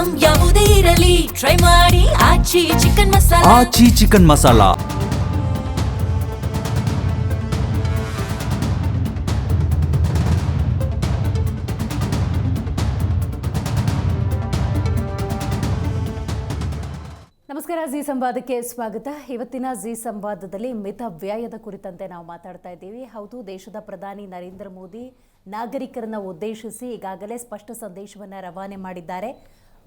Item ಯಾವುದೇ ಇರಲಿ try ಮಾಡಿ ಆಚಿ ಚಿಕನ್ ಮಸಾಲಾ. ಆಚಿ ಚಿಕನ್ ಮಸಾಲಾ. ನಮಸ್ಕಾರ, ಜಿ ಸಂವಾದಕ್ಕೆ ಸ್ವಾಗತ. ಇವತ್ತಿನ ಜಿ ಸಂವಾದದಲ್ಲಿ ಮಿತ ವ್ಯಯದ ಕುರಿತಂತೆ ನಾವು ಮಾತಾಡ್ತಾ ಇದ್ದೀವಿ. ಹೌದು, ದೇಶದ ಪ್ರಧಾನಿ ನರೇಂದ್ರ ಮೋದಿ ನಾಗರಿಕರನ್ನ ಉದ್ದೇಶಿಸಿ ಈಗಾಗಲೇ ಸ್ಪಷ್ಟ ಸಂದೇಶವನ್ನು ರವಾನೆ ಮಾಡಿದ್ದಾರೆ.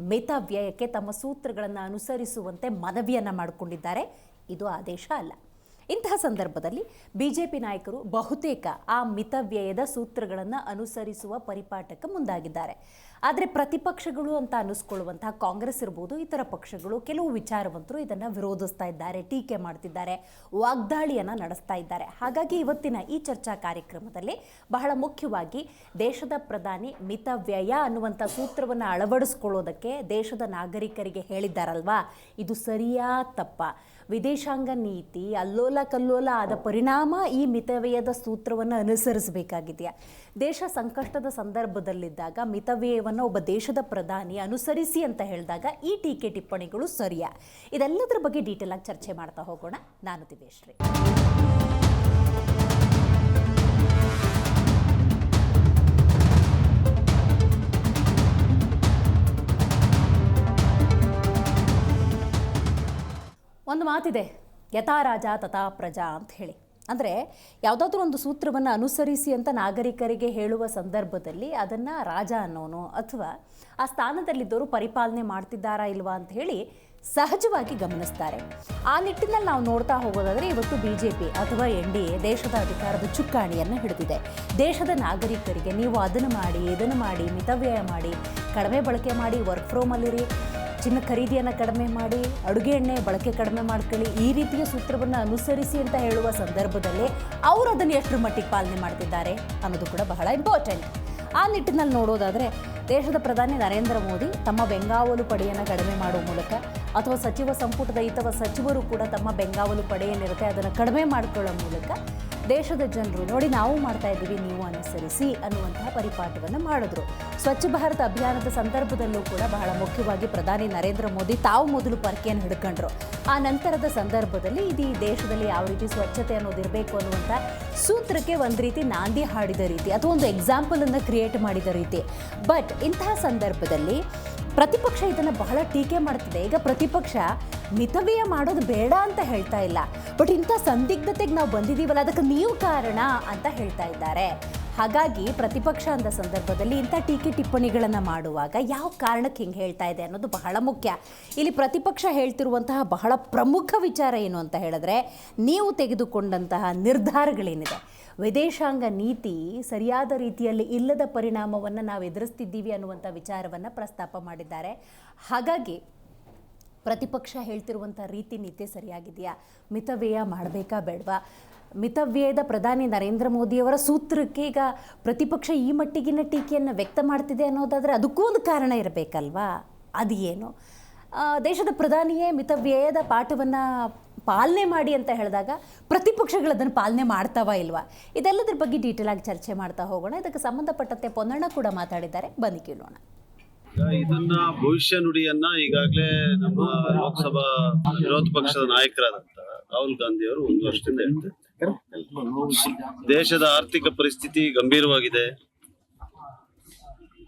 ಮಿತ ವ್ಯಯಕ್ಕೆ ತಮ್ಮ ಸೂತ್ರಗಳನ್ನು ಅನುಸರಿಸುವಂತೆ ಮನವಿಯನ್ನು ಮಾಡಿಕೊಂಡಿದ್ದಾರೆ. ಇದು ಆದೇಶ ಅಲ್ಲ. ಇಂತಹ ಸಂದರ್ಭದಲ್ಲಿ ಬಿಜೆಪಿ ನಾಯಕರು ಬಹುತೇಕ ಆ ಮಿತವ್ಯಯದ ಸೂತ್ರಗಳನ್ನು ಅನುಸರಿಸುವ ಪರಿಪಾಠಕ್ಕೆ ಮುಂದಾಗಿದ್ದಾರೆ. ಆದರೆ ಪ್ರತಿಪಕ್ಷಗಳು ಅಂತ ಅನ್ನಿಸ್ಕೊಳ್ಳುವಂತಹ ಕಾಂಗ್ರೆಸ್ ಇರ್ಬೋದು, ಇತರ ಪಕ್ಷಗಳು, ಕೆಲವು ವಿಚಾರವಂತರು ಇದನ್ನು ವಿರೋಧಿಸ್ತಾ ಇದ್ದಾರೆ, ಟೀಕೆ ಮಾಡ್ತಿದ್ದಾರೆ, ವಾಗ್ದಾಳಿಯನ್ನು ನಡೆಸ್ತಾ ಇದ್ದಾರೆ. ಹಾಗಾಗಿ ಇವತ್ತಿನ ಈ ಚರ್ಚಾ ಕಾರ್ಯಕ್ರಮದಲ್ಲಿ ಬಹಳ ಮುಖ್ಯವಾಗಿ ದೇಶದ ಪ್ರಧಾನಿ ಮಿತವ್ಯಯ ಅನ್ನುವಂಥ ಸೂತ್ರವನ್ನು ಅಳವಡಿಸ್ಕೊಳ್ಳೋದಕ್ಕೆ ದೇಶದ ನಾಗರಿಕರಿಗೆ ಹೇಳಿದ್ದಾರಲ್ವಾ, ಇದು ಸರಿಯಾ ತಪ್ಪಾ? ವಿದೇಶಾಂಗ ನೀತಿ ಅಲ್ಲೋಲ ಕಲ್ಲೋಲ ಆದ ಪರಿಣಾಮ ಈ ಮಿತವ್ಯಯದ ಸೂತ್ರವನ್ನು ಅನುಸರಿಸಬೇಕಾಗಿದೆಯಾ? ದೇಶ ಸಂಕಷ್ಟದ ಸಂದರ್ಭದಲ್ಲಿದ್ದಾಗ ಮಿತವ್ಯಯವನ್ನು ಒಬ್ಬ ದೇಶದ ಪ್ರಧಾನಿ ಅನುಸರಿಸಿ ಅಂತ ಹೇಳಿದಾಗ ಈ ಟೀಕೆ ಟಿಪ್ಪಣಿಗಳು ಸರಿಯಾ? ಇದೆಲ್ಲದರ ಬಗ್ಗೆ ಡೀಟೇಲ್ ಆಗಿ ಚರ್ಚೆ ಮಾಡ್ತಾ ಹೋಗೋಣ. ನಾನು ದಿವೇಶ್ರೀ. ಒಂದು ಮಾತಿದೆ, ಯಥಾ ರಾಜ ತಥಾ ಪ್ರಜಾ ಅಂತ ಹೇಳಿ. ಅಂದರೆ ಯಾವುದಾದ್ರೂ ಒಂದು ಸೂತ್ರವನ್ನು ಅನುಸರಿಸಿ ಅಂತ ನಾಗರಿಕರಿಗೆ ಹೇಳುವ ಸಂದರ್ಭದಲ್ಲಿ ಅದನ್ನು ರಾಜ ಅನ್ನೋನು ಅಥವಾ ಆ ಸ್ಥಾನದಲ್ಲಿದ್ದವರು ಪರಿಪಾಲನೆ ಮಾಡ್ತಿದ್ದಾರಾ ಇಲ್ವಾ ಅಂತ ಹೇಳಿ ಸಹಜವಾಗಿ ಗಮನಿಸ್ತಾರೆ. ಆ ನಿಟ್ಟಿನಲ್ಲಿ ನಾವು ನೋಡ್ತಾ ಹೋಗೋದಾದರೆ ಇವತ್ತು BJP ಅಥವಾ NDA ದೇಶದ ಅಧಿಕಾರದ ಚುಕ್ಕಾಣಿಯನ್ನು ಹಿಡಿದಿದೆ. ದೇಶದ ನಾಗರಿಕರಿಗೆ ನೀವು ಅದನ್ನು ಮಾಡಿ, ಇದನ್ನು ಮಾಡಿ, ಮಿತವ್ಯಯ ಮಾಡಿ, ಕಡಿಮೆ ಬಳಕೆ ಮಾಡಿ, ವರ್ಕ್ ಫ್ರೋಮಲ್ಲಿರಿ, ಚಿನ್ನ ಖರೀದಿಯನ್ನು ಕಡಿಮೆ ಮಾಡಿ, ಅಡುಗೆ ಎಣ್ಣೆ ಬಳಕೆ ಕಡಿಮೆ ಮಾಡ್ಕೊಳ್ಳಿ, ಈ ರೀತಿಯ ಸೂತ್ರವನ್ನು ಅನುಸರಿಸಿ ಅಂತ ಹೇಳುವ ಸಂದರ್ಭದಲ್ಲಿ ಅವರು ಅದನ್ನು ಎಷ್ಟರ ಮಟ್ಟಿಗೆ ಪಾಲನೆ ಮಾಡ್ತಿದ್ದಾರೆ ಅನ್ನೋದು ಕೂಡ ಬಹಳ ಇಂಪಾರ್ಟೆಂಟ್. ಆ ನಿಟ್ಟಿನಲ್ಲಿ ನೋಡೋದಾದರೆ ದೇಶದ ಪ್ರಧಾನಿ ನರೇಂದ್ರ ಮೋದಿ ತಮ್ಮ ಬೆಂಗಾವಲು ಪಡೆಯನ್ನು ಕಡಿಮೆ ಮಾಡುವ ಮೂಲಕ ಅಥವಾ ಸಚಿವ ಸಂಪುಟದ ಇತರ ಸಚಿವರು ಕೂಡ ತಮ್ಮ ಬೆಂಗಾವಲು ಪಡೆಯೇನಿರುತ್ತೆ ಅದನ್ನು ಕಡಿಮೆ ಮಾಡಿಕೊಳ್ಳೋ ಮೂಲಕ ದೇಶದ ಜನರು ನೋಡಿ ನಾವು ಮಾಡ್ತಾ ಇದ್ದೀವಿ, ನೀವು ಅನುಸರಿಸಿ ಅನ್ನುವಂತಹ ಪರಿಪಾಠವನ್ನು ಮಾಡಿದ್ರು. ಸ್ವಚ್ಛ ಭಾರತ್ ಅಭಿಯಾನದ ಸಂದರ್ಭದಲ್ಲೂ ಕೂಡ ಬಹಳ ಮುಖ್ಯವಾಗಿ ಪ್ರಧಾನಿ ನರೇಂದ್ರ ಮೋದಿ ತಾವು ಮೊದಲು ಪರಕೆಯನ್ನು ಹಿಡ್ಕೊಂಡ್ರು. ಆ ನಂತರದ ಸಂದರ್ಭದಲ್ಲಿ ಇಡೀ ದೇಶದಲ್ಲಿ ಯಾವ ರೀತಿ ಸ್ವಚ್ಛತೆ ಅನ್ನೋದು ಇರಬೇಕು ಅನ್ನುವಂಥ ಸೂತ್ರಕ್ಕೆ ಒಂದು ರೀತಿ ನಾಂದಿ ಹಾಡಿದ ರೀತಿ ಅಥವಾ ಒಂದು ಎಕ್ಸಾಂಪಲನ್ನು ಕ್ರಿಯೇಟ್ ಮಾಡಿದ ರೀತಿ. ಬಟ್ ಇಂತಹ ಸಂದರ್ಭದಲ್ಲಿ ಪ್ರತಿಪಕ್ಷ ಇದನ್ನು ಬಹಳ ಟೀಕೆ ಮಾಡ್ತಿದೆ. ಈಗ ಪ್ರತಿಪಕ್ಷ ಮಿತವ್ಯಯ ಮಾಡೋದು ಬೇಡ ಅಂತ ಹೇಳ್ತಾ ಇಲ್ಲ, ಬಟ್ ಇಂಥ ಸಂದಿಗ್ಧತೆಗೆ ನಾವು ಬಂದಿದ್ದೀವಲ್ಲ ಅದಕ್ಕೆ ನೀವು ಕಾರಣ ಅಂತ ಹೇಳ್ತಾ ಇದ್ದಾರೆ. ಹಾಗಾಗಿ ಪ್ರತಿಪಕ್ಷ ಅಂದ ಸಂದರ್ಭದಲ್ಲಿ ಇಂಥ ಟೀಕೆ ಟಿಪ್ಪಣಿಗಳನ್ನು ಮಾಡುವಾಗ ಯಾವ ಕಾರಣಕ್ಕೆ ಹಿಂಗೆ ಹೇಳ್ತಾ ಇದೆ ಅನ್ನೋದು ಬಹಳ ಮುಖ್ಯ. ಇಲ್ಲಿ ಪ್ರತಿಪಕ್ಷ ಹೇಳ್ತಿರುವಂತಹ ಬಹಳ ಪ್ರಮುಖ ವಿಚಾರ ಏನು ಅಂತ ಹೇಳಿದ್ರೆ, ನೀವು ತೆಗೆದುಕೊಂಡಂತಹ ನಿರ್ಧಾರಗಳೇನಿದೆ, ವಿದೇಶಾಂಗ ನೀತಿ ಸರಿಯಾದ ರೀತಿಯಲ್ಲಿ ಇಲ್ಲದ ಪರಿಣಾಮವನ್ನು ನಾವು ಎದುರಿಸ್ತಿದ್ದೀವಿ ಅನ್ನುವಂಥ ವಿಚಾರವನ್ನು ಪ್ರಸ್ತಾಪ ಮಾಡಿದ್ದಾರೆ. ಹಾಗಾಗಿ ಪ್ರತಿಪಕ್ಷ ಹೇಳ್ತಿರುವಂಥ ರೀತಿ ನೀತಿ ಸರಿಯಾಗಿದೆಯಾ, ಮಿತವ್ಯಯ ಮಾಡಬೇಕಾ ಬೇಡವಾ, ಮಿತವ್ಯಯದ ಪ್ರಧಾನಿ ನರೇಂದ್ರ ಮೋದಿಯವರ ಸೂತ್ರಕ್ಕೆ ಈಗ ಪ್ರತಿಪಕ್ಷ ಈ ಮಟ್ಟಿಗಿನ ಟೀಕೆಯನ್ನು ವ್ಯಕ್ತ ಮಾಡ್ತಿದೆ ಅನ್ನೋದಾದರೆ ಅದಕ್ಕೂ ಒಂದು ಕಾರಣ ಇರಬೇಕಲ್ವಾ? ಅದು ಏನು? ದೇಶದ ಪ್ರಧಾನಿಯೇ ಮಿತವ್ಯಯದ ಪಾಠವನ್ನು ಪಾಲನೆ ಮಾಡಿ ಅಂತ ಹೇಳಿದಾಗ ಪ್ರತಿಪಕ್ಷಗಳು ಅದನ್ನು ಪಾಲನೆ ಮಾಡ್ತಾವ ಇಲ್ವಾ? ಇದೆಲ್ಲದ್ರ ಬಗ್ಗೆ ಡೀಟೇಲ್ ಆಗಿ ಚರ್ಚೆ ಮಾಡ್ತಾ ಹೋಗೋಣ. ಇದಕ್ಕೆ ಸಂಬಂಧಪಟ್ಟಂತೆ ಪೊನ್ನಣ್ಣ ಕೂಡ ಮಾತಾಡಿದ್ದಾರೆ, ಬನ್ನಿ ಕೇಳೋಣ. ಇದನ್ನ ಭವಿಷ್ಯ ನುಡಿಯನ್ನ ಈಗಾಗಲೇ ನಮ್ಮ ಲೋಕಸಭಾ ವಿರೋಧ ಪಕ್ಷದ ನಾಯಕರಾದಂತ ರಾಹುಲ್ ಗಾಂಧಿ ಅವರು 1 ವರ್ಷದಿಂದ ಹೇಳ್ತಾರೆ. ದೇಶದ ಆರ್ಥಿಕ ಪರಿಸ್ಥಿತಿ ಗಂಭೀರವಾಗಿದೆ,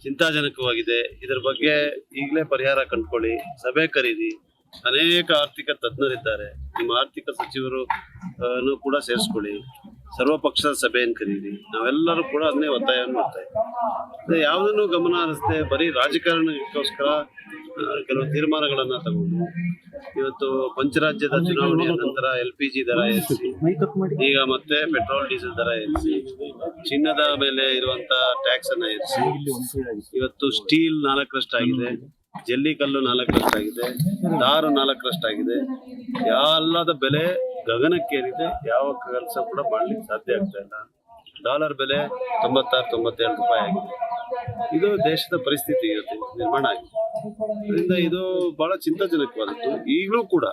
ಚಿಂತಾಜನಕವಾಗಿದೆ. ಇದರ ಬಗ್ಗೆ ಈಗಲೇ ಪರಿಹಾರ ಕಂಡುಕೊಳ್ಳಿ, ಸಭೆ ಕರೀರಿ, ಅನೇಕ ಆರ್ಥಿಕ ತಜ್ಞರಿದ್ದಾರೆ, ನಿಮ್ಮ ಆರ್ಥಿಕ ಸಚಿವರು ಕೂಡ ಸೇರಿಸ್ಕೊಳ್ಳಿ, ಸರ್ವಪಕ್ಷದ ಸಭೆಯನ್ನು ಕರೀರಿ. ನಾವೆಲ್ಲರೂ ಕೂಡ ಅದನ್ನೇ ಒತ್ತಾಯವನ್ನು ಮಾಡ್ತಾ ಇದ್ದೀವಿ. ಯಾವುದನ್ನು ಗಮನ ಹರಿಸದೆ ಬರೀ ರಾಜಕಾರಣಕ್ಕೋಸ್ಕರ ಕೆಲವು ತೀರ್ಮಾನಗಳನ್ನ ತಗೊಂಡು ಇವತ್ತು ಪಂಚರಾಜ್ಯದ ಚುನಾವಣೆಯ ನಂತರ LPG ದರ ಏರಿಸಿ, ಈಗ ಮತ್ತೆ ಪೆಟ್ರೋಲ್ ಡೀಸೆಲ್ ದರ ಏರಿಸಿ, ಚಿನ್ನದ ಮೇಲೆ ಇರುವಂತ ಟ್ಯಾಕ್ಸ್ ಅನ್ನ ಏರಿಸಿ, ಇವತ್ತು ಸ್ಟೀಲ್ 4ರಷ್ಟಾಗಿದೆ, ಜಲ್ಲಿಕಲ್ಲು 4ರಷ್ಟಾಗಿದೆ, ದಾರು 4ರಷ್ಟಾಗಿದೆ. ಎಲ್ಲದ ಬೆಲೆ ಗಗನಕ್ಕೇರಿದೆ. ಯಾವ ಕೆಲಸ ಕೂಡ ಮಾಡ್ಲಿಕ್ಕೆ ಸಾಧ್ಯ ಆಗ್ತಾ ಇಲ್ಲ. ಡಾಲರ್ ಬೆಲೆ 96-97 ರೂಪಾಯಿ ಆಗಿದೆ. ಇದು ದೇಶದ ಪರಿಸ್ಥಿತಿ ನಿರ್ಮಾಣ ಆಗಿದೆ. ಅದರಿಂದ ಇದು ಬಹಳ ಚಿಂತಾಜನಕವಾದದ್ದು. ಈಗಲೂ ಕೂಡ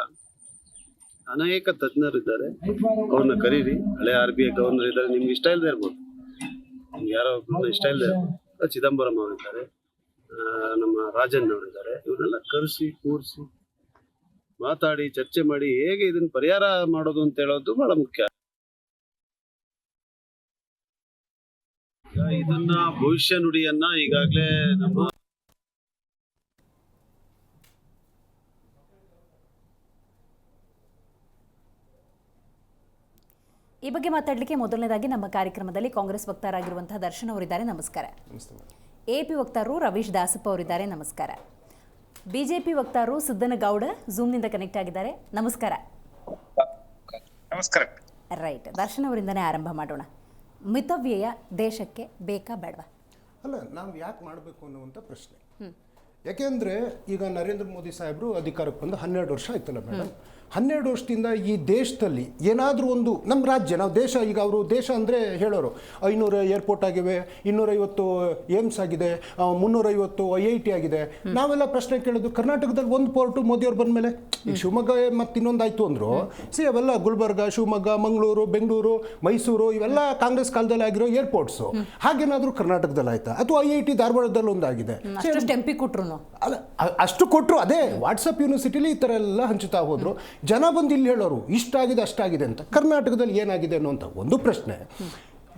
ಅನೇಕ ತಜ್ಞರಿದ್ದಾರೆ, ಅವ್ರನ್ನ ಕರೀರಿ. ಹಳೆ RBI ಗವರ್ನರ್ ಇದ್ದಾರೆ, ನಿಮ್ಗೆ ಇಷ್ಟ ಇಲ್ಲದೆ ಇರ್ಬೋದು, ನಿಮ್ಗೆ ಯಾರೋ ಇಷ್ಟ ಇಲ್ಲದೆ ಇರ್ಬೋದು. ಚಿದಂಬರಂ ಅವರಿದ್ದಾರೆ, ನಮ್ಮ ರಾಜನ್ ಅವರಿದ್ದಾರೆ, ಇವನ್ನೆಲ್ಲ ಕರೆಸಿ ಕೂರಿಸಿ ಮಾತಾಡಿ ಚರ್ಚೆ ಮಾಡಿ ಹೇಗೆ ಇದನ್ನ ಪರಿಹಾರ ಮಾಡೋದು ಅಂತ ಹೇಳೋದು ಬಹಳ ಮುಖ್ಯ. ಇದನ್ನ ಭವಿಷ್ಯ ನುಡಿಯನ್ನ ಈಗಾಗಲೇ ನಮ್ಮ ಈ ಬಗ್ಗೆ ಮಾತಾಡಲಿಕ್ಕೆ ಮೊದಲನೇದಾಗಿ ನಮ್ಮ ಕಾರ್ಯಕ್ರಮದಲ್ಲಿ ಕಾಂಗ್ರೆಸ್ ವಕ್ತಾರರಾಗಿರುವಂತಹ ದರ್ಶನ್ ಅವರಿದ್ದಾರೆ. ನಮಸ್ಕಾರ. ಎಪಿ ವಕ್ತಾರರು ರವೀಶ್ ದಾಸಪ್ಪ ಅವರಿದ್ದಾರೆ. ನಮಸ್ಕಾರ. ಬಿಜೆಪಿ ವಕ್ತಾರರು ಸಿದ್ದನಗೌಡ ಝೂಮ್ನಿಂದ ಕನೆಕ್ಟ್ ಆಗಿದ್ದಾರೆ. ನಮಸ್ಕಾರ. ನಮಸ್ಕಾರ. ರೈಟ್, ದರ್ಶನ್ ಅವರಿಂದನೇ ಆರಂಭ ಮಾಡೋಣ. ಮಿತವ್ಯಯ ದೇಶಕ್ಕೆ ಬೇಕಾ ಬೇಡವಾ? ಅಲ್ಲ, ನಾವು ಯಾಕೆ ಮಾಡಬೇಕು ಅನ್ನುವಂಥ ಪ್ರಶ್ನೆ. ಯಾಕೆಂದರೆ ಈಗ ನರೇಂದ್ರ ಮೋದಿ ಸಾಹೇಬರು ಅಧಿಕಾರಕ್ಕೆ ಬಂದು 12 ವರ್ಷ ಆಯ್ತಲ್ಲ ಮೇಡಮ್. 12 ವರ್ಷದಿಂದ ಈ ದೇಶದಲ್ಲಿ ಏನಾದರೂ ಒಂದು ನಮ್ಮ ರಾಜ್ಯ, ನಾವು ದೇಶ, ಈಗ ಅವರು ದೇಶ ಅಂದರೆ ಹೇಳೋರು 500 ಏರ್ಪೋರ್ಟ್ ಆಗಿವೆ, 250 ಏಮ್ಸ್ ಆಗಿದೆ, 350 IIT ಆಗಿದೆ. ನಾವೆಲ್ಲ ಪ್ರಶ್ನೆ ಕೇಳೋದು, ಕರ್ನಾಟಕದಲ್ಲಿ ಒಂದು ಪೋರ್ಟು ಮೋದಿಯವ್ರು ಬಂದ ಮೇಲೆ, ಈಗ ಶಿವಮೊಗ್ಗ ಮತ್ತು ಇನ್ನೊಂದಾಯಿತು ಅಂದರು. ಅವೆಲ್ಲ ಗುಲ್ಬರ್ಗ, ಶಿವಮೊಗ್ಗ, ಮಂಗಳೂರು, ಬೆಂಗಳೂರು, ಮೈಸೂರು ಇವೆಲ್ಲ ಕಾಂಗ್ರೆಸ್ ಕಾಲದಲ್ಲಿ ಆಗಿರೋ ಏರ್ಪೋರ್ಟ್ಸು. ಹಾಗೇನಾದರೂ ಕರ್ನಾಟಕದಲ್ಲಿ ಆಯ್ತಾ? ಅಥವಾ IIT ಧಾರವಾಡದಲ್ಲಿ ಒಂದಾಗಿದೆ. ಟೆಂಪಿ ಕೊಟ್ರು ಅಲ್ಲ, ಅಷ್ಟು ಕೊಟ್ಟರು. ಅದೇ ವಾಟ್ಸಪ್ ಯೂನಿವರ್ಸಿಟಿಲಿ ಈ ಥರ ಎಲ್ಲ ಹಂಚುತ್ತಾ ಹೋದರು. ಜನ ಬಂದು ಇಲ್ಲಿ ಹೇಳೋರು ಇಷ್ಟಾಗಿದೆ ಅಷ್ಟಾಗಿದೆ ಅಂತ. ಕರ್ನಾಟಕದಲ್ಲಿ ಏನಾಗಿದೆ ಅನ್ನುವಂಥ ಒಂದು ಪ್ರಶ್ನೆ.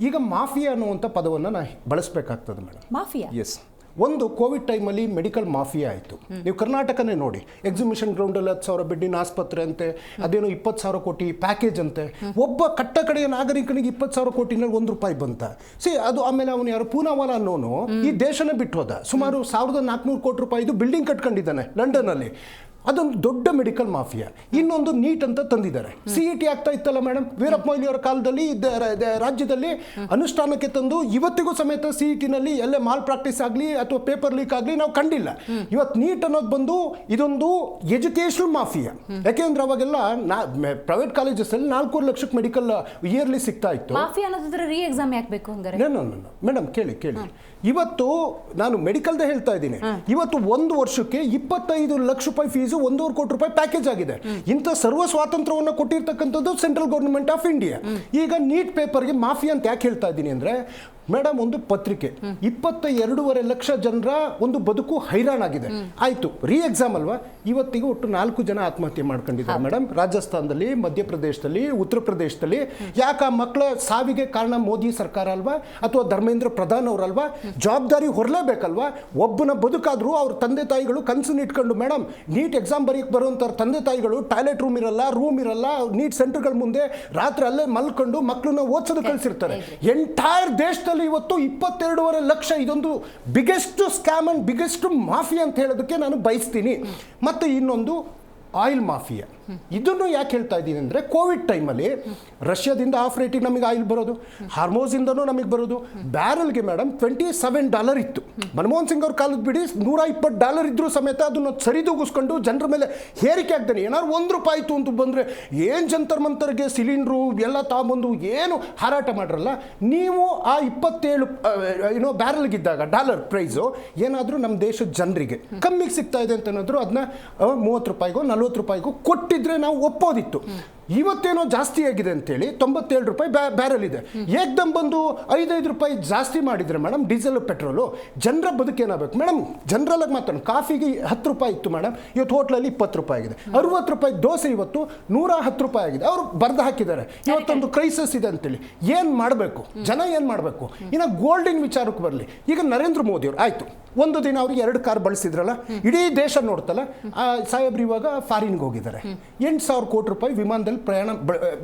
ಈಗ ಮಾಫಿಯಾ ಅನ್ನುವಂಥ ಪದವನ್ನು ನಾನು ಬಳಸಬೇಕಾಗ್ತದೆ ಮೇಡಮ್. ಮಾಫಿಯಾ? ಎಸ್. ಒಂದು ಕೋವಿಡ್ ಟೈಮಲ್ಲಿ ಮೆಡಿಕಲ್ ಮಾಫಿಯಾ ಆಯಿತು. ನೀವು ಕರ್ನಾಟಕನೇ ನೋಡಿ, ಎಕ್ಸಿಬಿಷನ್ ಗ್ರೌಂಡಲ್ಲಿ 10,000 ಬೆಡ್ಡಿನ ಆಸ್ಪತ್ರೆ ಅಂತೆ, ಅದೇನೋ 20,000 ಕೋಟಿ ಪ್ಯಾಕೇಜ್ ಅಂತೆ. ಒಬ್ಬ ಕಟ್ಟ ಕಡೆಯ ನಾಗರಿಕನಿಗೆ 20,000 ಕೋಟಿನಲ್ಲಿ ₹1 ಬಂತ. ಅದು ಆಮೇಲೆ ಅವನು ಯಾರು ಪೂನಾವಾಲಾ ಅನ್ನೋನು ಈ ದೇಶನೇ ಬಿಟ್ಟು ಹೋದ. ಸುಮಾರು 1,400 ಕೋಟಿ ರೂಪಾಯಿದು ಬಿಲ್ಡಿಂಗ್ ಕಟ್ಕೊಂಡಿದ್ದಾನೆ ಲಂಡನ್ನಲ್ಲಿ. ಅದೊಂದು ದೊಡ್ಡ ಮೆಡಿಕಲ್ ಮಾಫಿಯಾ. ಇನ್ನೊಂದು ನೀಟ್ ಅಂತ ತಂದಿದ್ದಾರೆ. CET ಆಗ್ತಾ ಇತ್ತಲ್ಲ ಮೇಡಮ್, ವೀರಪ್ಪ ಮೊಯ್ಲಿ ಅವರ ಕಾಲದಲ್ಲಿ ರಾಜ್ಯದಲ್ಲಿ ಅನುಷ್ಠಾನಕ್ಕೆ ತಂದು ಇವತ್ತಿಗೂ ಸಮೇತ CETನಲ್ಲಿ ಎಲ್ಲೇ ಮಾಲ್ ಪ್ರಾಕ್ಟೀಸ್ ಆಗಲಿ ಅಥವಾ ಪೇಪರ್ ಲೀಕ್ ಆಗಲಿ ನಾವು ಕಂಡಿಲ್ಲ. ಇವತ್ತು ನೀಟ್ ಅನ್ನೋದು ಬಂದು ಇದೊಂದು ಎಜುಕೇಷನಲ್ ಮಾಫಿಯಾ. ಯಾಕೆಂದ್ರೆ ಅವಾಗೆಲ್ಲ ಪ್ರೈವೇಟ್ ಕಾಲೇಜಸ್ಸಲ್ಲಿ 4 ಲಕ್ಷಕ್ಕೆ ಮೆಡಿಕಲ್ ಇಯರ್ಲಿ ಸಿಗ್ತಾ ಇತ್ತು. ಮಾಫಿಯಾ ಅನ್ನೋದಿದ್ರೆ ರೀ ಎಕ್ಸಾಮ್ ಯಾಕೆ ಬೇಕು ಹಂಗಾರೆ? ಮೇಡಮ್ ಕೇಳಿ. ಇವತ್ತು ನಾನು ಮೆಡಿಕಲ್ದೇ ಹೇಳ್ತಾ ಇದ್ದೀನಿ. ಇವತ್ತು 1 ವರ್ಷಕ್ಕೆ 25 ಲಕ್ಷ ರೂಪಾಯಿ ಫೀಸು, 1.5 ಕೋಟಿ ರೂಪಾಯಿ ಪ್ಯಾಕೇಜ್ ಆಗಿದೆ. ಇಂಥ ಸರ್ವ ಸ್ವಾತಂತ್ರ್ಯವನ್ನು ಕೊಟ್ಟಿರ್ತಕ್ಕಂಥದ್ದು ಸೆಂಟ್ರಲ್ ಗೌರ್ಮೆಂಟ್ ಆಫ್ ಇಂಡಿಯಾ. ಈಗ ನೀಟ್ ಪೇಪರ್ಗೆ ಮಾಫಿಯಾ ಅಂತ ಯಾಕೆ ಹೇಳ್ತಾ ಇದ್ದೀನಿ ಅಂದರೆ ಮೇಡಮ್, ಒಂದು ಪತ್ರಿಕೆ 22.5 ಲಕ್ಷ ಜನರ ಒಂದು ಬದುಕು ಹೈರಾಣಾಗಿದೆ. ಆಯಿತು, ರೀ ಎಕ್ಸಾಮ್ ಅಲ್ವಾ? ಇವತ್ತಿಗೆ ಒಟ್ಟು 4 ಜನ ಆತ್ಮಹತ್ಯೆ ಮಾಡ್ಕೊಂಡಿದ್ದಾರೆ ಮೇಡಮ್. ರಾಜಸ್ಥಾನದಲ್ಲಿ, ಮಧ್ಯಪ್ರದೇಶದಲ್ಲಿ, ಉತ್ತರ ಪ್ರದೇಶದಲ್ಲಿ. ಯಾಕೆ ಆ ಮಕ್ಕಳ ಸಾವಿಗೆ ಕಾರಣ ಮೋದಿ ಸರ್ಕಾರ ಅಲ್ವಾ? ಅಥವಾ ಧರ್ಮೇಂದ್ರ ಪ್ರಧಾನ್ ಅವರಲ್ವಾ? ಜವಾಬ್ದಾರಿ ಹೊರಲೇಬೇಕಲ್ವಾ? ಒಬ್ಬನ ಬದುಕಾದರೂ ಅವ್ರ ತಂದೆ ತಾಯಿಗಳು ಕನಸನ್ನು ಇಟ್ಕೊಂಡು ಮೇಡಮ್, ನೀಟ್ ಎಕ್ಸಾಮ್ ಬರೆಯಕ್ಕೆ ಬರುವಂಥ ತಂದೆ ತಾಯಿಗಳು ಟಾಯ್ಲೆಟ್ ರೂಮ್ ಇರಲ್ಲ, ನೀಟ್ ಸೆಂಟರ್ಗಳ ಮುಂದೆ ರಾತ್ರಿ ಅಲ್ಲೇ ಮಲ್ಕೊಂಡು ಮಕ್ಕಳನ್ನ ಓದಿಸೋದು ಕಳಿಸಿರ್ತಾರೆ. ಎಂಟೈರ್ ದೇಶದಲ್ಲಿ ಇವತ್ತು 22.5 ಲಕ್ಷ. ಇದೊಂದು biggest scam and biggest mafia ಅಂತ ಹೇಳೋದಕ್ಕೆ ನಾನು ಬಯಸ್ತೀನಿ. ಮತ್ತೆ ಇನ್ನೊಂದು ಆಯಿಲ್ ಮಾಫಿಯಾ. ಇದನ್ನು ಯಾಕೆ ಹೇಳ್ತಾ ಇದ್ದೀನಿ ಅಂದರೆ, ಕೋವಿಡ್ ಟೈಮಲ್ಲಿ ರಷ್ಯಾದಿಂದ ಆಫ್ ರೇಟಿಗೆ ನಮಗೆ ಆಯಿಲ್ ಬರೋದು, ಹಾರ್ಮೋಸಿಂದನೂ ನಮಗೆ ಬರೋದು. ಬ್ಯಾರಲ್ಗೆ ಮೇಡಮ್ $27 ಇತ್ತು. ಮನಮೋಹನ್ ಸಿಂಗ್ ಅವ್ರ ಕಾಲದ ಬಿಡಿ $120 ಇದ್ರೂ ಸಮೇತ ಅದನ್ನು ಸರಿದೂಗಿಸ್ಕೊಂಡು ಜನರ ಮೇಲೆ ಹೇರಿಕೆ ಆಗ್ತಾನೆ. ಏನಾದ್ರು ₹1 ಆಯಿತು ಅಂತ ಬಂದರೆ ಏನು ಜಂತರ್ ಮಂತರ್ಗೆ ಸಿಲಿಂಡ್ರು ಎಲ್ಲ ತಗೊಂಬಂದು ಏನು ಹಾರಾಟ ಮಾಡ್ರಲ್ಲ ನೀವು. ಆ 27 ಬ್ಯಾರಲ್ಗಿದ್ದಾಗ ಡಾಲರ್ ಪ್ರೈಸು ಏನಾದರೂ ನಮ್ಮ ದೇಶದ ಜನರಿಗೆ ಕಮ್ಮಿಗೆ ಸಿಗ್ತಾ ಇದೆ ಅಂತ ಏನಾದರೂ ಅದನ್ನ ₹30ಗೋ ₹40ಗೋ ಕೊಟ್ಟಿದ್ರೆ ನಾವು ಒಪ್ಪೋದಿತ್ತು. ಇವತ್ತೇನೋ ಜಾಸ್ತಿ ಆಗಿದೆ ಅಂತೇಳಿ $97 ಬ್ಯಾರಲ್ ಇದೆ. ಏಕ್ದಮ್ ಬಂದು ₹5 ಜಾಸ್ತಿ ಮಾಡಿದರೆ ಮೇಡಮ್ ಡೀಸೆಲ್ ಪೆಟ್ರೋಲು, ಜನರ ಬದುಕೇನಾಗಬೇಕು ಮೇಡಮ್? ಜನರಲ್ಲಾಗಿ ಮಾತಾಡೋಣ. ಕಾಫಿಗೆ ₹10 ಇತ್ತು ಮೇಡಮ್, ಇವತ್ತು ಹೋಟ್ಲಲ್ಲಿ ₹20 ಆಗಿದೆ. ₹60 ದೋಸೆ ಇವತ್ತು ₹110 ಆಗಿದೆ. ಅವರು ಬರೆದು ಹಾಕಿದ್ದಾರೆ ಇವತ್ತೊಂದು ಕ್ರೈಸಿಸ್ ಇದೆ ಅಂತೇಳಿ. ಏನು ಮಾಡಬೇಕು ಜನ? ಏನು ಮಾಡಬೇಕು? ಇನ್ನು ಗೋಲ್ಡಿನ ವಿಚಾರಕ್ಕೆ ಬರಲಿ. ಈಗ ನರೇಂದ್ರ ಮೋದಿ ಅವರು ಆಯಿತು, ಒಂದು ದಿನ ಅವ್ರಿಗೆ 2 ಕಾರ್ ಬಳಸಿದ್ರಲ್ಲ, ಇಡೀ ದೇಶ ನೋಡ್ತಲ್ಲ. ಸಾಹೇಬ್ರು ಇವಾಗ ಫಾರಿನ್ಗೆ ಹೋಗಿದ್ದಾರೆ. ₹8,000 ಕೋಟಿ ವಿಮಾನದಲ್ಲಿ ಪ್ರಯಾಣ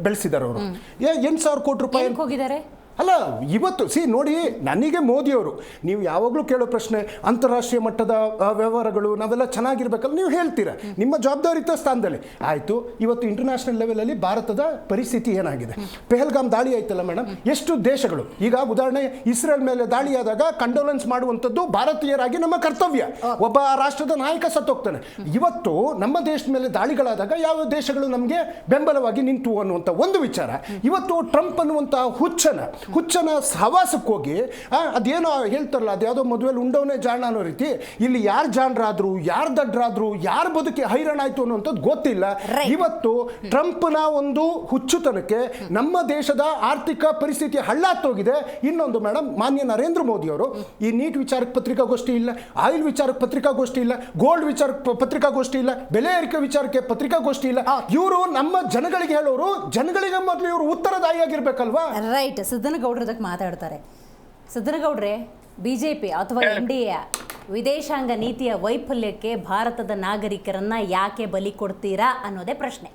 ಬೆಳೆಸಿದ್ದಾರೆ ಅವರು. 8,000 ಕೋಟಿ ರೂಪಾಯಿ ಹೋಗಿದ್ದಾರೆ. ಅಲ್ಲ, ಇವತ್ತು ನೋಡಿ, ನನಗೆ ಮೋದಿಯವರು, ನೀವು ಯಾವಾಗಲೂ ಕೇಳೋ ಪ್ರಶ್ನೆ ಅಂತಾರಾಷ್ಟ್ರೀಯ ಮಟ್ಟದ ವ್ಯವಹಾರಗಳು ನಾವೆಲ್ಲ ಚೆನ್ನಾಗಿರ್ಬೇಕಲ್ಲ, ನೀವು ಹೇಳ್ತೀರಾ ನಿಮ್ಮ ಜವಾಬ್ದಾರಿತ ಸ್ಥಾನದಲ್ಲಿ. ಆಯಿತು, ಇವತ್ತು ಇಂಟರ್ನ್ಯಾಷನಲ್ ಲೆವೆಲಲ್ಲಿ ಭಾರತದ ಪರಿಸ್ಥಿತಿ ಏನಾಗಿದೆ? ಪೆಹಲ್ಗಾಮ್ ದಾಳಿ ಆಯ್ತಲ್ಲ ಮೇಡಮ್, ಎಷ್ಟು ದೇಶಗಳು. ಈಗ ಉದಾಹರಣೆ, ಇಸ್ರೇಲ್ ಮೇಲೆ ದಾಳಿ ಆದಾಗ ಕಂಡೋಲೆನ್ಸ್ ಮಾಡುವಂಥದ್ದು ಭಾರತೀಯರಾಗಿ ನಮ್ಮ ಕರ್ತವ್ಯ. ಒಬ್ಬ ರಾಷ್ಟ್ರದ ನಾಯಕ ಸತ್ತೋಗ್ತಾನೆ. ಇವತ್ತು ನಮ್ಮ ದೇಶದ ಮೇಲೆ ದಾಳಿಗಳಾದಾಗ ಯಾವ ದೇಶಗಳು ನಮಗೆ ಬೆಂಬಲವಾಗಿ ನಿಂತು ಅನ್ನುವಂಥ ಒಂದು ವಿಚಾರ. ಇವತ್ತು ಟ್ರಂಪ್ ಅನ್ನುವಂಥ ಹುಚ್ಚನ ಹುಚ್ಚನ ಸಹವಾಸಕ್ಕೆ ಹೋಗಿ ಅದೇನೋ ಹೇಳ್ತಾರಲ್ಲ, ಅದ್ಯಾವುದೋ ಮದುವೆಲಿ ಉಂಡವನೇ ಜಾಣ ಅನ್ನೋ ರೀತಿ ಇಲ್ಲಿ ಯಾರು ಜಾಣರಾದ್ರು, ಯಾರು ದಡ್ಡರಾದ್ರು, ಯಾರು ಬದುಕಿ ಹೈರಾಣಾಯ್ತು ಅನ್ನೋಂಥದ್ದು ಗೊತ್ತಿಲ್ಲ. ಇವತ್ತು ಟ್ರಂಪ್ನ ಒಂದು ಹುಚ್ಚುತನಕ್ಕೆ ನಮ್ಮ ದೇಶದ ಆರ್ಥಿಕ ಪರಿಸ್ಥಿತಿ ಹಳ್ಳಾತ್ತೋಗಿದೆ. ಇನ್ನೊಂದು ಮೇಡಮ್, ಮಾನ್ಯ ನರೇಂದ್ರ ಮೋದಿ ಅವರು ಈ ನೀಟ್ ವಿಚಾರಕ್ಕೆ ಪತ್ರಿಕಾಗೋಷ್ಠಿ ಇಲ್ಲ, ಆಯಿಲ್ ವಿಚಾರಕ್ಕೆ ಪತ್ರಿಕಾಗೋಷ್ಠಿ ಇಲ್ಲ, ಗೋಲ್ಡ್ ವಿಚಾರಕ್ಕೆ ಪತ್ರಿಕಾಗೋಷ್ಠಿ ಇಲ್ಲ, ಬೆಲೆ ಏರಿಕೆ ವಿಚಾರಕ್ಕೆ ಪತ್ರಿಕಾಗೋಷ್ಠಿ ಇಲ್ಲ. ಇವರು ನಮ್ಮ ಜನಗಳಿಗೆ ಹೇಳೋರು, ಜನಗಳಿಗೆ ಮೊದಲು ಇವರು ಉತ್ತರದಾಯಿಯಾಗಿರ್ಬೇಕಲ್ವಾ? ರೈಟ್. ಸಿದ್ದನಗೌಡ್ರು ಅದಕ್ಕೆ ಮಾತಾಡ್ತಾರೆ. ಸಿದ್ದನಗೌಡ್ರೆ, ಬಿಜೆಪಿ ಅಥವಾ NDA ವಿದೇಶಾಂಗ ನೀತಿಯ ವೈಫಲ್ಯಕ್ಕೆ ಭಾರತದ ನಾಗರಿಕರನ್ನ ಯಾಕೆ ಬಲಿ ಕೊಡ್ತೀರಾ ಅನ್ನೋದೇ ಪ್ರಶ್ನೆ.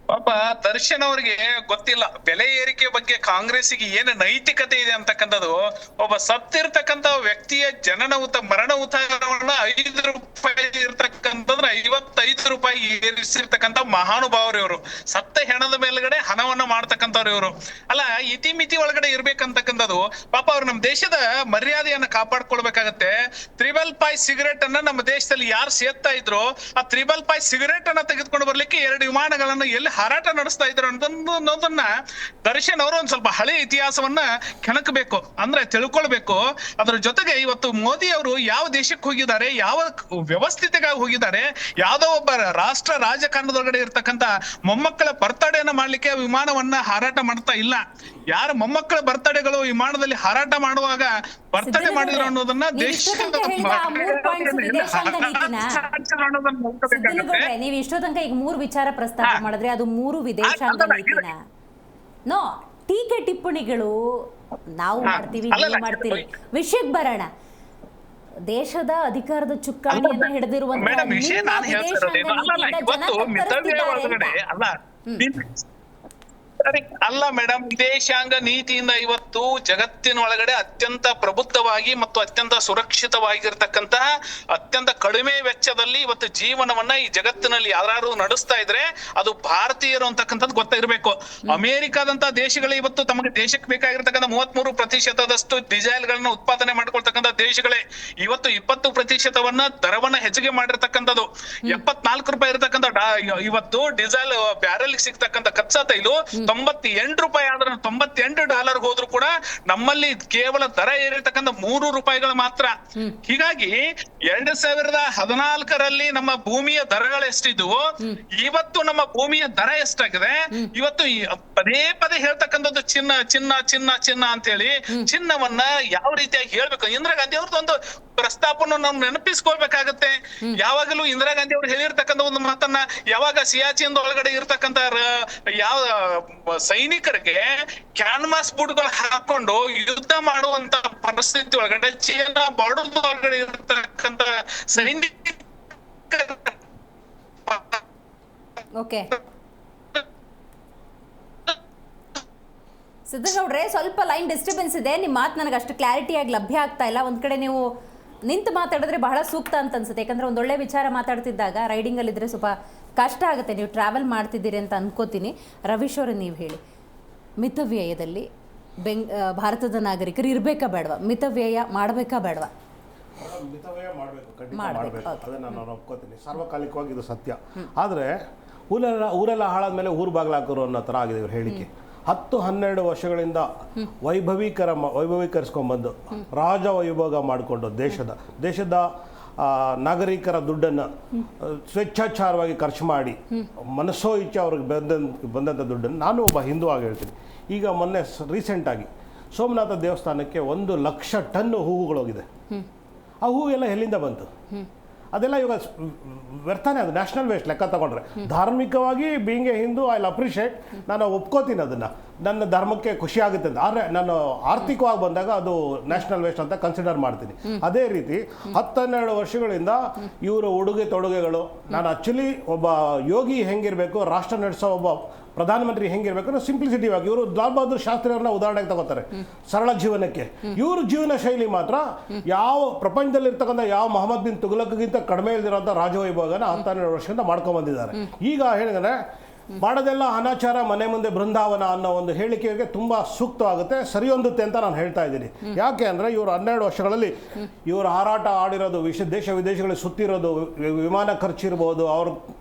ಪಾಪ ದರ್ಶನ್ ಅವರಿಗೆ ಗೊತ್ತಿಲ್ಲ ಬೆಲೆ ಏರಿಕೆ ಬಗ್ಗೆ ಕಾಂಗ್ರೆಸ್ಸಿಗೆ ಏನು ನೈತಿಕತೆ ಇದೆ ಅಂತಕ್ಕಂಥದ್ದು. ಒಬ್ಬ ಸತ್ತಿರ್ತಕ್ಕಂಥ ವ್ಯಕ್ತಿಯ ಮರಣ ಉತ್ತಾರವನ್ನ 5 ರೂಪಾಯಿ ಇರ್ತಕ್ಕಂಥದ್ರ 55 ರೂಪಾಯಿ ಏರಿಸಿರ್ತಕ್ಕಂಥ ಮಹಾನುಭಾವರು ಇವರು. ಸತ್ತ ಹೆಣದ ಮೇಲ್ಗಡೆ ಹಣವನ್ನ ಮಾಡ್ತಕ್ಕಂಥವ್ರು ಇವರು. ಅಲ್ಲ, ಇತಿಮಿತಿ ಒಳಗಡೆ ಇರ್ಬೇಕಂತಕ್ಕಂಥದ್ದು. ಪಾಪ ಅವ್ರು ನಮ್ಮ ದೇಶದ ಮರ್ಯಾದೆಯನ್ನ ಕಾಪಾಡ್ಕೊಳ್ಬೇಕಾಗತ್ತೆ. 555 ಸಿಗರೇಟ್ ಅನ್ನ ನಮ್ಮ ದೇಶದಲ್ಲಿ ಯಾರು ಸೇರ್ತಾ ಇದ್ರು, ಆ 555 ಸಿಗರೇಟ್ ಅನ್ನ ತೆಗೆದುಕೊಂಡು ಬರ್ಲಿಕ್ಕೆ 2 ವಿಮಾನಗಳನ್ನ ಎಲ್ಲಿ ಹಾರಾಟ ನಡೆಸ್ತಾ ಇದ್ರು ಅನ್ನೋದನ್ನ ದರ್ಶನ್ ಅವರು ಒಂದ್ ಸ್ವಲ್ಪ ಹಳೆ ಇತಿಹಾಸವನ್ನ ಕೆಣಕಬೇಕು, ಅಂದ್ರೆ ತಿಳ್ಕೊಳ್ಬೇಕು. ಅದ್ರ ಜೊತೆಗೆ ಇವತ್ತು ಮೋದಿ ಅವರು ಯಾವ ದೇಶಕ್ಕೆ ಹೋಗಿದ್ದಾರೆ, ಯಾವ ವ್ಯವಸ್ಥಿತಿಗಾಗಿ ಹೋಗಿದ್ದಾರೆ, ಯಾವ್ದೋ ಒಬ್ಬ ರಾಷ್ಟ್ರ ರಾಜಕಾರಣದೊಳಗಡೆ ಇರ್ತಕ್ಕಂಥ ಮೊಮ್ಮಕ್ಕಳ ಬರ್ತಡೇನ ಮಾಡ್ಲಿಕ್ಕೆ ವಿಮಾನವನ್ನ ಹಾರಾಟ ಮಾಡ್ತಾ ಇಲ್ಲ. ಯಾರ ಮೊಮ್ಮಕ್ಕಳ ಬರ್ತಡೇಗಳು ವಿಮಾನದಲ್ಲಿ ಹಾರಾಟ ಮಾಡುವಾಗ ಬರ್ತಡೇ ಮಾಡಿದ್ರು ಅನ್ನೋದನ್ನ ನೀವು ಇಷ್ಟೋ ತನಕ ಈಗ 3 ವಿಚಾರ ಪ್ರಸ್ತಾಪ ಮಾಡಿದ್ರೆ ಅದು 3 ವಿದೇಶಾಂಗ ನೀತಿನ? ನೋ, ಟೀಕೆ ಟಿಪ್ಪಣಿಗಳು ನಾವು ಮಾಡ್ತೀವಿ, ನೀವು ಮಾಡ್ತೀರಿ. ವಿಷಯಕ್ಕೆ ಬರೋಣ. ದೇಶದ ಅಧಿಕಾರದ ಚುಕ್ಕಾಣಿಯನ್ನ ಹಿಡಿದಿರುವಂತಹ ಅಲ್ಲ ಮೇಡಮ್, ವಿದೇಶಾಂಗ ನೀತಿಯಿಂದ ಇವತ್ತು ಜಗತ್ತಿನ ಒಳಗಡೆ ಅತ್ಯಂತ ಪ್ರಬುದ್ಧವಾಗಿ ಮತ್ತು ಅತ್ಯಂತ ಸುರಕ್ಷಿತವಾಗಿರ್ತಕ್ಕಂತಹ ಅತ್ಯಂತ ಕಡಿಮೆ ವೆಚ್ಚದಲ್ಲಿ ಇವತ್ತು ಜೀವನವನ್ನ ಈ ಜಗತ್ತಿನಲ್ಲಿ ಯಾರು ನಡೆಸ್ತಾ ಇದ್ರೆ ಅದು ಭಾರತೀಯರು ಅಂತಕ್ಕಂಥದ್ದು ಗೊತ್ತಾಗಿರ್ಬೇಕು. ಅಮೆರಿಕಾದಂತಹ ದೇಶಗಳೇ ಇವತ್ತು ತಮಗೆ ದೇಶಕ್ಕೆ ಬೇಕಾಗಿರ್ತಕ್ಕಂಥ 33% ಡಿಸೈಲ್ ಗಳನ್ನ ಉತ್ಪಾದನೆ ಮಾಡ್ಕೊಳ್ತಕ್ಕಂಥ ದೇಶಗಳೇ ಇವತ್ತು 20% ದರವನ್ನ ಹೆಚ್ಚಿಗೆ ಮಾಡಿರ್ತಕ್ಕಂಥದ್ದು. 74 ರೂಪಾಯಿ ಇರತಕ್ಕಂಥ ಇವತ್ತು ಡಿಸೈಲ್ ಬ್ಯಾರೆಲ್ ಸಿಗ್ತಕ್ಕಂಥ ಕಚ್ಚಾ ತೈಲು 98 ರೂಪಾಯಿ ಆದ್ರೆ $98 ಹೋದ್ರು ಕೂಡ ನಮ್ಮಲ್ಲಿ ಕೇವಲ ದರ ಏರಿರ್ತಕ್ಕಂಥ 3 ರೂಪಾಯಿಗಳು ಮಾತ್ರ. ಹೀಗಾಗಿ 2014ರಲ್ಲಿ ನಮ್ಮ ಭೂಮಿಯ ದರಗಳು ಎಷ್ಟಿದ್ವು, ಇವತ್ತು ನಮ್ಮ ಭೂಮಿಯ ದರ ಎಷ್ಟಾಗಿದೆ. ಇವತ್ತು ಪದೇ ಪದೇ ಹೇಳ್ತಕ್ಕಂಥದ್ದು ಚಿನ್ನ ಚಿನ್ನ ಚಿನ್ನ ಚಿನ್ನ ಅಂತ ಹೇಳಿ ಚಿನ್ನವನ್ನ ಯಾವ ರೀತಿಯಾಗಿ ಹೇಳ್ಬೇಕು. ಇಂದಿರಾ ಗಾಂಧಿ ಅವ್ರದ್ದು ಒಂದು ಪ್ರಸ್ತಾಪವನ್ನು ನಾವು ನೆನಪಿಸ್ಕೊಳ್ಬೇಕಾಗತ್ತೆ. ಯಾವಾಗಲೂ ಇಂದಿರಾ ಗಾಂಧಿ ಅವರು ಹೇಳಿರ್ತಕ್ಕಂಥ ಒಂದು ಮಾತನ್ನ, ಯಾವಾಗ ಸಿಯಾಚಿನ್ ಒಳಗಡೆ ಇರ್ತಕ್ಕಂಥ ಯಾವ ಸೈನಿಕರಿಗೆ ಕ್ಯಾನ್ವಾಸ್ ಬೂಟ್ಗಳು ಹಾಕೊಂಡು ಯುದ್ಧ ಮಾಡುವಂತ ಪರಿಸ್ಥಿತಿ ಒಳಗಡೆ ಚೀನಾ ಬಾರ್ಡರ್ ಒಳಗಡೆ ಇರ್ತಕ್ಕಂಥ ಸೈನಿಕ ಸಿದ್ದಗೌಡ್ರೆ, ಸ್ವಲ್ಪ ಲೈನ್ ಡಿಸ್ಟರ್ಬೆನ್ಸ್ ಇದೆ. ನಿಮ್ಮ ಮಾತು ನನಗೆ ಅಷ್ಟು ಕ್ಲಾರಿಟಿಯಾಗಿ ಲಭ್ಯ ಆಗ್ತಾ ಇಲ್ಲ. ಒಂದ್ ಕಡೆ ನೀವು ನಿಂತು ಮಾತಾಡಿದ್ರೆ ಬಹಳ ಸೂಕ್ತ ಅಂತ ಅನ್ಸುತ್ತೆ. ಯಾಕಂದ್ರೆ ಒಂದೊಳ್ಳೆ ವಿಚಾರ ಮಾತಾಡ್ತಿದ್ದಾಗ ರೈಡಿಂಗಲ್ಲಿ ಇದ್ರೆ ಸ್ವಲ್ಪ ಕಷ್ಟ ಆಗುತ್ತೆ. ನೀವು ಟ್ರಾವೆಲ್ ಮಾಡ್ತಿದ್ದೀರಿ ಅಂತ ಅನ್ಕೋತೀನಿ. ರವೀಶ್ ಅವರೇ, ನೀವು ಹೇಳಿ, ಮಿತವ್ಯಯದಲ್ಲಿ ಭಾರತದ ನಾಗರಿಕರು ಇರಬೇಕಾ ಬೇಡವಾ? ಮಿತವ್ಯಯ ಮಾಡಬೇಕಾ ಬೇಡವಾ? ಮಿತವ್ಯಯ ಮಾಡಬೇಕು, ಖಂಡಿತ ಮಾಡಬೇಕು. ಅದನ್ನು ನಾನು ಒಪ್ಕೋತೀನಿ. ಸಾರ್ವಕಾಲಿಕವಾಗಿ ಇದು ಸತ್ಯ. ಆದರೆ ಊರೆಲ್ಲ ಹಾಳಾದ್ಮೇಲೆ ಊರು ಬಾಗಿಲಾಕರು ಅನ್ನೋ ಥರ ಆಗಿದೆ ಇವ್ರ ಹೇಳಿಕೆ. 10-12 ವರ್ಷಗಳಿಂದ ವೈಭವೀಕರಿಸ್ಕೊಂಡ್ಬಂದು ರಾಜ ವೈಭೋಗ ಮಾಡಿಕೊಂಡು ದೇಶದ ನಾಗರಿಕರ ದುಡ್ಡನ್ನು ಸ್ವೇಚ್ಛಾಚಾರವಾಗಿ ಖರ್ಚು ಮಾಡಿ ಮನಸ್ಸೋ ಇಚ್ಛೆ ಅವ್ರಿಗೆ ಬಂದಂಥ ದುಡ್ಡನ್ನು, ನಾನು ಒಬ್ಬ ಹಿಂದೂ ಆಗಿ ಹೇಳ್ತೀನಿ, ಈಗ ಮೊನ್ನೆ ರೀಸೆಂಟಾಗಿ ಸೋಮನಾಥ ದೇವಸ್ಥಾನಕ್ಕೆ 1 ಲಕ್ಷ ಟನ್ ಹೂವುಗಳೋಗಿದೆ. ಆ ಹೂವೆಲ್ಲ ಎಲ್ಲಿಂದ ಬಂತು? ಅದೆಲ್ಲ ಇವಾಗ ವ್ಯರ್ಥಾನೆ. ಅದು ನ್ಯಾಷನಲ್ ವೇಸ್ಟ್ ಲೆಕ್ಕ ತಗೊಂಡ್ರೆ. ಧಾರ್ಮಿಕವಾಗಿ being A Hindu I appreciate, ನಾನು ಒಪ್ಕೋತೀನಿ ಅದನ್ನು, ನನ್ನ ಧರ್ಮಕ್ಕೆ ಖುಷಿ ಆಗುತ್ತೆ ಅಂತ. ಆದರೆ ನಾನು ಆರ್ಥಿಕವಾಗಿ ಬಂದಾಗ ಅದು ನ್ಯಾಷನಲ್ ವೇಸ್ಟ್ ಅಂತ ಕನ್ಸಿಡರ್ ಮಾಡ್ತೀನಿ. ಅದೇ ರೀತಿ 10-12 ವರ್ಷಗಳಿಂದ ಇವರ ಉಡುಗೆ ತೊಡುಗೆಗಳು, ನಾನು ಆ್ಯಕ್ಚುಲಿ ಒಬ್ಬ ಯೋಗಿ ಹೆಂಗಿರಬೇಕು, ರಾಷ್ಟ್ರ ನಡೆಸೋ ಒಬ್ಬ ಪ್ರಧಾನಮಂತ್ರಿ ಹೆಂಗಿರ್ಬೇಕು ಅನ್ನೋ ಸಿಂಪ್ಲಿಸಿಟಿವಾಗಿ ಇವರು ಲಾಲ್ ಬಹದ್ದೂರ್ ಶಾಸ್ತ್ರಿ ಅವ್ರನ್ನ ಉದಾಹರಣೆಗೆ ತಗೋತಾರೆ ಸರಳ ಜೀವನಕ್ಕೆ. ಇವ್ರ ಜೀವನ ಶೈಲಿ ಮಾತ್ರ ಯಾವ ಪ್ರಪಂಚದಲ್ಲಿರ್ತಕ್ಕಂಥ ಯಾವ ಮೊಹಮ್ಮದ್ ಬಿನ್ ತುಘಲಕ್ಗಿಂತ ಕಡಿಮೆ ಇಲ್ದಿರೋಂಥ ರಾಜವೈಭೋಗನ 10-12 ವರ್ಷದಿಂದ ಮಾಡ್ಕೊಂಡ್ಬಂದಿದ್ದಾರೆ. ಈಗ ಹೇಳಿದರೆ ಮಾಡೋದೆಲ್ಲ ಅನಾಚಾರ, ಮನೆ ಮುಂದೆ ಬೃಂದಾವನ ಅನ್ನೋ ಒಂದು ಹೇಳಿಕೆಗೆ ತುಂಬ ಸೂಕ್ತವಾಗುತ್ತೆ, ಸರಿಯೊಂದುತ್ತೆ ಅಂತ ನಾನು ಹೇಳ್ತಾ ಇದ್ದೀನಿ. ಯಾಕೆ ಅಂದರೆ ಇವರು 12 ವರ್ಷಗಳಲ್ಲಿ ಇವರು ಹಾರಾಟ ಆಡಿರೋದು, ದೇಶ ವಿದೇಶಗಳಲ್ಲಿ ಸುತ್ತಿರೋದು, ವಿಮಾನ ಖರ್ಚಿರ್ಬೋದು, ಅವ್ರ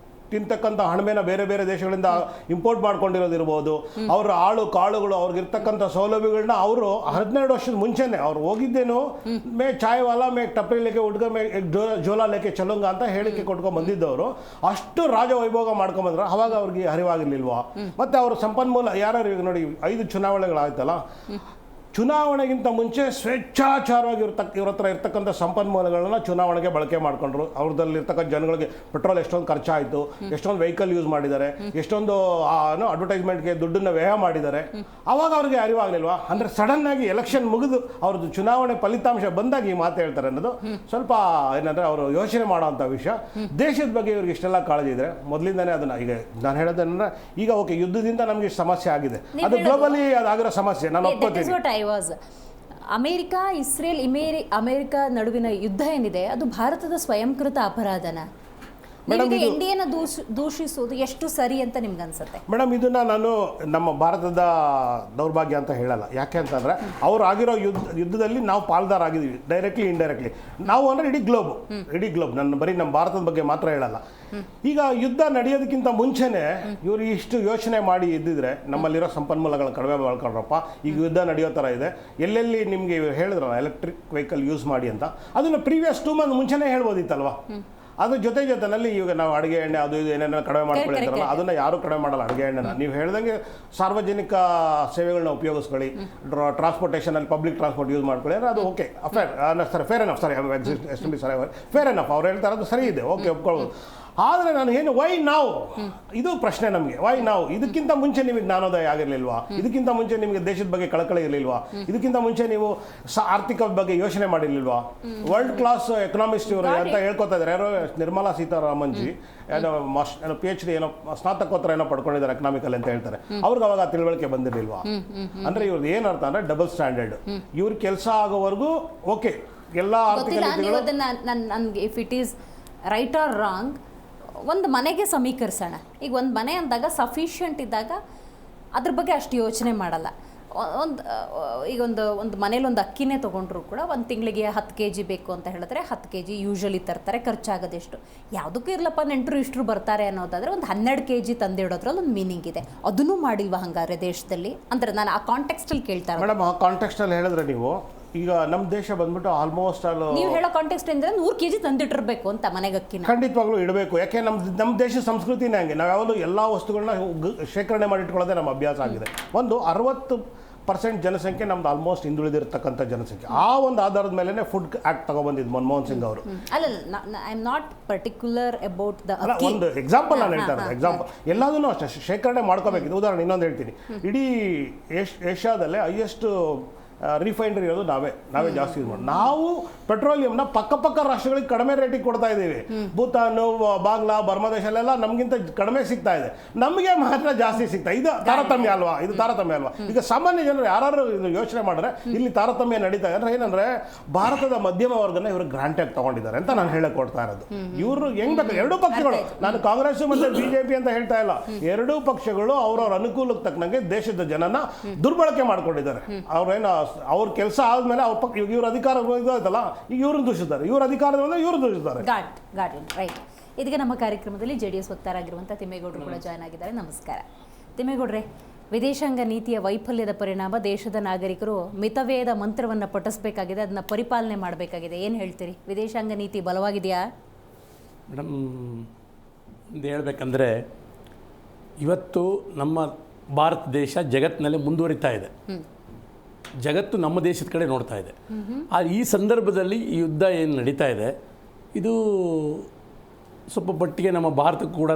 ತಿಂತಕ್ಕಂಥ ಹಣಮೆನ ಬೇರೆ ಬೇರೆ ದೇಶಗಳಿಂದ ಇಂಪೋರ್ಟ್ ಮಾಡ್ಕೊಂಡಿರೋದಿರ್ಬೋದು, ಅವರ ಕಾಳುಗಳು ಅವ್ರಿಗಿರ್ತಕ್ಕಂಥ ಸೌಲಭ್ಯಗಳನ್ನ ಅವರು 12 ವರ್ಷದ ಮುಂಚೆನೆ ಅವ್ರು ಹೋಗಿದ್ದೇನು ಮೇ ಚಾಯ್ ವಾಲಾ ಮೇ ಟಪ್ರಿ ಲೇಕೆ ಹುಡ್ಗ ಮೇ ಜೋಲಾ ಲೇಕೆ ಚಲುಂಗ ಅಂತ ಹೇಳಿಕೆ ಕೊಟ್ಕೊಂಡು ಬಂದಿದ್ದವರು ಅಷ್ಟು ರಾಜವೈಭೋಗ ಮಾಡ್ಕೊಂಬಂದ್ರೆ ಅವಾಗ ಅವ್ರಿಗೆ ಅರಿವಾಗಿರ್ಲಿಲ್ವಾ? ಮತ್ತೆ ಅವ್ರ ಸಂಪನ್ಮೂಲ ಯಾರು ಈಗ ನೋಡಿ 5 ಚುನಾವಣೆಗಳಾಯ್ತಲ್ಲ, ಚುನಾವಣೆಗಿಂತ ಮುಂಚೆ ಸ್ವೇಚ್ಛಾಚಾರವಾಗಿ ಇವ್ರ ಹತ್ರ ಇರ್ತಕ್ಕಂಥ ಸಂಪನ್ಮೂಲಗಳನ್ನ ಚುನಾವಣೆಗೆ ಬಳಕೆ ಮಾಡ್ಕೊಂಡ್ರು. ಅವ್ರದಲ್ಲಿರ್ತಕ್ಕಂಥ ಜನಗಳಿಗೆ ಪೆಟ್ರೋಲ್ ಎಷ್ಟೊಂದು ಖರ್ಚಾಯಿತು, ಎಷ್ಟೊಂದು ವೆಹಿಕಲ್ ಯೂಸ್ ಮಾಡಿದ್ದಾರೆ, ಎಷ್ಟೊಂದು ಅಡ್ವರ್ಟೈಸ್ಮೆಂಟ್ಗೆ ದುಡ್ಡನ್ನು ವ್ಯಯ ಮಾಡಿದ್ದಾರೆ. ಅವಾಗ ಅವ್ರಿಗೆ ಅರಿವಾಗಲಿಲ್ವಾ? ಅಂದರೆ ಸಡನ್ ಆಗಿ ಎಲೆಕ್ಷನ್ ಮುಗಿದು ಅವ್ರದ್ದು ಚುನಾವಣೆ ಫಲಿತಾಂಶ ಬಂದಾಗ ಈ ಮಾತು ಹೇಳ್ತಾರೆ ಅನ್ನೋದು ಸ್ವಲ್ಪ ಏನಂದರೆ ಅವರು ಯೋಚನೆ ಮಾಡೋವಂಥ ವಿಷಯ. ದೇಶದ ಬಗ್ಗೆ ಇವ್ರಿಗೆ ಇಷ್ಟೆಲ್ಲ ಕಾಳಜಿ ಇದ್ರೆ ಮೊದಲಿಂದನೇ ಅದನ್ನು ಈಗ ನಾನು ಹೇಳೋದೇನಂದ್ರೆ ಈಗ ಓಕೆ ಯುದ್ಧದಿಂದ ನಮಗೆ ಸಮಸ್ಯೆ ಆಗಿದೆ, ಅದು ಗ್ಲೋಬಲಿ ಅದಾಗಿರೋ ಸಮಸ್ಯೆ, ನಾನು ಒಪ್ಕೋತೀನಿ. ಅಮೇರಿಕಾ ಇಸ್ರೇಲ್ ಅಮೇರಿಕಾ ನಡುವಿನ ಯುದ್ಧ ಏನಿದೆ ಅದು ಭಾರತದ ಸ್ವಯಂಕೃತ ಅಪರಾಧನ? ಇಂಡಿಯಾನ ದೂಷಿಸುವುದು ಎಷ್ಟು ಸರಿ ಅಂತ ನಿಮ್ಗೆ ಅನ್ಸುತ್ತೆ? ಮೇಡಮ್, ಇದನ್ನ ನಾನು ನಮ್ಮ ಭಾರತದ ದೌರ್ಭಾಗ್ಯ ಅಂತ ಹೇಳಲ್ಲ. ಯಾಕೆ ಅಂತಂದ್ರೆ ಅವ್ರು ಆಗಿರೋ ಯುದ್ಧದಲ್ಲಿ ನಾವು ಪಾಲ್ದಾರ ಆಗಿದ್ದೀವಿ, ಡೈರೆಕ್ಟ್ಲಿ ಇಂಡೈರೆಕ್ಟ್ಲಿ. ನಾವು ಅಂದ್ರೆ ಇಡೀ ಗ್ಲೋಬ್, ನಾನು ಬರೀ ನಮ್ಮ ಭಾರತದ ಬಗ್ಗೆ ಮಾತ್ರ ಹೇಳಲ್ಲ. ಈಗ ಯುದ್ಧ ನಡೆಯೋದಕ್ಕಿಂತ ಮುಂಚೆನೆ ಇವರು ಇಷ್ಟು ಯೋಚನೆ ಮಾಡಿ ಇದ್ದಿದ್ರೆ ನಮ್ಮಲ್ಲಿರೋ ಸಂಪನ್ಮೂಲಗಳನ್ನ ಕಡಿಮೆ ಮಾಡ್ಕೊಂಡ್ರಪ್ಪ, ಈಗ ಯುದ್ಧ ನಡೆಯೋ ಥರ ಇದೆ, ಎಲ್ಲೆಲ್ಲಿ ನಿಮಗೆ ಹೇಳಿದ್ರಲ್ಲ ಎಲೆಕ್ಟ್ರಿಕ್ ವೆಹಿಕಲ್ ಯೂಸ್ ಮಾಡಿ ಅಂತ, ಅದನ್ನು ಪ್ರೀವಿಯಸ್ 2 ಮಂತ್ ಮುಂಚೆನೇ ಹೇಳ್ಬೋದಿತ್ತಲ್ವಾ? ಅದ್ರ ಜೊತೆನಲ್ಲಿ ಈಗ ನಾವು ಅಡುಗೆ ಎಣ್ಣೆ ಅದು ಇದು ಏನೇನೋ ಕಡಿಮೆ ಮಾಡ್ಕೊಂಡಿರ್ತಾರಲ್ಲ, ಅದನ್ನ ಯಾರು ಕಡಿಮೆ ಮಾಡಲ್ಲ ಅಡುಗೆ ಎಣ್ಣೆನ. ನೀವು ಹೇಳ್ದಂಗೆ ಸಾರ್ವಜನಿಕ ಸೇವೆಗಳನ್ನ ಉಪಯೋಗಿಸ್ಕೊಳ್ಳಿ, ಟ್ರಾನ್ಸ್ಪೋರ್ಟೇಷನಲ್ಲಿ ಪಬ್ಲಿಕ್ ಟ್ರಾನ್ಸ್ಪೋರ್ಟ್ ಯೂಸ್ ಮಾಡ್ಕೊಳ್ಳಿ ಅಂದರೆ ಅದು okay, fair enough, fair enough ಅವ್ರು ಹೇಳ್ತಾರೆ, ಅದು ಸರಿ ಇದೆ, ಓಕೆ ಒಪ್ಕೊಳ್ಬೋದು. ಆದರೆ ನಾನು ಏನು ವೈ ನಾವು, ಇದು ಪ್ರಶ್ನೆ ನಮಗೆ. ವೈ ನಾವು? ಇದಕ್ಕಿಂತ ಮುಂಚೆ ನಿಮಗೆ ಜ್ಞಾನೋದಯ ಆಗಿರಲಿಲ್ವಾ? ಇದಕ್ಕಿಂತ ಮುಂಚೆ ನಿಮಗೆ ದೇಶದ ಬಗ್ಗೆ ಕಳಕಳಿ ಇರಲಿಲ್ವಾ? ಇದಕ್ಕಿಂತ ಮುಂಚೆ ನೀವು ಆರ್ಥಿಕ ಬಗ್ಗೆ ಯೋಚನೆ ಮಾಡಿರ್ಲಿಲ್ವಾ? ವರ್ಲ್ಡ್ ಕ್ಲಾಸ್ ಎಕನಾಮಿಸ್ಟ್ ಇವರು ಅಂತ ಹೇಳ್ಕೊತಾ ಇದ್ದಾರೆ. ಯಾರೋ ನಿರ್ಮಲಾ ಸೀತಾರಾಮನ್ ಜಿ ಏನೋ PhD ಏನೋ ಸ್ನಾತಕೋತ್ತರ ಏನೋ ಪಡ್ಕೊಂಡಿದ್ದಾರೆ ಎಕನಾಮಿಕಲ್ ಅಂತ ಹೇಳ್ತಾರೆ. ಅವ್ರಿಗೆ ಅವಾಗ ತಿಳುವಳಿಕೆ ಬಂದಿರಲಿಲ್ವಾ? ಅಂದ್ರೆ ಇವ್ರದ್ದು ಏನರ್ಥ ಅಂದ್ರೆ ಡಬಲ್ ಸ್ಟ್ಯಾಂಡರ್ಡ್. ಇವ್ರ ಕೆಲಸ ಆಗೋವರೆಗೂ ಓಕೆ ಎಲ್ಲ ಆರ್ಥಿಕ ನನಗೆ if it is right or wrong ಒಂದು ಮನೆಗೆ ಸಮೀಕರಿಸೋಣ. ಈಗ ಒಂದು ಮನೆ ಅಂದಾಗ ಸಫಿಷಿಯೆಂಟ್ ಇದ್ದಾಗ ಅದ್ರ ಬಗ್ಗೆ ಅಷ್ಟು ಯೋಚನೆ ಮಾಡಲ್ಲ. ಈಗ ಒಂದು ಮನೇಲಿ ಒಂದು ಅಕ್ಕಿನೇ ತೊಗೊಂಡ್ರು ಕೂಡ ಒಂದು ತಿಂಗಳಿಗೆ 10 kg ಬೇಕು ಅಂತ ಹೇಳಿದ್ರೆ 10 kg ಯೂಶ್ವಲಿ ತರ್ತಾರೆ. ಖರ್ಚಾಗೋದೆಷ್ಟು? ಯಾವುದಕ್ಕೂ ಇರಲಪ್ಪ, ನೆಂಟರು ಇಷ್ಟರು ಬರ್ತಾರೆ ಅನ್ನೋದಾದರೆ ಒಂದು 12 kg ತಂದಿಡೋದ್ರಲ್ಲಿ ಒಂದು ಮೀನಿಂಗ್ ಇದೆ. ಅದನ್ನೂ ಮಾಡಿಲ್ವಾ ಹಂಗಾರೆ ದೇಶದಲ್ಲಿ? ಅಂದರೆ ನಾನು ಆ ಕಾಂಟೆಕ್ಸ್ಟಲ್ಲಿ ಕೇಳ್ತಾರೆ. ಮೇಡಮ್, ಆ ಕಾಂಟೆಕ್ಸ್ಟಲ್ಲಿ ಹೇಳಿದ್ರೆ ನೀವು ಈಗ ನಮ್ಮ ದೇಶ ಬಂದ್ಬಿಟ್ಟು ಆಲ್ಮೋಸ್ಟ್ ನೀವು ಹೇಳೋ ಕಾಂಟೆಕ್ಸ್ಟ್ ಅಂದರೆ 100 kg ತಂದಿಟ್ಟಿರಬೇಕು ಅಂತ ಮನೆಗೆ ಅಕ್ಕಿನ ಖಂಡಿತವಾಗ್ಲೂ ಇಡಬೇಕು. ಯಾಕೆ ನಮ್ಮ ದೇಶದ ಸಂಸ್ಕೃತಿನೇ ಹಂಗೆ. ನಾವು ಯಾವಾಗಲೂ ಎಲ್ಲ ವಸ್ತುಗಳನ್ನ ಶೇಖರಣೆ ಮಾಡಿಟ್ಕೊಳ್ಳೋದೇ ನಮ್ಮ ಅಭ್ಯಾಸ ಆಗಿದೆ. ಒಂದು 60% ಜನಸಂಖ್ಯೆ ನಮ್ದು ಆಲ್ಮೋಸ್ಟ್ ಹಿಂದುಳಿದಿರ್ತಕ್ಕಂಥ ಜನಸಂಖ್ಯೆ. ಆ ಒಂದು ಆಧಾರದ ಮೇಲೆ ಫುಡ್ ಆಕ್ಟ್ ತಗೊಬಂದಿದ್ದು ಮನಮೋಹನ್ ಸಿಂಗ್ ಅವರು. I am not particular about the ಒಂದು ಎಕ್ಸಾಂಪಲ್ ನಾನು ಹೇಳ್ತಾ ಇರೋದು. ಎಕ್ಸಾಂಪಲ್ ಎಲ್ಲದನ್ನೂ ಅಷ್ಟೇ ಶೇಖರಣೆ ಮಾಡ್ಕೋಬೇಕಿದೆ. ಉದಾಹರಣೆ ಇನ್ನೊಂದು ಹೇಳ್ತೀನಿ. ಇಡೀ ಏಷ್ಯಾದಲ್ಲೇ ಹೈಯೆಸ್ಟ್ ರಿಫೈನರಿ ಇರೋದು ನಾವೇ ಜಾಸ್ತಿ ಯೂಸ್ ಮಾಡಿ. ನಾವು ಪೆಟ್ರೋಲಿಯಂನ ಪಕ್ಕ ರಾಷ್ಟ್ರಗಳಿಗೆ ಕಡಿಮೆ ರೇಟಿಗೆ ಕೊಡ್ತಾ ಇದ್ದೀವಿ. ಭೂತಾನ್, ಬಾಂಗ್ಲಾ, ಬರ್ಮಾದೇಶಲ್ಲೆಲ್ಲ ನಮಗಿಂತ ಕಡಿಮೆ ಸಿಗ್ತಾ ಇದೆ, ನಮಗೆ ಮಾತ್ರ ಜಾಸ್ತಿ ಸಿಗ್ತಾ. ಇದು ತಾರತಮ್ಯ ಅಲ್ವಾ? ಈಗ ಸಾಮಾನ್ಯ ಜನರು ಯಾರು ಇದು ಯೋಚನೆ ಮಾಡಿದ್ರೆ ಇಲ್ಲಿ ತಾರತಮ್ಯ ನಡೀತಾ ಇದೆ. ಅಂದ್ರೆ ಏನಂದ್ರೆ ಭಾರತದ ಮಧ್ಯಮ ವರ್ಗನ ಇವರು ಗ್ರಾಂಟಾಗಿ ತಗೊಂಡಿದ್ದಾರೆ ಅಂತ ನಾನು ಹೇಳಕ್ ಕೊಡ್ತಾ ಇರೋದು. ಇವರು ಹೆಂಗ್ ಬೇಕು ಎರಡೂ ಪಕ್ಷಗಳು, ನಾನು ಕಾಂಗ್ರೆಸ್ ಮತ್ತೆ ಬಿಜೆಪಿ ಅಂತ ಹೇಳ್ತಾ ಇಲ್ಲ, ಎರಡೂ ಪಕ್ಷಗಳು ಅವ್ರವ್ರ ಅನುಕೂಲಕ್ಕೆ ತಕ್ಕಂಗೆ ದೇಶದ ಜನನ ದುರ್ಬಳಕೆ ಮಾಡ್ಕೊಂಡಿದ್ದಾರೆ. ಅವ್ರ ಕೆಲಸ ಆದ್ಮೇಲೆ ಇವ್ರ ಅಧಿಕಾರ ಇದಾಯ್ತಲ್ಲ, ಈಗ ಇವ್ರನ್ನ ದೂಷಿಸ್ತಾರೆ, ಇವ್ರ ಅಧಿಕಾರದ ಮೇಲೆ ಇವ್ರು ದೂಷಿಸ್ತಾರೆ. ರೈಟ್. ಇದೀಗ ನಮ್ಮ ಕಾರ್ಯಕ್ರಮದಲ್ಲಿ JDS ವಕ್ತಾರಾಗಿರುವಂಥ ತಿಮ್ಮೇಗೌಡರು ಕೂಡ ಜಾಯ್ನ್ ಆಗಿದ್ದಾರೆ. ನಮಸ್ಕಾರ ತಿಮ್ಮೇಗೌಡ್ರೆ. ವಿದೇಶಾಂಗ ನೀತಿಯ ವೈಫಲ್ಯದ ಪರಿಣಾಮ ದೇಶದ ನಾಗರಿಕರು ಮಿತವ್ಯಯದ ಮಂತ್ರವನ್ನು ಪಠಿಸಬೇಕಾಗಿದೆ, ಅದನ್ನ ಪರಿಪಾಲನೆ ಮಾಡಬೇಕಾಗಿದೆ. ಏನು ಹೇಳ್ತೀರಿ? ವಿದೇಶಾಂಗ ನೀತಿ ಬಲವಾಗಿದೆಯಾ? ಮೇಡಮ್, ಒಂದು ಹೇಳ್ಬೇಕಂದ್ರೆ ಇವತ್ತು ನಮ್ಮ ಭಾರತ ದೇಶ ಜಗತ್ತಿನಲ್ಲಿ ಮುಂದುವರಿತಾ ಇದೆ. ಜಗತ್ತು ನಮ್ಮ ದೇಶದ ಕಡೆ ನೋಡ್ತಾ ಇದೆ. ಈ ಸಂದರ್ಭದಲ್ಲಿ ಈ ಯುದ್ಧ ಏನು ನಡೀತಾ ಇದೆ, ಇದು ಸ್ವಲ್ಪ ಮಟ್ಟಿಗೆ ನಮ್ಮ ಭಾರತಕ್ಕೂ ಕೂಡ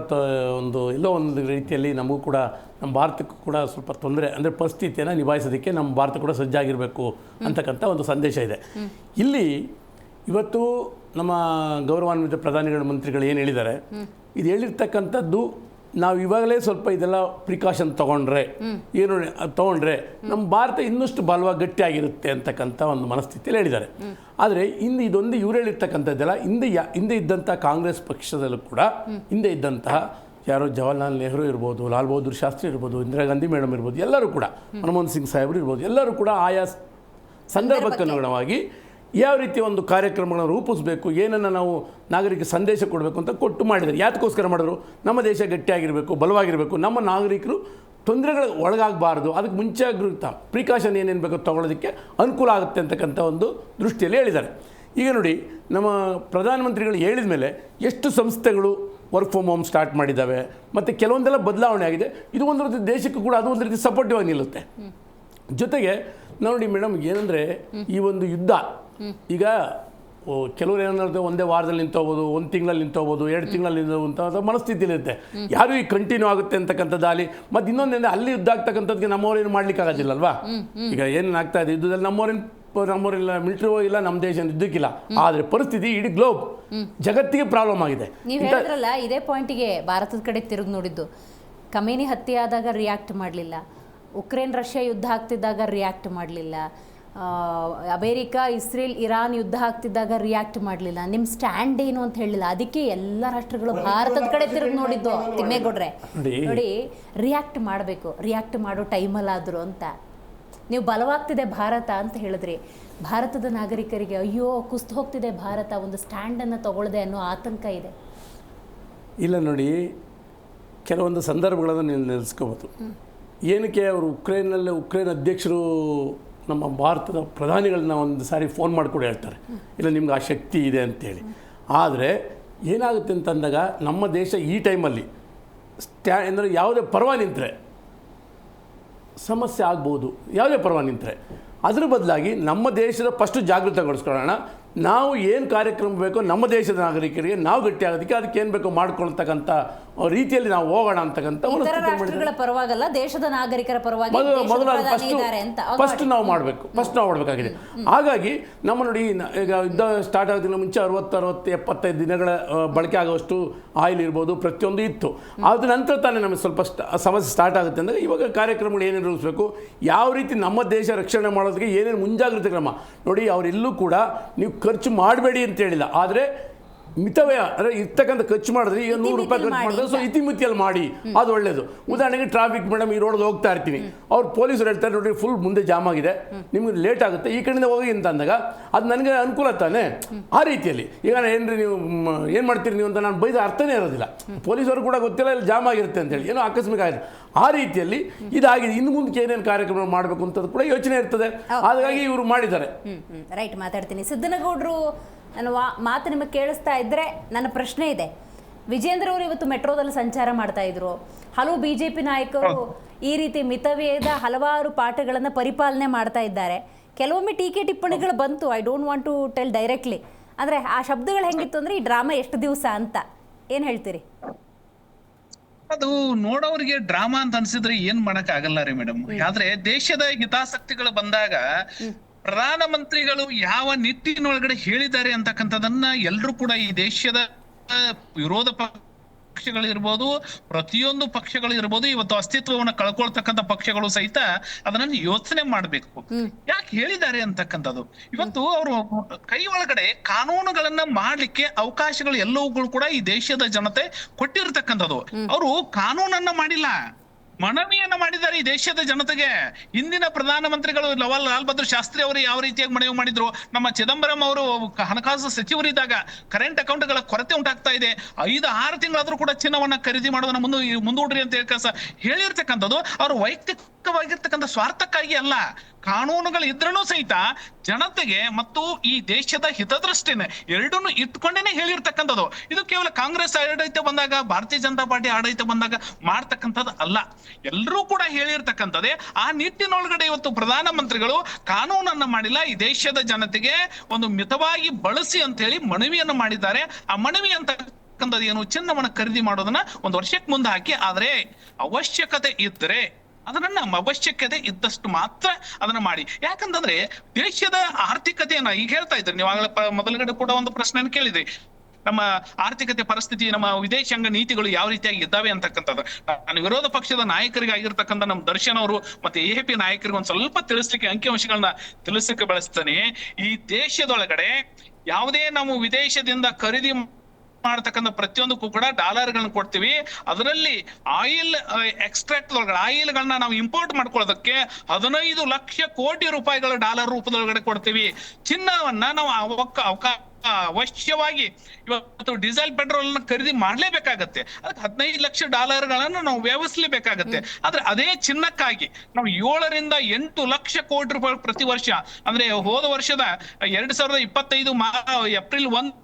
ಎಲ್ಲೋ ಒಂದು ರೀತಿಯಲ್ಲಿ ನಮಗೂ ಕೂಡ ನಮ್ಮ ಭಾರತಕ್ಕೂ ಕೂಡ ಸ್ವಲ್ಪ ತೊಂದರೆ, ಅಂದರೆ ಪರಿಸ್ಥಿತಿಯನ್ನು ನಿಭಾಯಿಸೋದಕ್ಕೆ ನಮ್ಮ ಭಾರತ ಕೂಡ ಸಜ್ಜಾಗಿರಬೇಕು ಅಂತಕ್ಕಂಥ ಒಂದು ಸಂದೇಶ ಇದೆ. ಇಲ್ಲಿ ಇವತ್ತು ನಮ್ಮ ಗೌರವಾನ್ವಿತ ಮಂತ್ರಿಗಳು ಏನು ಹೇಳಿದ್ದಾರೆ, ಇದು ಹೇಳಿರ್ತಕ್ಕಂಥದ್ದು ನಾವು ಇವಾಗಲೇ ಸ್ವಲ್ಪ ಇದೆಲ್ಲ ಪ್ರಿಕಾಷನ್ ತೊಗೊಂಡ್ರೆ ನಮ್ಮ ಭಾರತ ಇನ್ನಷ್ಟು ಬಲವಾಗಿ ಗಟ್ಟಿಯಾಗಿರುತ್ತೆ ಅಂತಕ್ಕಂಥ ಒಂದು ಮನಸ್ಥಿತಿಯಲ್ಲಿ ಹೇಳಿದ್ದಾರೆ. ಆದರೆ ಇದೊಂದು ಇವರು ಹೇಳಿರ್ತಕ್ಕಂಥದ್ದೆಲ್ಲ ಹಿಂದೆ ಇದ್ದಂಥ ಕಾಂಗ್ರೆಸ್ ಪಕ್ಷದಲ್ಲೂ ಕೂಡ ಹಿಂದೆ ಇದ್ದಂತಹ ಯಾರೋ ಜವಾಹರ್ಲಾಲ್ ನೆಹರು ಇರ್ಬೋದು, ಲಾಲ್ ಬಹದ್ದೂರ್ ಶಾಸ್ತ್ರಿ ಇರ್ಬೋದು, ಇಂದಿರಾ ಗಾಂಧಿ ಮೇಡಮ್ ಇರ್ಬೋದು, ಎಲ್ಲರೂ ಕೂಡ ಮನಮೋಹನ್ ಸಿಂಗ್ ಸಾಹೇಬರು ಇರ್ಬೋದು, ಎಲ್ಲರೂ ಕೂಡ ಆಯಾ ಸಂದರ್ಭಕ್ಕನುಗುಣವಾಗಿ ಯಾವ ರೀತಿ ಒಂದು ಕಾರ್ಯಕ್ರಮಗಳನ್ನು ರೂಪಿಸಬೇಕು, ಏನನ್ನು ನಾವು ನಾಗರಿಕ ಸಂದೇಶ ಕೊಡಬೇಕು ಅಂತ ಕೊಟ್ಟು ಮಾಡಿದ್ದಾರೆ. ಯಾತಕ್ಕೋಸ್ಕರ ಮಾಡಿದ್ರು? ನಮ್ಮ ದೇಶ ಗಟ್ಟಿಯಾಗಿರಬೇಕು, ಬಲವಾಗಿರಬೇಕು, ನಮ್ಮ ನಾಗರಿಕರು ತೊಂದರೆಗಳ ಒಳಗಾಗಬಾರ್ದು, ಅದಕ್ಕೆ ಮುಂಚೆಯಾಗಿರುತ್ತಾ ಪ್ರಿಕಾಷನ್ ಏನೇನು ಬೇಕೋ ತೊಗೊಳೋದಕ್ಕೆ ಅನುಕೂಲ ಆಗುತ್ತೆ ಅಂತಕ್ಕಂಥ ಒಂದು ದೃಷ್ಟಿಯಲ್ಲಿ ಹೇಳಿದ್ದಾರೆ. ಈಗ ನೋಡಿ, ನಮ್ಮ ಪ್ರಧಾನಮಂತ್ರಿಗಳು ಹೇಳಿದ ಮೇಲೆ ಎಷ್ಟು ಸಂಸ್ಥೆಗಳು ವರ್ಕ್ ಫ್ರಮ್ ಹೋಮ್ ಸ್ಟಾರ್ಟ್ ಮಾಡಿದ್ದಾವೆ, ಮತ್ತು ಕೆಲವೊಂದೆಲ್ಲ ಬದಲಾವಣೆ ಆಗಿದೆ. ಇದು ಒಂದು ರೀತಿ ದೇಶಕ್ಕೂ ಕೂಡ ಅದು ಒಂದು ರೀತಿ ಸಪೋರ್ಟಿವ್ ಆಗಿ ನಿಲ್ಲುತ್ತೆ. ಜೊತೆಗೆ ನೋಡಿ ಮೇಡಮ್, ಏನಂದರೆ ಈ ಒಂದು ಯುದ್ಧ ಈಗ ಕೆಲವರು ಏನಾದ್ರು ಒಂದೇ ವಾರದಲ್ಲಿ ನಿಂತೋಗ್ಬೋದು, 1 ತಿಂಗಳಲ್ಲಿ ನಿಂತೋಗ್ಬೋದು, 2 ತಿಂಗಳಲ್ಲಿ ನಿಂತ ಮನಸ್ಥಿತಿಲಿರುತ್ತೆ. ಯಾರು ಈಗ ಕಂಟಿನ್ಯೂ ಆಗುತ್ತೆ ಅಂತಕ್ಕಂಥದ್ದಾಗಲಿ, ಮತ್ತು ಇನ್ನೊಂದೇನು ಅಲ್ಲಿ ಯುದ್ಧ ಆಗ್ತಕ್ಕಂಥದ್ದಕ್ಕೆ ನಮ್ಮವ್ರೇನು ಮಾಡ್ಲಿಕ್ಕೆ ಆಗೋದಿಲ್ಲಲ್ವಾ? ಈಗ ಏನೇನು ಆಗ್ತಾ ಇದೆ ಯುದ್ಧದಲ್ಲಿ ನಮ್ಮವರೆಲ್ಲ ಮಿಲಿಟರಿ ಹೋಗಿಲ್ಲ, ನಮ್ಮ ದೇಶ ಯುದ್ಧಕ್ಕಿಲ್ಲ. ಆದರೆ ಪರಿಸ್ಥಿತಿ ಇಡೀ ಗ್ಲೋಬ್ ಜಗತ್ತಿಗೆ ಪ್ರಾಬ್ಲಮ್ ಆಗಿದೆ. ನೀವು ಹೇಳಿದ್ರಲ್ಲ, ಇದೇ ಪಾಯಿಂಟಿಗೆ ಭಾರತದ ಕಡೆ ತಿರುಗಿ ನೋಡಿದ್ದು. ಖಮೇನಿ ಹತ್ಯೆ ಆದಾಗ ರಿಯಾಕ್ಟ್ ಮಾಡಲಿಲ್ಲ, ಉಕ್ರೇನ್ ರಷ್ಯಾ ಯುದ್ಧ ಆಗ್ತಿದ್ದಾಗ ರಿಯಾಕ್ಟ್ ಮಾಡಲಿಲ್ಲ, ಅಮೇರಿಕಾ ಇಸ್ರೇಲ್ ಇರಾನ್ ಯುದ್ಧ ಆಗ್ತಿದ್ದಾಗ ರಿಯಾಕ್ಟ್ ಮಾಡಲಿಲ್ಲ. ನಿಮ್ಮ ಸ್ಟ್ಯಾಂಡ್ ಏನು ಅಂತ ಹೇಳಿಲ್ಲ. ಅದಕ್ಕೆ ಎಲ್ಲ ರಾಷ್ಟ್ರಗಳು ಭಾರತದ ಕಡೆ ತಿರುಗಿ ನೋಡಿದ್ದು. ತಿಮ್ಮೇಗೌಡ್ರೆ ನೋಡಿ, ರಿಯಾಕ್ಟ್ ಮಾಡಬೇಕು, ರಿಯಾಕ್ಟ್ ಮಾಡೋ ಟೈಮಲ್ಲಾದ್ರು ಅಂತ. ನೀವು ಬಲವಾಗ್ತಿದೆ ಭಾರತ ಅಂತ ಹೇಳಿದ್ರಿ. ಭಾರತದ ನಾಗರಿಕರಿಗೆ ಅಯ್ಯೋ ಕುಸ್ತು ಹೋಗ್ತಿದೆ ಭಾರತ, ಒಂದು ಸ್ಟ್ಯಾಂಡನ್ನು ತಗೊಳ್ಳದೆ ಅನ್ನೋ ಆತಂಕ ಇದೆ. ಇಲ್ಲ ನೋಡಿ, ಕೆಲವೊಂದು ಸಂದರ್ಭಗಳನ್ನು ನೀವು ನೆನೆಸ್ಕೋಬೋದು. ಏನಕ್ಕೆ ಅವರು ಉಕ್ರೇನ್ ಅಧ್ಯಕ್ಷರು ನಮ್ಮ ಭಾರತದ ಪ್ರಧಾನಿಗಳನ್ನ ಒಂದು ಸಾರಿ ಫೋನ್ ಮಾಡಿಕೊಡಿ ಹೇಳ್ತಾರೆ, ಇಲ್ಲ ನಿಮ್ಗೆ ಆ ಶಕ್ತಿ ಇದೆ ಅಂತೇಳಿ. ಆದರೆ ಏನಾಗುತ್ತೆ ಅಂತಂದಾಗ ನಮ್ಮ ದೇಶ ಈ ಟೈಮಲ್ಲಿ ಅಂದರೆ ಯಾವುದೇ ಪರ್ವ ನಿಂತರೆ ಸಮಸ್ಯೆ ಆಗ್ಬೋದು, ಯಾವುದೇ ಪರ್ವ ನಿಂತರೆ. ಅದ್ರ ಬದಲಾಗಿ ನಮ್ಮ ದೇಶದ ಫಸ್ಟು ಜಾಗೃತಗೊಳಿಸ್ಕೊಳ್ಳೋಣ. ನಾವು ಏನು ಕಾರ್ಯಕ್ರಮ ಬೇಕೋ ನಮ್ಮ ದೇಶದ ನಾಗರಿಕರಿಗೆ ನಾವು ಗಟ್ಟಿಯಾಗೋದಕ್ಕೆ ಅದಕ್ಕೆ ಏನು ಬೇಕೋ ಮಾಡ್ಕೊಳ್ತಕ್ಕಂಥ ರೀತಿಯಲ್ಲಿ ನಾವು ಹೋಗೋಣ ಅಂತಕ್ಕಂಥ ರಾಷ್ಟ್ರಗಳ ಪರವಾಗಲ್ಲ, ದೇಶದ ನಾಗರಿಕರ ಪರವಾಗಿ ಫಸ್ಟ್ ನಾವು ಮಾಡಬೇಕಾಗಿದೆ. ಹಾಗಾಗಿ ನಮ್ಮ ನೋಡಿ, ಈಗ ಯುದ್ಧ ಸ್ಟಾರ್ಟ್ ಆಗೋದಕ್ಕಿಂತ ಮುಂಚೆ 60-75 ದಿನಗಳ ಬಳಕೆ ಆಗುವಷ್ಟು ಆಯಿಲ್ ಇರ್ಬೋದು, ಪ್ರತಿಯೊಂದು ಇತ್ತು. ಅದ ನಂತರ ತಾನೇ ನಮಗೆ ಸ್ವಲ್ಪ ಸಮಸ್ಯೆ ಸ್ಟಾರ್ಟ್ ಆಗುತ್ತೆ. ಅಂದರೆ ಇವಾಗ ಕಾರ್ಯಕ್ರಮಗಳು ಏನೇನು ರೂಪಿಸಬೇಕು, ಯಾವ ರೀತಿ ನಮ್ಮ ದೇಶ ರಕ್ಷಣೆ ಮಾಡೋದಕ್ಕೆ ಏನೇನು ಮುಂಜಾಗ್ರತೆ ಕ್ರಮ ನೋಡಿ. ಅವರೆಲ್ಲೂ ಕೂಡ ನೀವು ಖರ್ಚು ಮಾಡಬೇಡಿ ಅಂತ ಹೇಳಿಲ್ಲ, ಆದರೆ ಮಿತವ್ಯಯ ಅಂದರೆ ಇರ್ತಕ್ಕಂಥ ಖರ್ಚು ಮಾಡಿದ್ರೆ, ಈಗ 100 ರೂಪಾಯಿ ಖರ್ಚು ಮಾಡಿದ್ರೆ ಸೊ ಇತಿಮಿತಿಯಲ್ಲಿ ಮಾಡಿ, ಅದು ಒಳ್ಳೆಯದು. ಉದಾಹರಣೆಗೆ ಟ್ರಾಫಿಕ್ ಮೇಡಮ್, ಈ ರೋಡಲ್ಲಿ ಹೋಗ್ತಾ ಇರ್ತೀನಿ, ಅವ್ರು ಪೊಲೀಸರು ಹೇಳ್ತಾರೆ ನೋಡಿ ಫುಲ್ ಮುಂದೆ ಜಾಮ್ ಆಗಿದೆ, ನಿಮ್ಗೆ ಲೇಟ್ ಆಗುತ್ತೆ, ಈ ಕಡೆಯಿಂದ ಹೋಗಿ ಅಂತ ಅಂದಾಗ ಅದು ನನಗೆ ಅನುಕೂಲ ತಾನೆ. ಆ ರೀತಿಯಲ್ಲಿ ಈಗ ಏನ್ರಿ ನೀವು ಏನು ಮಾಡ್ತೀರಿ ನೀವು ಅಂತ ನಾನು ಬೈದ ಅರ್ಥನೇ ಇರೋದಿಲ್ಲ. ಪೊಲೀಸರು ಕೂಡ ಗೊತ್ತಿಲ್ಲ ಇಲ್ಲಿ ಜಾಮ್ ಆಗಿರುತ್ತೆ ಅಂತೇಳಿ, ಏನೋ ಆಕಸ್ಮಿಕ ಆಗಿದೆ. ಆ ರೀತಿಯಲ್ಲಿ ಇದಾಗಿದೆ. ಇನ್ನು ಮುಂದಕ್ಕೆ ಏನೇನು ಕಾರ್ಯಕ್ರಮ ಮಾಡಬೇಕು ಅಂತದ್ದು ಕೂಡ ಯೋಚನೆ ಇರ್ತದೆ. ಹಾಗಾಗಿ ಇವರು ಮಾಡಿದ್ದಾರೆ. ರೈಟ್, ಮಾತಾಡ್ತೀನಿ. ಸಿದ್ದನಗೌಡರು, ನನ್ನ ಮಾತು ನಿಮಗೆ ಕೇಳಿಸ್ತಾ ಇದ್ದರೆ ನನ್ನ ಪ್ರಶ್ನೆ ಇದೆ. ವಿಜೇಂದ್ರ ಅವರು ಇವತ್ತು ಮೆಟ್ರೋದಲ್ಲಿ ಸಂಚಾರ ಮಾಡ್ತಾ ಇದ್ರು. ಹಲವು BJP ನಾಯಕರು ಈ ರೀತಿ ಮಿತವ್ಯಯದ ಹಲವಾರು ಪಾಠಗಳನ್ನು ಪರಿಪಾಲನೆ ಮಾಡ್ತಾ ಇದ್ದಾರೆ. ಕೆಲವೊಮ್ಮೆ ಟೀಕೆ ಟಿಪ್ಪಣಿಗಳು ಬಂತು, I don't want to tell directly. ಅಂದರೆ ಆ ಶಬ್ದಗಳು ಹೆಂಗಿತ್ತು ಅಂದರೆ, ಈ ಡ್ರಾಮಾ ಎಷ್ಟು ದಿವಸ ಅಂತ ಏನು ಹೇಳ್ತೀರಿ? ಅದು ನೋಡೋರಿಗೆ ಡ್ರಾಮಾ ಅಂತ ಅನ್ಸಿದ್ರೆ ಏನ್ ಮಾಡಕ್ ಆಗಲ್ಲ ರೀ ಮೇಡಮ್. ಆದ್ರೆ ದೇಶದ ಹಿತಾಸಕ್ತಿಗಳು ಬಂದಾಗ ಪ್ರಧಾನಮಂತ್ರಿಗಳು ಯಾವ ನಿಟ್ಟಿನೊಳಗಡೆ ಹೇಳಿದ್ದಾರೆ ಅಂತಕ್ಕಂಥದನ್ನ ಎಲ್ರು ಕೂಡ, ಈ ದೇಶದ ವಿರೋಧ ಪಕ್ಷಗಳಿರ್ಬೋದು, ಪ್ರತಿಯೊಂದು ಪಕ್ಷಗಳು ಇರ್ಬೋದು, ಇವತ್ತು ಅಸ್ತಿತ್ವವನ್ನು ಕಳ್ಕೊಳ್ತಕ್ಕಂಥ ಪಕ್ಷಗಳು ಸಹಿತ ಅದನ್ನ ಯೋಚನೆ ಮಾಡ್ಬೇಕು, ಯಾಕೆ ಹೇಳಿದ್ದಾರೆ ಅಂತಕ್ಕಂಥದ್ದು. ಇವತ್ತು ಅವರು ಕೈ ಒಳಗಡೆ ಕಾನೂನುಗಳನ್ನ ಮಾಡ್ಲಿಕ್ಕೆ ಅವಕಾಶಗಳು ಎಲ್ಲವುಗಳು ಕೂಡ ಈ ದೇಶದ ಜನತೆ ಕೊಟ್ಟಿರ್ತಕ್ಕಂಥದ್ದು. ಅವರು ಕಾನೂನನ್ನ ಮಾಡಿಲ್ಲ, ಮನವಿಯನ್ನ ಮಾಡಿದ್ದಾರೆ ಈ ದೇಶದ ಜನತೆಗೆ. ಹಿಂದಿನ ಪ್ರಧಾನಮಂತ್ರಿಗಳು ಲಾಲ್ ಬಹದ್ದೂರ್ ಶಾಸ್ತ್ರಿ ಅವರು ಯಾವ ರೀತಿಯಾಗಿ ಮನವಿ ಮಾಡಿದ್ರು, ನಮ್ಮ ಚಿದಂಬರಂ ಅವರು ಹಣಕಾಸು ಸಚಿವರಿದ್ದಾಗ ಕರೆಂಟ್ ಅಕೌಂಟ್ಗಳ ಕೊರತೆ ಉಂಟಾಗ್ತಾ ಇದೆ, 5-6 ತಿಂಗಳಾದ್ರೂ ಕೂಡ ಚಿನ್ನವನ್ನ ಖರೀದಿ ಮಾಡೋದನ್ನ ಮುಂದೂಡ್ರಿ ಅಂತ ಹೇಳಿರ್ತಕ್ಕಂಥದ್ದು ಅವ್ರ ವೈಯಕ್ತಿಕವಾಗಿರ್ತಕ್ಕಂಥ ಸ್ವಾರ್ಥಕ್ಕಾಗಿ ಅಲ್ಲ. ಕಾನೂನುಗಳು ಇದ್ರೂ ಸಹಿತ ಜನತೆಗೆ ಮತ್ತು ಈ ದೇಶದ ಹಿತದೃಷ್ಟಿನೇ ಎರಡನ್ನೂ ಇಟ್ಕೊಂಡೇನೆ ಹೇಳಿರ್ತಕ್ಕಂಥದ್ದು. ಇದು ಕೇವಲ ಕಾಂಗ್ರೆಸ್ ಆಡಳಿತ ಬಂದಾಗ, ಭಾರತೀಯ ಜನತಾ ಪಾರ್ಟಿ ಆಡಳಿತ ಬಂದಾಗ ಮಾಡ್ತಕ್ಕಂಥದ್ದು ಅಲ್ಲ, ಎಲ್ಲರೂ ಕೂಡ ಹೇಳಿರ್ತಕ್ಕಂಥದ್ದೇ. ಆ ನಿಟ್ಟಿನೊಳಗಡೆ ಇವತ್ತು ಪ್ರಧಾನಮಂತ್ರಿಗಳು ಕಾನೂನನ್ನ ಮಾಡಿಲ್ಲ, ಈ ದೇಶದ ಜನತೆಗೆ ಒಂದು ಮಿತವಾಗಿ ಬಳಸಿ ಅಂತ ಹೇಳಿ ಮನವಿಯನ್ನ ಮಾಡಿದ್ದಾರೆ. ಆ ಮನವಿ ಅಂತಕ್ಕಂಥದ್ದು ಏನು, ಚಿನ್ನವನ್ನ ಖರೀದಿ ಮಾಡೋದನ್ನ 1 ವರ್ಷಕ್ಕೆ ಮುಂದೆ ಹಾಕಿ, ಆದ್ರೆ ಅವಶ್ಯಕತೆ ಇದ್ರೆ ಅದನ್ನ ನಮ್ಮ ಅವಶ್ಯಕತೆ ಇದ್ದಷ್ಟು ಮಾತ್ರ ಅದನ್ನ ಮಾಡಿ. ಯಾಕಂತಂದ್ರೆ ದೇಶದ ಆರ್ಥಿಕತೆಯನ್ನ ಈಗ ಹೇಳ್ತಾ ಇದ್ರಿ ನೀವು, ಆಗಲೇ ಮೊದಲಗಡೆ ಕೂಡ ಒಂದು ಪ್ರಶ್ನೆಯನ್ನು ಕೇಳಿದ್ರಿ, ನಮ್ಮ ಆರ್ಥಿಕತೆ ಪರಿಸ್ಥಿತಿ, ನಮ್ಮ ವಿದೇಶಾಂಗ ನೀತಿಗಳು ಯಾವ ರೀತಿಯಾಗಿ ಇದ್ದಾವೆ ಅಂತಕ್ಕಂಥದ್ದು. ನಾನು ವಿರೋಧ ಪಕ್ಷದ ನಾಯಕರಿಗಾಗಿರ್ತಕ್ಕಂಥ ನಮ್ಮ ದರ್ಶನ್ ಅವರು ಮತ್ತೆ AAP ನಾಯಕರಿಗೆ ಒಂದ್ ಸ್ವಲ್ಪ ತಿಳಿಸ್ಲಿಕ್ಕೆ ಅಂಕಿಅಂಶಗಳನ್ನ ತಿಳಿಸಲಿಕ್ಕೆ ಬಳಸ್ತಾನೆ. ಈ ದೇಶದೊಳಗಡೆ ಯಾವುದೇ ನಾವು ವಿದೇಶದಿಂದ ಖರೀದಿ ಮಾಡ್ತಕ್ಕಂಥ ಪ್ರತಿಯೊಂದಕ್ಕೂ ಕೂಡ ಡಾಲರ್ಗಳನ್ನ ಕೊಡ್ತೀವಿ. ಅದರಲ್ಲಿ ಆಯಿಲ್ ಎಕ್ಸ್ಟ್ರಾಕ್ಟ್ ಒಳಗಡೆ ಆಯಿಲ್ ಗಳನ್ನ ನಾವು ಇಂಪೋರ್ಟ್ ಮಾಡ್ಕೊಳ್ಳೋದಕ್ಕೆ 15 ಲಕ್ಷ ಕೋಟಿ ರೂಪಾಯಿಗಳ ಡಾಲರ್ ರೂಪದೊಳಗಡೆ ಕೊಡ್ತೀವಿ. ಚಿನ್ನವನ್ನ ನಾವು ಅವಶ್ಯವಾಗಿ ಇವತ್ತು ಡೀಸೆಲ್ ಪೆಟ್ರೋಲ್ ನ ಖರೀದಿ ಮಾಡ್ಲೇಬೇಕಾಗತ್ತೆ. ಅದಕ್ಕೆ 15 ಲಕ್ಷ ಡಾಲರ್ಗಳನ್ನ ನಾವು ವ್ಯವಹರಿಸಲೇಬೇಕಾಗತ್ತೆ. ಆದ್ರೆ ಅದೇ ಚಿನ್ನಕ್ಕಾಗಿ ನಾವು 7 ರಿಂದ 8 ಲಕ್ಷ ಕೋಟಿ ರೂಪಾಯಿ ಪ್ರತಿ ವರ್ಷ, ಅಂದ್ರೆ ಹೋದ ವರ್ಷದ 2025 ಏಪ್ರಿಲ್ 1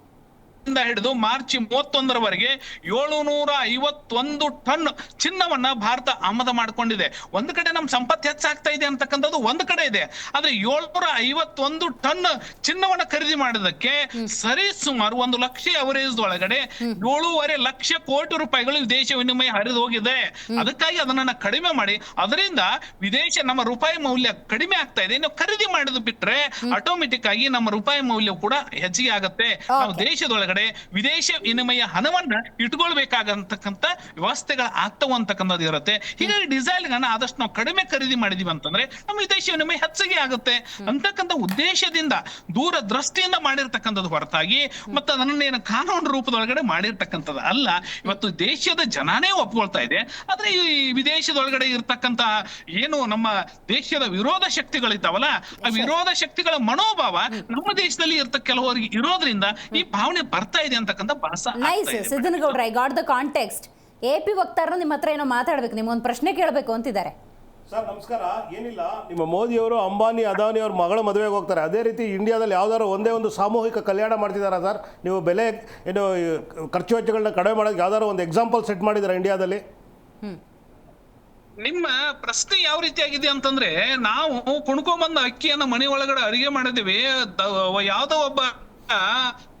ಹಿಡಿದು ಮಾರ್ಚ್ 31ರವರೆಗೆ 751 ಟನ್ ಚಿನ್ನವನ್ನ ಭಾರತ ಆಮದು ಮಾಡ್ಕೊಂಡಿದೆ. ಒಂದು ಕಡೆ ನಮ್ ಸಂಪತ್ತು ಹೆಚ್ಚಾಗ್ತಾ ಇದೆ ಅಂತಕ್ಕಂಥದ್ದು ಒಂದು ಕಡೆ ಇದೆ. ಆದ್ರೆ 751 ಟನ್ ಚಿನ್ನವನ್ನ ಖರೀದಿ ಮಾಡೋದಕ್ಕೆ ಸರಿ ಸುಮಾರು 1 ಲಕ್ಷ ಅವರೇಜ್ ಒಳಗಡೆ 7.5 ಲಕ್ಷ ಕೋಟಿ ರೂಪಾಯಿಗಳು ವಿದೇಶ ವಿನಿಮಯ ಹರಿದು ಹೋಗಿದೆ. ಅದಕ್ಕಾಗಿ ಅದನ್ನ ಕಡಿಮೆ ಮಾಡಿ, ಅದರಿಂದ ವಿದೇಶ ನಮ್ಮ ರೂಪಾಯಿ ಮೌಲ್ಯ ಕಡಿಮೆ ಆಗ್ತಾ ಇದೆ. ನಾವು ಖರೀದಿ ಮಾಡೋದು ಬಿಟ್ರೆ ಆಟೋಮೆಟಿಕ್ ಆಗಿ ನಮ್ಮ ರೂಪಾಯಿ ಮೌಲ್ಯ ಕೂಡ ಹೆಚ್ಚಿಗೆ ಆಗತ್ತೆ. ನಾವು ದೇಶದೊಳಗಡೆ ವಿದೇಶ ವಿನಿಮಯ ಹಣವನ್ನ ಇಟ್ಕೊಳ್ಬೇಕಾಗತಕ್ಕಂತ ವ್ಯವಸ್ಥೆಗಳು ಆಗ್ತಾವ ಅಂತಕ್ಕಂಥದ್ದು ಇರುತ್ತೆ. ಹೀಗಾಗಿ ಡೀಸೆಲ್ ಗಳನ್ನ ಆದಷ್ಟು ನಾವು ಕಡಿಮೆ ಖರೀದಿ ಮಾಡಿದೀವಿ ಅಂತಂದ್ರೆ ನಮ್ಮ ವಿದೇಶ ವಿನಿಮಯ ಹೆಚ್ಚಿಗೆ ಆಗುತ್ತೆ ಅಂತಕ್ಕಂಥ ಉದ್ದೇಶದಿಂದ ದೂರದೃಷ್ಟಿಯಿಂದ ಮಾಡಿರ್ತಕ್ಕಂಥದ್ದು ಹೊರತಾಗಿ ಮತ್ತೆ ಅದನ್ನೇನು ಕಾನೂನು ರೂಪದೊಳಗಡೆ ಮಾಡಿರ್ತಕ್ಕಂಥದ್ದು ಅಲ್ಲ. ಇವತ್ತು ದೇಶದ ಜನಾನೇ ಒಪ್ಕೊಳ್ತಾ ಇದೆ. ಆದ್ರೆ ಈ ವಿದೇಶದೊಳಗಡೆ ಇರ್ತಕ್ಕಂತ ಏನು ನಮ್ಮ ದೇಶದ ವಿರೋಧ ಶಕ್ತಿಗಳಿದ್ದಾವಲ್ಲ, ಆ ವಿರೋಧ ಶಕ್ತಿಗಳ ಮನೋಭಾವ ನಮ್ಮ ದೇಶದಲ್ಲಿ ಕೆಲವರಿಗೆ ಇರೋದ್ರಿಂದ ಈ ಭಾವನೆ ಬರ್ತಾ ಇದೆ ಅಂತಕ್ಕಂಥ ಭಾಸ. Nice Siddanagoudra, I got the context. AP ವಕ್ತಾರರು ನಿಮ್ಮ ಹತ್ರ ಏನೋ ಮಾತಾಡ್ಬೇಕು, ನಿಮ್ಗೊಂದು ಪ್ರಶ್ನೆ ಕೇಳಬೇಕು ಅಂತಿದ್ದಾರೆ. ಸರ್ ನಮಸ್ಕಾರ. ಏನಿಲ್ಲ, ನಿಮ್ಮ ಮೋದಿಯವರು ಅಂಬಾನಿ ಅದಾನಿ ಅವ್ರ ಮಗಳ ಮದುವೆಗೆ ಹೋಗ್ತಾರೆ. ಅದೇ ರೀತಿ ಇಂಡಿಯಾದಲ್ಲಿ ಯಾವ್ದಾದ್ರು ಒಂದೇ ಒಂದು ಸಾಮೂಹಿಕ ಕಲ್ಯಾಣ ಮಾಡ್ತಿದ್ದಾರಾ ಸರ್? ನೀವು ಬೆಲೆ ಏನು ಖರ್ಚು ವೆಚ್ಚಗಳನ್ನ ಕಡಿಮೆ ಮಾಡೋದು ಯಾವ್ದಾದ್ರು ಒಂದು ಎಕ್ಸಾಂಪಲ್ ಸೆಟ್ ಮಾಡಿದಾರಾ ಇಂಡಿಯಾದಲ್ಲಿ? ನಿಮ್ಮ ಪ್ರಶ್ನೆ ಯಾವ ರೀತಿ ಆಗಿದೆ ಅಂತಂದ್ರೆ, ನಾವು ಕುಣ್ಕೊಂಬಂದ ಅಕ್ಕಿಯನ್ನ ಮನೆ ಒಳಗಡೆ ಅಡಿಗೆ ಮಾಡಿದೀವಿ. ಯಾವ್ದೋ ಒಬ್ಬ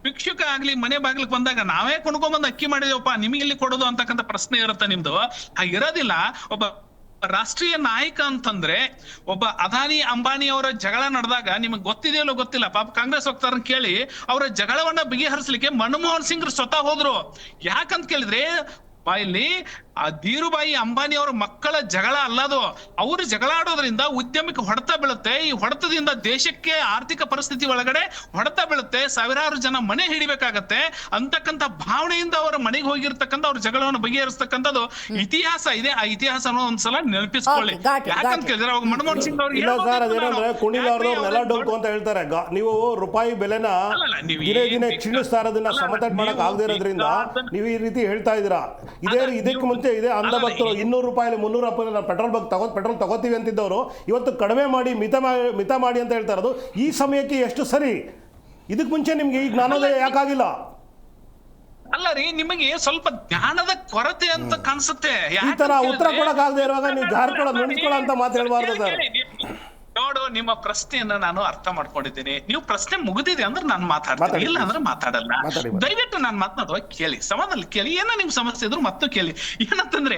ಭಿಕ್ಷುಕ ಆಗ್ಲಿ ಮನೆ ಬಾಗಿಲಿಗೆ ಬಂದಾಗ ನಾವೇ ಕೊಂಡ್ಕೊಂಡ್ಬಂದ್ ಅಕ್ಕಿ ಮಾಡಿದೇವಪ್ಪ, ನಿಮಗೆ ಇಲ್ಲಿ ಕೊಡೋದು ಅಂತಕ್ಕಂಥ ಪ್ರಶ್ನೆ ಇರುತ್ತೆ ನಿಮ್ದು. ಹಾಗಿರೋದಿಲ್ಲ. ಒಬ್ಬ ರಾಷ್ಟ್ರೀಯ ನಾಯಕ ಅಂತಂದ್ರೆ ಒಬ್ಬ ಅದಾನಿ ಅಂಬಾನಿ ಅವರ ಜಗಳ ನಡೆದಾಗ ನಿಮಗೆ ಗೊತ್ತಿದೆಯಲ್ಲೋ ಗೊತ್ತಿಲ್ಲ, ಪಾಪ ಕಾಂಗ್ರೆಸ್ ವಕ್ತಾರನ್ನ ಕೇಳಿ ಅವರ ಜಗಳವನ್ನ ಬಗೆಹರಿಸಲಿಕ್ಕೆ ಮನಮೋಹನ್ ಸಿಂಗ್ ಸ್ವತಃ ಹೋದ್ರು. ಯಾಕಂತ ಕೇಳಿದ್ರೆ ಇಲ್ಲಿ ಆ ಧೀರುಭಾಯಿ ಅಂಬಾನಿ ಅವರ ಮಕ್ಕಳ ಜಗಳ ಅಲ್ಲದು. ಅವರು ಜಗಳ ಆಡೋದ್ರಿಂದ ಉದ್ಯಮಕ್ಕೆ ಹೊಡೆತ ಬೀಳುತ್ತೆ. ಈ ಹೊಡೆತದಿಂದ ದೇಶಕ್ಕೆ ಆರ್ಥಿಕ ಪರಿಸ್ಥಿತಿ ಒಳಗಡೆ ಹೊಡೆತ ಬೀಳುತ್ತೆ. ಸಾವಿರಾರು ಜನ ಮನೆ ಹಿಡಿಬೇಕಾಗತ್ತೆ ಅಂತಕ್ಕಂಥ ಭಾವನೆಯಿಂದ ಅವರ ಮನೆಗೆ ಹೋಗಿರ್ತಕ್ಕಂಥ ಅವ್ರ ಜಗಳವನ್ನು ಬಗೆಹರಿಸ್ತಕ್ಕಂಥದ್ದು ಇತಿಹಾಸ ಇದೆ. ಆ ಇತಿಹಾಸನ ಒಂದ್ಸಲ ನೆನಪಿಸ್ಕೊಳ್ಳಿ. ಯಾಕಂತ ಕೇಳಿದ್ರೆ ಅವಾಗ ಮನಮೋಹನ್ ಸಿಂಗ್ ಅವ್ರಿಗೆ ನೆಲ ಡೊಂಕು ಅಂತ ಹೇಳ್ತಾರೆ. ನೀವು ರೂಪಾಯಿ ಬೆಲೆನ ದಿನೇ ದಿನೇ ಕ್ಷೀಣಿಸ್ತಾ ಇರೋದನ್ನ ಸಮತಟ್ಟು ಮಾಡಕ್ ಆಗದೆ ಇರೋದ್ರಿಂದ ನೀವು ಈ ರೀತಿ ಹೇಳ್ತಾ ಇದ್ದೀರಾ. ಇದಕ್ಕೆ ಮುಂಚೆ ಇದೆ ಅಂಧ ಭಕ್ತರು 200 ರೂಪಾಯಿ 300 ರೂಪಾಯಿ ಪೆಟ್ರೋಲ್ ತಗೋತೀವಿ ಅಂತಿದ್ದವರು ಇವತ್ತು ಕಡಿಮೆ ಮಾಡಿ ಮಿತ ಮಾಡಿ ಅಂತ ಹೇಳ್ತಾ ಇರೋದು ಈ ಸಮಯಕ್ಕೆ ಎಷ್ಟು ಸರಿ? ಇದಕ್ ಮುಂಚೆ ನಿಮ್ಗೆ ಈ ಜ್ಞಾನೋದಯ ಯಾಕಾಗಿಲ್ಲ? ಅಲ್ಲ ರೀ, ನಿಮಗೆ ಸ್ವಲ್ಪ ಜ್ಞಾನದ ಕೊರತೆ ಅಂತ ಕಾಣಿಸುತ್ತೆ. ಈ ತರ ಉತ್ತರ ಕೊಡಕ್ ಆಗದೆ ಇರುವಾಗ ನೀವು ನುಣಿಸ್ಕೊಳ್ಳೋ ಅಂತ ಮಾತು ಹೇಳ್ಬಾರ್ದು ಸರ್. ನೋಡು, ನಿಮ್ಮ ಪ್ರಶ್ನೆಯನ್ನ ನಾನು ಅರ್ಥ ಮಾಡ್ಕೊಂಡಿದ್ದೀನಿ. ನೀವು ಪ್ರಶ್ನೆ ಮುಗಿದಿದೆ ಅಂದ್ರೆ ನಾನು ಮಾತಾಡ್ತೀನಿ, ಇಲ್ಲ ಅಂದ್ರೆ ಮಾತಾಡಲ್ಲ. ದಯವಿಟ್ಟು ನಾನು ಮಾತನಾಡುವ ಕೇಳಿ, ಸಮಾಧಾನ ಕೇಳಿ. ಏನೋ ನಿಮ್ ಸಮಸ್ಯೆ ಇದ್ರು ಮತ್ತು ಕೇಳಿ. ಏನಂತಂದ್ರೆ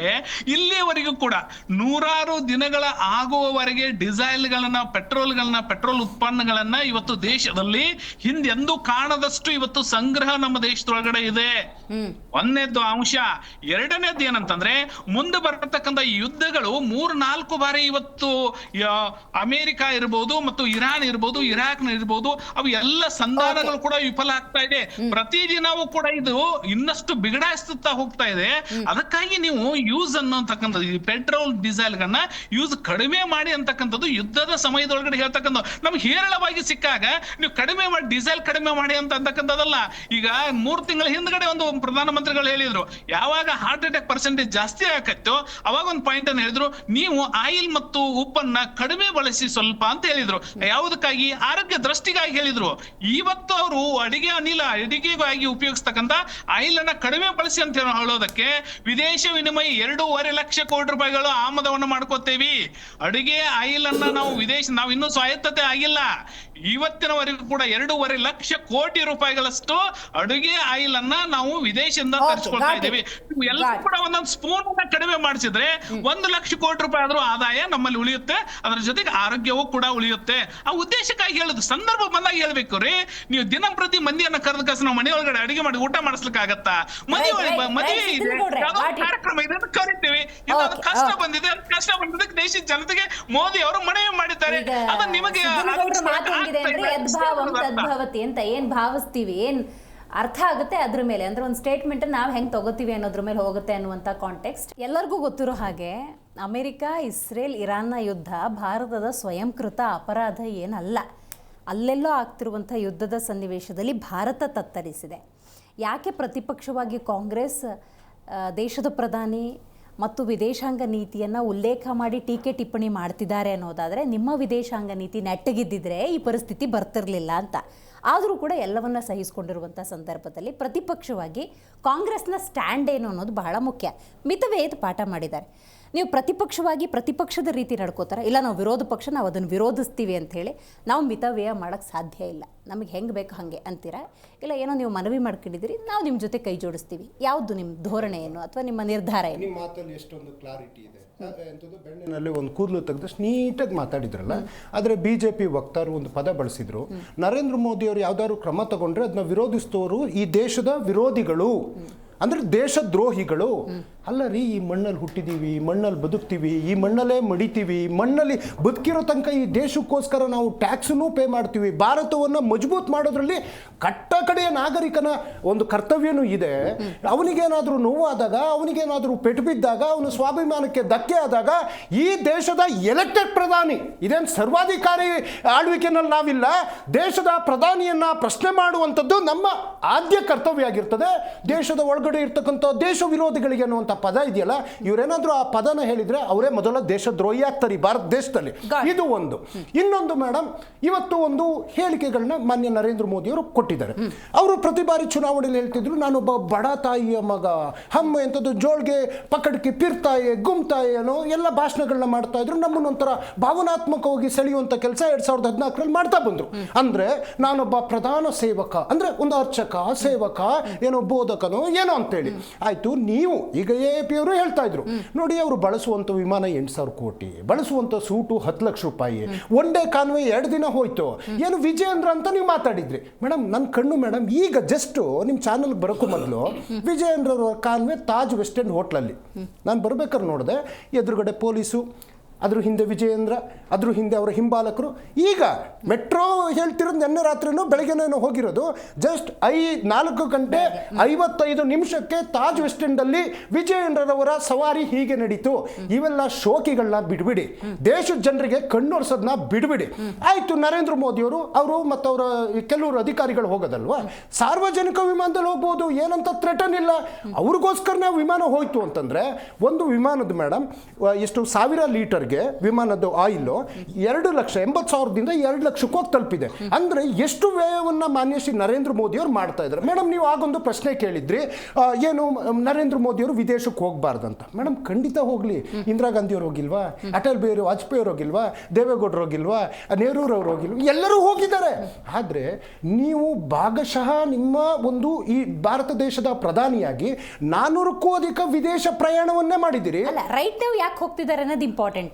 ಇಲ್ಲಿಯವರೆಗೂ ಕೂಡ 100 ದಿನಗಳ ಆಗುವವರೆಗೆ ಡೀಸೆಲ್ಗಳನ್ನ ಪೆಟ್ರೋಲ್ ಉತ್ಪನ್ನಗಳನ್ನ ಇವತ್ತು ದೇಶದಲ್ಲಿ ಹಿಂದೆಂದೂ ಕಾಣದಷ್ಟು ಇವತ್ತು ಸಂಗ್ರಹ ನಮ್ಮ ದೇಶದೊಳಗಡೆ ಇದೆ. ಒಂದನೇದ್ದು ಅಂಶ. ಎರಡನೇದ್ದು ಏನಂತಂದ್ರೆ ಮುಂದೆ ಬರತಕ್ಕಂಥ ಯುದ್ಧಗಳು 3-4 ಬಾರಿ ಇವತ್ತು ಅಮೆರಿಕ ಇರ್ಬೋದು ಮತ್ತು ಇರಾನ್ ಇರ್ಬೋದು, ಇರಾಕ್ ಇರ್ಬೋದು, ಅವು ಎಲ್ಲ ಸಂಧಾನಗಳು ಕೂಡ ವಿಫಲ ಆಗ್ತಾ ಇದೆ. ಪ್ರತಿದಿನವೂ ಕೂಡ ಇದು ಇನ್ನಷ್ಟು ಬಿಗಡಾಯಿಸುತ್ತಾ ಹೋಗ್ತಾ ಇದೆ. ಅದಕ್ಕಾಗಿ ನೀವು ಯೂಸ್ ಅನ್ನೋತಕ್ಕಂಥದ್ದು ಈ ಪೆಟ್ರೋಲ್ ಡೀಸೆಲ್ ಗಳನ್ನ ಯೂಸ್ ಕಡಿಮೆ ಮಾಡಿ ಅಂತಕ್ಕಂಥದ್ದು ಯುದ್ಧದ ಸಮಯದೊಳಗಡೆ ಹೇಳ್ತಕ್ಕಂಥ ನಮ್ಗೆ ಹೇರಳವಾಗಿ ಸಿಕ್ಕಾಗ ನೀವು ಕಡಿಮೆ ಮಾಡಿ ಡೀಸೆಲ್ ಕಡಿಮೆ ಮಾಡಿ ಅಂತಕ್ಕಂಥದ್ದಲ್ಲ. ಈಗ 3 ತಿಂಗಳ ಹಿಂದ್ಗಡೆ ಒಂದು ಪ್ರಧಾನಮಂತ್ರಿಗಳು ಹೇಳಿದ್ರು, ಯಾವಾಗ ಹಾರ್ಟ್ ಅಟ್ಯಾಕ್ ಪರ್ಸೆಂಟೇಜ್ ಜಾಸ್ತಿ ಆಗತ್ತೋ ಅವಾಗ ಒಂದು ಪಾಯಿಂಟ್ ಅನ್ನು ಹೇಳಿದ್ರು, ನೀವು ಆಯಿಲ್ ಮತ್ತು ಉಪ್ಪನ್ನ ಕಡಿಮೆ ಬಳಸಿ ಸ್ವಲ್ಪ ಅಂತ ಹೇಳಿದ್ರು. ಯಾವುದಕ್ಕಾಗಿ? ಆರೋಗ್ಯ ದೃಷ್ಟಿಗಾಗಿ ಹೇಳಿದ್ರು. ಇವತ್ತು ಅವರು ಅಡಿಗೆಗಾಗಿ ಉಪಯೋಗಿಸ್ತಕ್ಕಂಥ ಆಯಿಲ್ ಅನ್ನ ಕಡಿಮೆ ಬಳಸಿ ಅಂತ ಹೇಳೋದಕ್ಕೆ ವಿದೇಶ ವಿನಿಮಯ 2.5 ಲಕ್ಷ ಕೋಟಿ ರೂಪಾಯಿಗಳು ಆಮದವನ್ನು ಮಾಡ್ಕೋತೇವಿ. ಅಡಿಗೆ ಆಯಿಲ್ ಅನ್ನ ನಾವು ಇನ್ನೂ ಸ್ವಾಯತ್ತತೆ ಆಗಿಲ್ಲ. ಇವತ್ತಿನವರೆಗೂ ಕೂಡ 2.5 ಲಕ್ಷ ಕೋಟಿ ರೂಪಾಯಿಗಳಷ್ಟು ಅಡುಗೆ ಆಯಿಲ್ ಅನ್ನ ನಾವು ವಿದೇಶದಿಂದ ತರಿಸ್ಕೊಳ್ತಾ ಇದ್ದೀವಿ. ಎಲ್ಲ ಕೂಡ ಒಂದೊಂದು ಸ್ಪೂನ್ ಕಡಿಮೆ ಮಾಡಿಸಿದ್ರೆ 1 ಲಕ್ಷ ಕೋಟಿ ರೂಪಾಯಿ ಆದ್ರೂ ಆದಾಯ ನಮ್ಮಲ್ಲಿ ಉಳಿಯುತ್ತೆ. ಅದರ ಜೊತೆಗೆ ಆರೋಗ್ಯವೂ ಕೂಡ ಉಳಿಯುತ್ತೆ. ಆ ಉದ್ದೇಶಕ್ಕಾಗಿ ಹೇಳುದು. ಸಂದರ್ಭ ಬಂದಾಗ ಹೇಳ್ಬೇಕು ರೀ. ನೀವು ದಿನಂಪ್ರತಿ ಮಂದಿಯನ್ನ ಕರೆದ ಕಸ ನಾವು ಮನೆ ಒಳಗಡೆ ಅಡಿಗೆ ಮಾಡಿ ಊಟ ಮಾಡಿಸ್ಲಿಕ್ಕೆ ಆಗತ್ತಾ? ಮದುವೆ ಇದೆ, ಕಾರ್ಯಕ್ರಮ ಇದೆ ಅಂತ ಕರಿತೀವಿ. ಇದಾದ ಕಷ್ಟ ಬಂದಿದೆ, ಕಷ್ಟ ಬಂದಿದ್ದಕ್ಕೆ ದೇಶದ ಜನತೆಗೆ ಮೋದಿ ಅವರು ಮನವಿ ಮಾಡಿದ್ದಾರೆ. ಅದು ನಿಮಗೆ ಅಂದ್ರೆ ಯದ್ಭಾವಂ ತದ್ಭವತಿ ಅಂತ ಏನ್ ಭಾವಿಸ್ತೀವಿ, ಏನ್ ಅರ್ಥ ಆಗುತ್ತೆ ಅದ್ರ ಮೇಲೆ, ಅಂದರೆ ಒಂದು ಸ್ಟೇಟ್ಮೆಂಟ್ ನಾವು ಹೆಂಗೆ ತಗೋತೀವಿ ಅನ್ನೋದ್ರ ಮೇಲೆ ಹೋಗುತ್ತೆ ಅನ್ನುವಂಥ ಕಾಂಟೆಕ್ಸ್ಟ್. ಎಲ್ಲರಿಗೂ ಗೊತ್ತಿರೋ ಹಾಗೆ ಅಮೆರಿಕ, ಇಸ್ರೇಲ್, ಇರಾನ್ನ ಯುದ್ಧ ಭಾರತದ ಸ್ವಯಂಕೃತ ಅಪರಾಧ ಏನಲ್ಲ. ಅಲ್ಲೆಲ್ಲೋ ಆಗ್ತಿರುವಂಥ ಯುದ್ಧದ ಸನ್ನಿವೇಶದಲ್ಲಿ ಭಾರತ ತತ್ತರಿಸಿದೆ. ಯಾಕೆ ಪ್ರತಿಪಕ್ಷವಾಗಿ ಕಾಂಗ್ರೆಸ್ ದೇಶದ ಪ್ರಧಾನಿ ಮತ್ತು ವಿದೇಶಾಂಗ ನೀತಿಯನ್ನು ಉಲ್ಲೇಖ ಮಾಡಿ ಟೀಕೆ ಟಿಪ್ಪಣಿ ಮಾಡ್ತಿದ್ದಾರೆ ಅನ್ನೋದಾದರೆ, ನಿಮ್ಮ ವಿದೇಶಾಂಗ ನೀತಿ ನೆಟ್ಟಗಿದ್ದಿದ್ರೆ ಈ ಪರಿಸ್ಥಿತಿ ಬರ್ತಿರಲಿಲ್ಲ ಅಂತ. ಆದರೂ ಕೂಡ ಎಲ್ಲವನ್ನ ಸಹಿಸಿಕೊಂಡಿರುವಂಥ ಸಂದರ್ಭದಲ್ಲಿ ಪ್ರತಿಪಕ್ಷವಾಗಿ ಕಾಂಗ್ರೆಸ್ನ ಸ್ಟ್ಯಾಂಡ್ ಏನು ಅನ್ನೋದು ಬಹಳ ಮುಖ್ಯ. ಮಿತವ್ಯಯದ ಪಾಠ ಮಾಡಿದ್ದಾರೆ. ನೀವು ಪ್ರತಿಪಕ್ಷವಾಗಿ ಪ್ರತಿಪಕ್ಷದ ರೀತಿ ನಡ್ಕೋತಾರೆ, ಇಲ್ಲ ನಾವು ವಿರೋಧ ಪಕ್ಷ, ನಾವು ಅದನ್ನು ವಿರೋಧಿಸ್ತೀವಿ ಅಂಥೇಳಿ ನಾವು ಮಿತವ್ಯಯ ಮಾಡೋಕ್ಕೆ ಸಾಧ್ಯ ಇಲ್ಲ, ನಮಗೆ ಹೆಂಗೆ ಬೇಕು ಹಾಗೆ ಅಂತೀರಾ, ಇಲ್ಲ ಏನೋ ನೀವು ಮನವಿ ಮಾಡ್ಕೊಂಡಿದ್ದೀರಿ, ನಾವು ನಿಮ್ಮ ಜೊತೆ ಕೈ ಜೋಡಿಸ್ತೀವಿ. ಯಾವುದು ನಿಮ್ಮ ಧೋರಣೆ ಏನು ಅಥವಾ ನಿಮ್ಮ ನಿರ್ಧಾರ ಏನು? ನಿಮ್ಮ ಮಾತಲ್ಲಿ ಎಷ್ಟೊಂದು ಕ್ಲಾರಿಟಿ ಇದೆ. ಎಂಥದ್ದು ಬೆಣ್ಣಿನಲ್ಲಿ ಒಂದು ಕೂದಲು ತೆಗೆದಷ್ಟು ನೀಟಾಗಿ ಮಾತಾಡಿದ್ರಲ್ಲ. ಆದರೆ BJP ವಕ್ತಾರರು ಒಂದು ಪದ ಬಳಸಿದ್ರು, ನರೇಂದ್ರ ಮೋದಿ ಅವರು ಯಾವ್ದಾದ್ರು ಕ್ರಮ ತಗೊಂಡ್ರೆ ಅದನ್ನ ವಿರೋಧಿಸುವವರು ಈ ದೇಶದ ವಿರೋಧಿಗಳು, ಅಂದ್ರೆ ದೇಶದ್ರೋಹಿಗಳು. ಅಲ್ಲ ರೀ, ಈ ಮಣ್ಣಲ್ಲಿ ಹುಟ್ಟಿದೀವಿ, ಈ ಮಣ್ಣಲ್ಲಿ ಬದುಕ್ತೀವಿ, ಈ ಮಣ್ಣಲ್ಲೇ ಮಡಿತೀವಿ, ಈ ಮಣ್ಣಲ್ಲಿ ಬದುಕಿರೋ ತನಕ ಈ ದೇಶಕ್ಕೋಸ್ಕರ ನಾವು ಟ್ಯಾಕ್ಸನ್ನು ಪೇ ಮಾಡ್ತೀವಿ. ಭಾರತವನ್ನು ಮಜಬೂತ್ ಮಾಡೋದ್ರಲ್ಲಿ ಕಟ್ಟ ಕಡೆಯ ನಾಗರಿಕನ ಒಂದು ಕರ್ತವ್ಯನೂ ಇದೆ. ಅವನಿಗೇನಾದರೂ ನೋವಾದಾಗ, ಅವನಿಗೇನಾದರೂ ಪೆಟ್ಟು ಬಿದ್ದಾಗ, ಅವನ ಸ್ವಾಭಿಮಾನಕ್ಕೆ ಧಕ್ಕೆ ಆದಾಗ ಈ ದೇಶದ ಎಲೆಕ್ಟೆಡ್ ಪ್ರಧಾನಿ, ಇದೇನು ಸರ್ವಾಧಿಕಾರಿ ಆಳ್ವಿಕೆನಲ್ಲಿ ನಾವಿಲ್ಲ, ದೇಶದ ಪ್ರಧಾನಿಯನ್ನ ಪ್ರಶ್ನೆ ಮಾಡುವಂಥದ್ದು ನಮ್ಮ ಆದ್ಯ ಕರ್ತವ್ಯ ಆಗಿರ್ತದೆ. ದೇಶದ ಒಳಗಡೆ ಇರ್ತಕ್ಕಂಥ ದೇಶ ವಿರೋಧಿಗಳಿಗೆ ಅನ್ನುವಂಥ ಪದ ಇದೆಯಲ್ಲ, ಇವರೇನಾದ್ರೂ ಆ ಪದನ ಹೇಳಿದ್ರೆ ಅವರೇ ಮೊದಲ ದೇಶದ್ರೋಹಿ ಆಗ್ತಾರೆ ಈ ಭಾರತ ದೇಶದಲ್ಲಿ. ಇದು ಒಂದು. ಇನ್ನೊಂದು ಮೇಡಮ್, ಇವತ್ತು ಒಂದು ಹೇಳಿಕೆಗಳನ್ನ ಮಾನ್ಯ ನರೇಂದ್ರ ಮೋದಿ ಅವರು ಕೊಟ್ಟಿದ್ದಾರೆ. ಅವರು ಪ್ರತಿ ಬಾರಿ ಚುನಾವಣೆಯಲ್ಲಿ ಹೇಳ್ತಿದ್ರು, ನಾನೊಬ್ಬ ಬಡ ತಾಯಿಯ ಮಗ, ಹಮ್ಮ ಎಂಥದ್ದು ಜೋಳ್ಗೆ ಪಕಡ್ಕೆ ಪಿರ್ತಾಯೆ ಗುಮ್ತಾಯೆ ಅನ್ನೋ ಎಲ್ಲ ಭಾಷಣಗಳನ್ನ ಮಾಡ್ತಾ ಇದ್ರು. ನಮ್ಮನ್ನೊಂಥರ ಭಾವನಾತ್ಮಕವಾಗಿ ಸೆಳೆಯುವಂಥ ಕೆಲಸ 2014ರಲ್ಲಿ ಮಾಡ್ತಾ ಬಂದ್ರು. ಅಂದ್ರೆ ನಾನೊಬ್ಬ ಪ್ರಧಾನ ಸೇವಕ, ಅಂದ್ರೆ ಒಂದು ಅರ್ಚಕ, ಸೇವಕ, ಏನೋ ಬೋಧಕನೋ ಏನೋ ಅಂತೇಳಿ ಆಯ್ತು. ನೀವು ಈಗ AAP ಅವರು ಹೇಳ್ತಾ ಇದ್ರು, ನೋಡಿ ಅವರು ಬಳಸುವಂಥ ವಿಮಾನ 8,000 ಕೋಟಿ, ಬಳಸುವಂಥ ಸೂಟು 10 ಲಕ್ಷ ರೂಪಾಯಿ, ಒನ್ ಡೇ ಕಾನ್ವೆ 2 ದಿನ ಹೋಯ್ತು, ಏನು ವಿಜಯೇಂದ್ರ ಅಂತ ನೀವು ಮಾತಾಡಿದ್ರಿ. ಮೇಡಮ್ ನನ್ನ ಕಣ್ಣು ಮೇಡಮ್ ಈಗ ಜಸ್ಟ್ ನಿಮ್ಮ ಚಾನಲ್ಗೆ ಬರೋಕ್ಕೂ ಮೊದಲು ವಿಜಯೇಂದ್ರ ಅವರ ಕಾನ್ವೆ ತಾಜ್ ವೆಸ್ಟ್ ಎಂಡ್ ಹೋಟ್ಲಲ್ಲಿ ನಾನು ಬರ್ಬೇಕಾದ್ರೆ ನೋಡಿದೆ, ಎದುರುಗಡೆ ಪೊಲೀಸು, ಅದ್ರ ಹಿಂದೆ ವಿಜಯೇಂದ್ರ, ಅದ್ರ ಹಿಂದೆ ಅವರ ಹಿಂಬಾಲಕರು. ಈಗ ಮೆಟ್ರೋ ಹೇಳ್ತಿರೋದು ನಿನ್ನೆ ರಾತ್ರಿನೂ ಬೆಳಗ್ಗೆನೇನೋ ಹೋಗಿರೋದು, ಜಸ್ಟ್ 4 ಗಂಟೆ 55 ನಿಮಿಷಕ್ಕೆ ತಾಜ್ ವೆಸ್ಟ್ ಎಂಡಲ್ಲಿ ವಿಜಯೇಂದ್ರರವರ ಸವಾರಿ ಹೀಗೆ ನಡೀತು. ಇವೆಲ್ಲ ಶೋಕಿಗಳನ್ನ ಬಿಡ್ಬಿಡಿ, ದೇಶದ ಜನರಿಗೆ ಕಣ್ಣೊರ್ಸೋದನ್ನ ಬಿಡ್ಬಿಡಿ. ಆಯ್ತು, ನರೇಂದ್ರ ಮೋದಿಯವರು ಅವರು ಮತ್ತು ಅವರ ಕೆಲವರು ಅಧಿಕಾರಿಗಳು ಹೋಗೋದಲ್ವಾ, ಸಾರ್ವಜನಿಕ ವಿಮಾನದಲ್ಲಿ ಹೋಗ್ಬೋದು, ಏನಂತ ಥ್ರೆಟನ್ ಇಲ್ಲ. ಅವ್ರಿಗೋಸ್ಕರ ನಾವು ವಿಮಾನ ಹೋಯ್ತು ಅಂತಂದ್ರೆ, ಒಂದು ವಿಮಾನದ ಮೇಡಮ್ ಎಷ್ಟು 1000 ಲೀಟರ್ ವಿಮಾನದ ಆಯಿಲ್ 2,80,000ದಿಂದ 2 ಲಕ್ಷಕ್ಕೆ ಹೋಗಿ ತಲುಪಿದೆ. ಅಂದ್ರೆ ಎಷ್ಟು ವ್ಯಯವನ್ನ ಮಾನ್ಯ ಶ್ರೀ ನರೇಂದ್ರ ಮೋದಿ ಅವರು ಮಾಡ್ತಾ ಇದ್ದಾರೆ. ಮೇಡಮ್ ನೀವು ಆಗೊಂದು ಪ್ರಶ್ನೆ ಕೇಳಿದ್ರಿ, ಏನು ನರೇಂದ್ರ ಮೋದಿ ಅವರು ವಿದೇಶಕ್ಕೆ ಹೋಗಬಾರ್ದಂತ. ಮೇಡಮ್ ಖಂಡಿತ ಹೋಗ್ಲಿ. ಇಂದಿರಾ ಗಾಂಧಿ ಅವರು ಹೋಗಿಲ್ವಾ, ಅಟಲ್ ಬಿಹಾರಿ ವಾಜಪೇಯಿ ಅವರು ಹೋಗಿಲ್ವಾ, ದೇವೇಗೌಡರು ಹೋಗಿಲ್ವಾ, ನೆಹರೂರವರು ಹೋಗಿಲ್ವಾ, ಎಲ್ಲರೂ ಹೋಗಿದ್ದಾರೆ. ಆದ್ರೆ ನೀವು ಭಾಗಶಃ ನಿಮ್ಮ ಒಂದು ಈ ಭಾರತ ದೇಶದ ಪ್ರಧಾನಿಯಾಗಿ 400ಕ್ಕೂ ಅಧಿಕ ವಿದೇಶ ಪ್ರಯಾಣವನ್ನೇ ಮಾಡಿದ್ದೀರಿ. ಅಲ್ಲ, ರೈಟ್ ನಾವು ಯಾಕೆ ಹೋಗ್ತಿದ್ದಾರೆ ಅನ್ನೋದು ಇಂಪಾರ್ಟೆಂಟ್.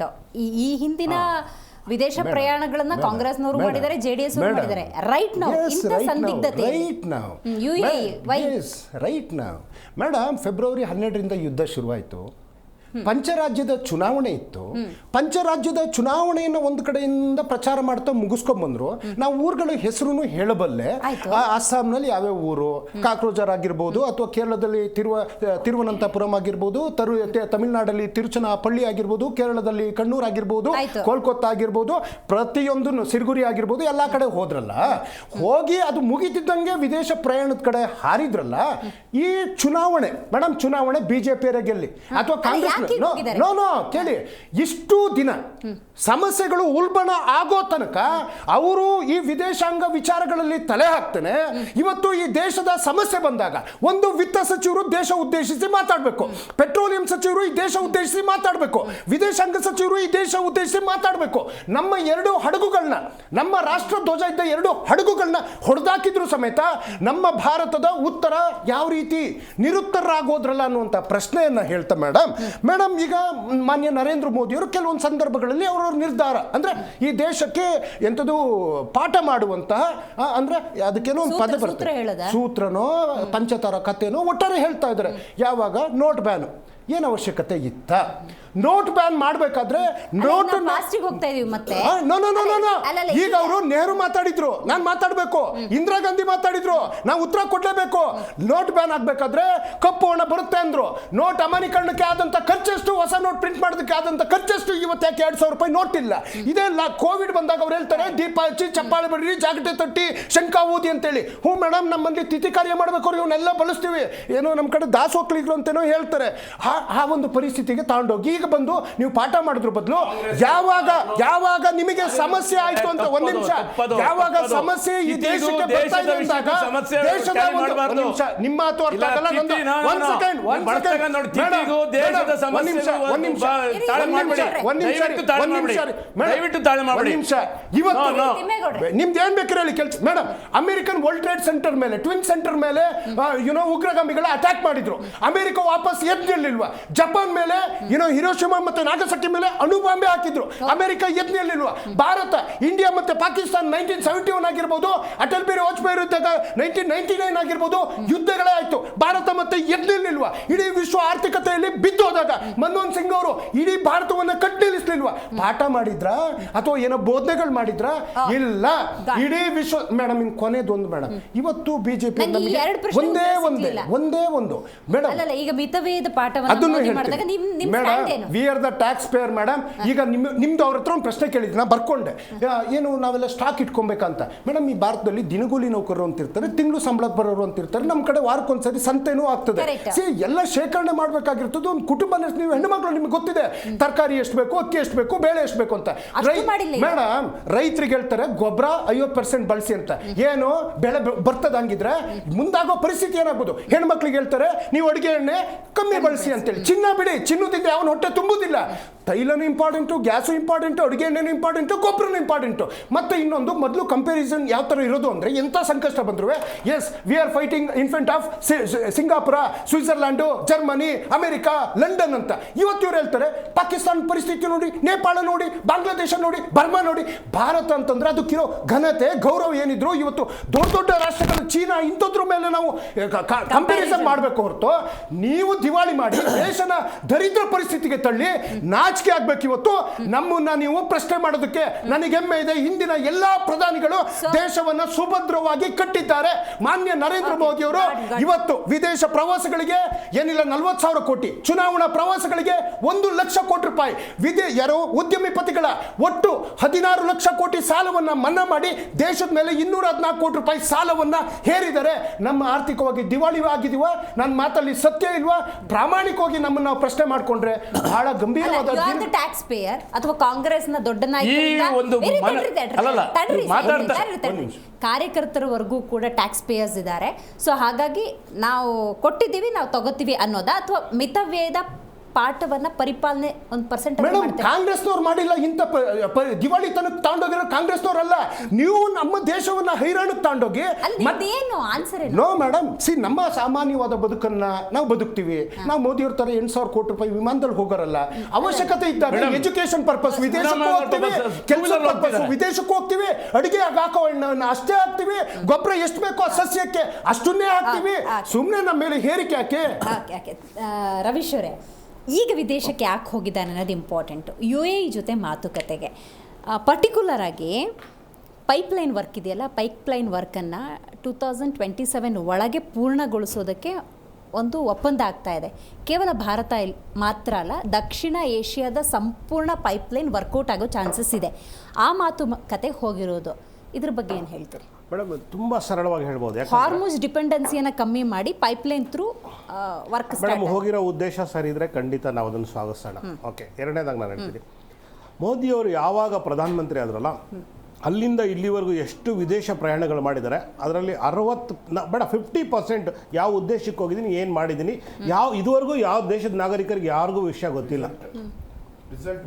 ಈ ಹಿಂದಿನ ವಿದೇಶ ಪ್ರಯಾಣಗಳನ್ನ ಕಾಂಗ್ರೆಸ್ನವರು ಮಾಡಿದ್ದಾರೆ, JDS ಅವರು ಮಾಡಿದ್ದಾರೆ. ರೈಟ್ ನಾವು ಇಂಥ ಸಂದಿಗ್ಧತೆ ರೈಟ್ ನಾವು ಮೇಡಮ್ ಫೆಬ್ರವರಿ 12ರಿಂದ ಯುದ್ಧ ಶುರುವಾಯಿತು. ಪಂಚರಾಜ್ಯದ ಚುನಾವಣೆ ಇತ್ತು. ಪಂಚರಾಜ್ಯದ ಚುನಾವಣೆಯನ್ನು ಒಂದು ಕಡೆಯಿಂದ ಪ್ರಚಾರ ಮಾಡ್ತಾ ಮುಗಿಸ್ಕೊಂಡ್ಬಂದ್ರು. ನಾವು ಊರುಗಳ ಹೆಸರು ಹೇಳಬಲ್ಲೆ. ಅಸ್ಸಾಂನಲ್ಲಿ ಯಾವ್ಯಾವ ಊರು, ಕಾಕ್ರೋಜರ್ ಆಗಿರ್ಬೋದು, ಅಥವಾ ಕೇರಳದಲ್ಲಿ ತಿರುವನಂತಪುರಂ ಆಗಿರ್ಬೋದು, ತಮಿಳುನಾಡಲ್ಲಿ ತಿರುಚನಾಪಳ್ಳಿ ಆಗಿರ್ಬೋದು, ಕೇರಳದಲ್ಲಿ ಕಣ್ಣೂರ್ ಆಗಿರ್ಬೋದು, ಕೋಲ್ಕತ್ತಾ ಆಗಿರ್ಬೋದು, ಪ್ರತಿಯೊಂದು ಸಿರ್ಗುರಿ ಆಗಿರ್ಬೋದು, ಎಲ್ಲಾ ಕಡೆ ಹೋದ್ರಲ್ಲ. ಹೋಗಿ ಅದು ಮುಗಿತಿದ್ದಂಗೆ ವಿದೇಶ ಪ್ರಯಾಣದ ಕಡೆ ಹಾರಿದ್ರಲ್ಲ. ಈ ಚುನಾವಣೆ ಮೇಡಮ್, ಚುನಾವಣೆ ಬಿಜೆಪಿಯರೇ ಗೆಲ್ಲಿ ಅಥವಾ ಕಾಂಗ್ರೆಸ್ ನೋ ಕೇಳಿ, ಇಷ್ಟು ದಿನ ಸಮಸ್ಯೆಗಳು ಉಲ್ಬಣ ಆಗೋ ತನಕ ಅವರು ಈ ವಿದೇಶಾಂಗ ವಿಚಾರಗಳಲ್ಲಿ ತಲೆ ಹಾಕ್ತಾನೆ. ಇವತ್ತು ಈ ದೇಶದ ಸಮಸ್ಯೆ ಬಂದಾಗ ಒಂದು ವಿತ್ತ ಸಚಿವರು ದೇಶ ಉದ್ದೇಶಿಸಿ ಮಾತಾಡಬೇಕು, ಪೆಟ್ರೋಲಿಯಂ ಸಚಿವರು ಈ ದೇಶ ಉದ್ದೇಶಿಸಿ ಮಾತಾಡಬೇಕು, ವಿದೇಶಾಂಗ ಸಚಿವರು ಈ ದೇಶ ಉದ್ದೇಶಿಸಿ ಮಾತಾಡಬೇಕು. ನಮ್ಮ 2 ಹಡಗುಗಳನ್ನ, ನಮ್ಮ ರಾಷ್ಟ್ರ ಧ್ವಜ ಇದ್ದ 2 ಹಡಗುಗಳನ್ನ ಹೊಡೆದಾಕಿದ್ರು ಸಮೇತ ನಮ್ಮ ಭಾರತದ ಉತ್ತರ ಯಾವ ರೀತಿ ನಿರುತ್ತರರಾಗೋದ್ರಲ್ಲ ಅನ್ನುವಂಥ ಪ್ರಶ್ನೆಯನ್ನ ಹೇಳ್ತಾ ಮೇಡಮ್ ಈಗ ಮಾನ್ಯ ನರೇಂದ್ರ ಮೋದಿಯವರು ಕೆಲವೊಂದು ಸಂದರ್ಭಗಳಲ್ಲಿ ಅವರ ನಿರ್ಧಾರ ಅಂದ್ರೆ ಈ ದೇಶಕ್ಕೆ ಎಂಥದ್ದು ಪಾಠ ಮಾಡುವಂತಹ, ಅಂದ್ರೆ ಅದಕ್ಕೇನೋ ಒಂದು ಪದ ಬರ್ತದೆ, ಸೂತ್ರನೋ ಪಂಚತಾರ ಕಥೆನೋ ಒಟ್ಟಾರೆ ಹೇಳ್ತಾ ಇದ್ದಾರೆ. ಯಾವಾಗ ನೋಟ್ ಬ್ಯಾನ್ ಏನು ಅವಶ್ಯಕತೆ ಇತ್ತ? ನೋಟ್ ಬ್ಯಾನ್ ಮಾಡಬೇಕಾದ್ರೆ ನೋಟ್ ಲಾಸ್ಟಿಗೆ ಹೋಗ್ತಾ ಇದೀವಿ ಮತ್ತೆ. ಈಗ ಅವರು ನೆಹರು ಮಾತಾಡಿದ್ರು, ನಾನು ಮಾತಾಡಬೇಕು, ಇಂದಿರಾ ಗಾಂಧಿ ಮಾತಾಡಿದ್ರು, ನಾವು ಉತ್ತರ ಕೊಡ್ಲೇಬೇಕು. ನೋಟ್ ಬ್ಯಾನ್ ಆಗ್ಬೇಕಾದ್ರೆ ಕಪ್ಪು ಹಣ ಬರುತ್ತೆ ಅಂದ್ರು. ನೋಟ್ ಅಮಾನ್ಯೀಕರಣಕ್ಕೆ ಆದಂತ ಖರ್ಚೆಷ್ಟು, ಹೊಸ ನೋಟ್ ಪ್ರಿಂಟ್ ಮಾಡೋದಕ್ಕೆ ಆದಂತ ಖರ್ಚೆಷ್ಟು? ಇವತ್ತು ಯಾಕೆ 2,000 ರೂಪಾಯಿ ನೋಟ್ ಇಲ್ಲ? ಇದೇ ಕೋವಿಡ್ ಬಂದಾಗ ಅವ್ರು ಹೇಳ್ತಾರೆ ದೀಪ ಹಚ್ಚಿ ಚಪ್ಪಾಳೆ ಬಡ್ರಿ ಜಾಗಟೆ ತಟ್ಟಿ ಶಂಕ ಊದಿ ಅಂತೇಳಿ. ಹ್ಞೂ ಮೇಡಮ್, ನಮ್ಮಲ್ಲಿ ತಿಥಿ ಕಾರ್ಯ ಮಾಡಬೇಕು, ಇವನ್ನೆಲ್ಲ ಬಳಸ್ತೀವಿ, ಏನೋ ನಮ್ಮ ಕಡೆ ದಾಸೋಕ್ಲಿಗಳು ಅಂತೇನೋ ಹೇಳ್ತಾರೆ. ಆ ಒಂದು ಪರಿಸ್ಥಿತಿಗೆ ತಗೊಂಡೋಗಿ ಈಗ ಬಂದು ನೀವು ಪಾಠ ಮಾಡಿದ್ರ ಬದಲು ಯಾವಾಗ ನಿಮಗೆ ಸಮಸ್ಯೆ ಆಯ್ತು ಅಂತ, ಒಂದ್ ನಿಮಿಷ, ಯಾವಾಗ ಸಮಸ್ಯೆ ಈ ದೇಶಕ್ಕೆ ಬರ್ತಾ ಇದೆ ಅಂದಾಗ ದೇಶದ ಒಂದ್ ನಿಮಿಷ, ನಿಮ್ಮ ಮಾತು ಅರ್ಥ ಆಗಲ್ಲ, ಇವತ್ತು ನಿಮ್ದು ಏನ್ ಬೇಕಾದ್ರೆ ಹೇಳಿ ಕೆಲಸ. Madam, American world trade centre ಮೇಲೆ, ಟ್ವಿನ್ ಸೆಂಟರ್ ಮೇಲೆ ಉಗ್ರಗಾಮಿಗಳ ಅಟ್ಯಾಕ್ ಮಾಡಿದ್ರು. ಅಮೆರಿಕ ವಾಪಸ್ ಎದ್ದು ನಿಲ್ಲಿಲ್ವಾ? ಜಪಾನ್ ಮೇಲೆ ಹಿರೋಶಿಮಾ ಮತ್ತೆ ನಾಗಸಾಕಿ ಮೇಲೆ ಅಣು ಬಾಂಬೆ ಹಾಕಿದ್ರು, ಅಮೆರಿಕ ಎದ್ದು ನಿಲ್ಲಿಲ್ವಾ? ಭಾರತ, ಇಂಡಿಯಾ ಮತ್ತೆ ಪಾಕಿಸ್ತಾನ 1971 ಆಗಿರ್ಬೋದು, ಅಟಲ್ ಬಿಹಾರಿ ವಾಜಪೇಯಿ ಇದ್ದಾಗ 1999 ಆಗಿರ್ಬೋದು, ಯುದ್ಧಗಳೇ ಆಯ್ತು. ಭಾರತ ಮತ್ತೆ ಎದ್ದು ನಿಲ್ಲಿಲ್ವಾ? ಇಡೀ ವಿಶ್ವ ಆರ್ಥಿಕತೆಯಲ್ಲಿ ಬಿದ್ದು ಹೋದಾಗ ಮನಮೋಹನ್ ಸಿಂಗ್ ಅವರು ಇಡೀ ಭಾರತವನ್ನ ಕಟ್ಟಿ ನಿಲ್ಲಿಸ್ಲಿಲ್ವಾ? ಪಾಠ ಮಾಡಿದ್ರ ಅಥವಾ ಏನೋ ಬೋಧನೆಗಳು ಮಾಡಿದ್ರ? ಇಲ್ಲ. ಇಡೀ ವಿಶ್ವ ಮೇಡಮ್, ಇನ್ ಕೊನೆದೊಂದು ಮೇಡಮ್, ಇವತ್ತು ಬಿಜೆಪಿ ಒಂದೇ ಒಂದು ಮೇಡಮ್, ಈಗ ಮಿತವೇದ ಪಾಠವನ್ನು madam, V are the tax pair madam. ಈಗ ನಿಮ್ದು ಅವ್ರ ಹತ್ರ ಒಂದು ಪ್ರಶ್ನೆ ಕೇಳಿದ್ವಿ, ನಾ ಬರ್ಕೊಂಡೆ, ಏನು ನಾವೆಲ್ಲ ಸ್ಟಾಕ್ ಇಟ್ಕೊಬೇಕಂತ. ಮೇಡಮ್, ಈ ಭಾರತದಲ್ಲಿ ದಿನಗೂಲಿ ನೌಕರರು ಅಂತಿರ್ತಾರೆ, ತಿಂಗಳು ಸಂಬಳ ಬರೋರು ಅಂತಿರ್ತಾರೆ, ನಮ್ಮ ಕಡೆ ವಾರಕ್ಕೊಂದ್ಸರಿ ಸಂತೆನೂ ಆಗ್ತದೆ. ಎಲ್ಲ ಶೇಖರಣೆ ಮಾಡ್ಬೇಕಾಗಿರ್ತದೆ ಒಂದು ಕುಟುಂಬ. ನೀವು ಹೆಣ್ಣುಮಕ್ಳು, ನಿಮ್ಗೆ ಗೊತ್ತಿದೆ ತರಕಾರಿ ಎಷ್ಟು ಬೇಕು, ಅಕ್ಕಿ ಎಷ್ಟು ಬೇಕು, ಬೇಳೆ ಎಷ್ಟು ಬೇಕು ಅಂತ. ಮೇಡಮ್, ರೈತರಿಗೆ ಹೇಳ್ತಾರೆ ಗೊಬ್ಬರ 50% ಬಳಸಿ ಅಂತ. ಏನು ಬೆಳೆ ಬರ್ತದ ಹಂಗಿದ್ರೆ ಮುಂದಾಗೋ ಪರಿಸ್ಥಿತಿ ಏನಾಗ್ಬೋದು? ಹೆಣ್ಮಕ್ಳಿಗೆ ಹೇಳ್ತಾರೆ ನೀವು ಅಡುಗೆ ಎಣ್ಣೆ ಕಮ್ಮಿ ಬಳಸಿ ಅಂತೇಳಿ. ಚಿನ್ನ ಬಿಡಿ, ಚಿನ್ನದಿಂದ ಅವನ ಹೊಟ್ಟೆ ತುಂಬುದಿಲ್ಲ. ತೈಲನು ಇಂಪಾರ್ಟೆಂಟು, ಗ್ಯಾಸು ಇಂಪಾರ್ಟೆಂಟು, ಅಡುಗೆ ಎಣ್ಣೆನೂ ಇಂಪಾರ್ಟೆಂಟು, ಗೊಬ್ಬರನೂ ಇಂಪಾರ್ಟೆಂಟು. ಮತ್ತೆ ಇನ್ನೊಂದು, ಮೊದಲು ಕಂಪ್ಯಾರಿಸನ್ ಯಾವ ಥರ ಇರೋದು ಅಂದರೆ, ಎಂಥ ಸಂಕಷ್ಟ ಬಂದ್ರು as we are fighting in front of Singapore, Switzerland, Germany, America, London ಅಂತ. ಇವತ್ತು ಇವ್ರು ಹೇಳ್ತಾರೆ ಪಾಕಿಸ್ತಾನ ಪರಿಸ್ಥಿತಿ ನೋಡಿ, ನೇಪಾಳ ನೋಡಿ, ಬಾಂಗ್ಲಾದೇಶ ನೋಡಿ, ಬರ್ಮಾ ನೋಡಿ. ಭಾರತ ಅಂತಂದ್ರೆ ಅದಕ್ಕಿರೋ ಘನತೆ, ಗೌರವ ಏನಿದ್ರು ಇವತ್ತು ದೊಡ್ಡ ದೊಡ್ಡ ರಾಷ್ಟ್ರಗಳು, ಚೀನಾ, ಇಂಥದ್ರ ಮೇಲೆ ನಾವು ಕಂಪ್ಯಾರಿಸನ್ ಮಾಡಬೇಕು ಹೊರತು ನೀವು ದಿವಾಳಿ ಮಾಡಿ ದೇಶನ ದರಿದ್ರ ಪರಿಸ್ಥಿತಿಗೆ ತಳ್ಳಿ ನಾಚಿಕೆ ಆಗ್ಬೇಕು. ಇವತ್ತು ನಮ್ಮನ್ನ ನೀವು ಪ್ರಶ್ನೆ ಮಾಡೋದಕ್ಕೆ ನನಗೆ ಹೆಮ್ಮೆ ಇದೆ. ಹಿಂದಿನ ಎಲ್ಲಾ ಪ್ರಧಾನಿಗಳು ದೇಶವನ್ನ ಸುಭದ್ರವಾಗಿ ಕಟ್ಟಿದ್ದಾರೆ. ಮಾನ್ಯ ನರೇಂದ್ರ ಮೋದಿ ಅವರು ಇವತ್ತು ವಿದೇಶ ಪ್ರವಾಸಗಳಿಗೆ ಏನಿಲ್ಲ 40,000 ಕೋಟಿ, ಚುನಾವಣಾ ಪ್ರವಾಸಗಳಿಗೆ 1,00,000 ಕೋಟಿ ರೂಪಾಯಿ, ಉದ್ಯಮಿಪತಿಗಳ ಒಟ್ಟು 16 ಲಕ್ಷ ಕೋಟಿ ಸಾಲವನ್ನ ಮನ್ನಾ ಮಾಡಿ ದೇಶದ ಮೇಲೆ 214 ಕೋಟಿ ರೂಪಾಯಿ ಸಾಲವನ್ನ ಹೇರಿದ್ದಾರೆ. ನಮ್ಮ ಆರ್ಥಿಕವಾಗಿ ದಿವಾಳಿ ಆಗಿದೀವ? ನನ್ನ ಮಾತಲ್ಲಿ ಸತ್ಯ ಇಲ್ವಾ? ಪ್ರಾಮಾಣಿಕವಾಗಿ ನಮ್ಮನ್ನ ನಾವು ಪ್ರಶ್ನೆ ಮಾಡ್ಕೊಂಡ್ರೆ ಬಹಳ ಗಂಭೀರವಾದ ಟ್ಯಾಕ್ಸ್ ಪೇಯರ್ ಅಥವಾ ಕಾಂಗ್ರೆಸ್ನ ದೊಡ್ಡ ಕಾರ್ಯಕರ್ತರವರೆಗೂ ಕೂಡ ಟ್ಯಾಕ್ಸ್ ಪೇಯರ್ಸ್ ಇದ್ದಾರೆ. ಸೊ ಹಾಗಾಗಿ ನಾವು ಕೊಟ್ಟಿದ್ದೀವಿ, ನಾವು ತಗೋತೀವಿ ಅನ್ನೋದಾ, ಅಥವಾ ಮಿತವ್ಯಯದ ಪಾಠವನ್ನ ಪರಿಪಾಲನೆ 1% ಕಾಂಗ್ರೆಸ್ನವ್ರು ಮಾಡಿಲ್ಲ. ಇಂಥ ದಿವಾಳಿ ತನಕ ತಗೊಂಡೋಗಿರೋ ಕಾಂಗ್ರೆಸ್ನವ್ರಲ್ಲ. ನೀವು ನಮ್ಮ ದೇಶವನ್ನ ಹೈರಾಣಕ್ಕೆ ತಗೊಂಡೋಗಿ ನೋ ಮೇಡಮ್, ನಮ್ಮ ಸಾಮಾನ್ಯವಾದ ಬದುಕನ್ನ ನಾವು ಬದುಕ್ತೀವಿ. ನಾವು ಮೋದಿಯವ್ರ ತರ 8,000 ಕೋಟಿ ರೂಪಾಯಿ ವಿಮಾನದಲ್ಲಿ ಹೋಗೋರಲ್ಲ. ಅವಶ್ಯಕತೆ ಇದ್ದಾಗ ಎಜುಕೇಶನ್ ಪರ್ಪಸ್ ವಿದೇಶಕ್ಕೂ ಹೋಗ್ತೀವಿ, ಕೆಲಸ ಪರ್ಪಸ್ ವಿದೇಶಕ್ಕೂ ಹೋಗ್ತೀವಿ, ಅಡಿಗೆ ಹಾಕೋ ಎಣ್ಣೆಯನ್ನು ಅಷ್ಟೇ ಹಾಕ್ತಿವಿ, ಗೊಬ್ಬರ ಎಷ್ಟು ಬೇಕೋ ಸಸ್ಯಕ್ಕೆ ಅಷ್ಟನ್ನೇ ಹಾಕ್ತಿವಿ. ಸುಮ್ಮನೆ ನಮ್ಮ ಮೇಲೆ ಹೇರಿಕೆ ಯಾಕೆ? ರವೀಶ್ ಅವರೇ, ಈಗ ವಿದೇಶಕ್ಕೆ ಯಾಕೆ ಹೋಗಿದ್ದಾನೆ ಅನ್ನೋದು ಇಂಪಾರ್ಟೆಂಟು. UAE ಜೊತೆ ಮಾತುಕತೆಗೆ, ಪರ್ಟಿಕ್ಯುಲರ್ ಆಗಿ ಪೈಪ್ಲೈನ್ ವರ್ಕ್ ಇದೆಯಲ್ಲ, ಪೈಪ್ಲೈನ್ ವರ್ಕನ್ನು 2027 ಒಳಗೆ ಪೂರ್ಣಗೊಳಿಸೋದಕ್ಕೆ ಒಂದು ಒಪ್ಪಂದ ಆಗ್ತಾ ಇದೆ. ಕೇವಲ ಭಾರತ ಮಾತ್ರ ಅಲ್ಲ, ದಕ್ಷಿಣ ಏಷ್ಯಾದ ಸಂಪೂರ್ಣ ಪೈಪ್ಲೈನ್ ವರ್ಕೌಟ್ ಆಗೋ ಚಾನ್ಸಸ್ ಇದೆ. ಆ ಮಾತುಕತೆ ಹೋಗಿರೋದು, ಇದ್ರ ಬಗ್ಗೆ ಏನು ಹೇಳ್ತೀರಿ? ಮೇಡಮ್, ತುಂಬ ಸರಳವಾಗಿ ಹೇಳ್ಬೋದು. ಹಾರ್ಮೋಸ್ ಡಿಪೆಂಡೆನ್ಸಿಯನ್ನು ಕಮ್ಮಿ ಮಾಡಿ ಪೈಪ್ಲೈನ್ ಥ್ರೂ ವರ್ಕ್. ಮೇಡಮ್, ಹೋಗಿರೋ ಉದ್ದೇಶ ಸರಿ ಇದ್ರೆ ಖಂಡಿತ ನಾವು ಅದನ್ನು ಸ್ವಾಗತಿಸೋಣ. ಓಕೆ, ಎರಡನೇದಾಗಿ ನಾನು ಹೇಳ್ತೀನಿ, ಮೋದಿಯವರು ಯಾವಾಗ ಪ್ರಧಾನಮಂತ್ರಿ ಆದ್ರಲ್ಲ, ಅಲ್ಲಿಂದ ಇಲ್ಲಿವರೆಗೂ ಎಷ್ಟು ವಿದೇಶ ಪ್ರಯಾಣಗಳು ಮಾಡಿದ್ದಾರೆ, ಅದರಲ್ಲಿ 50% ಯಾವ ಉದ್ದೇಶಕ್ಕೆ ಹೋಗಿದ್ದೀನಿ, ಏನು ಮಾಡಿದ್ದೀನಿ, ಇದುವರೆಗೂ ಯಾವ ದೇಶದ ನಾಗರಿಕರಿಗೆ ಯಾರಿಗೂ ವಿಷಯ ಗೊತ್ತಿಲ್ಲ.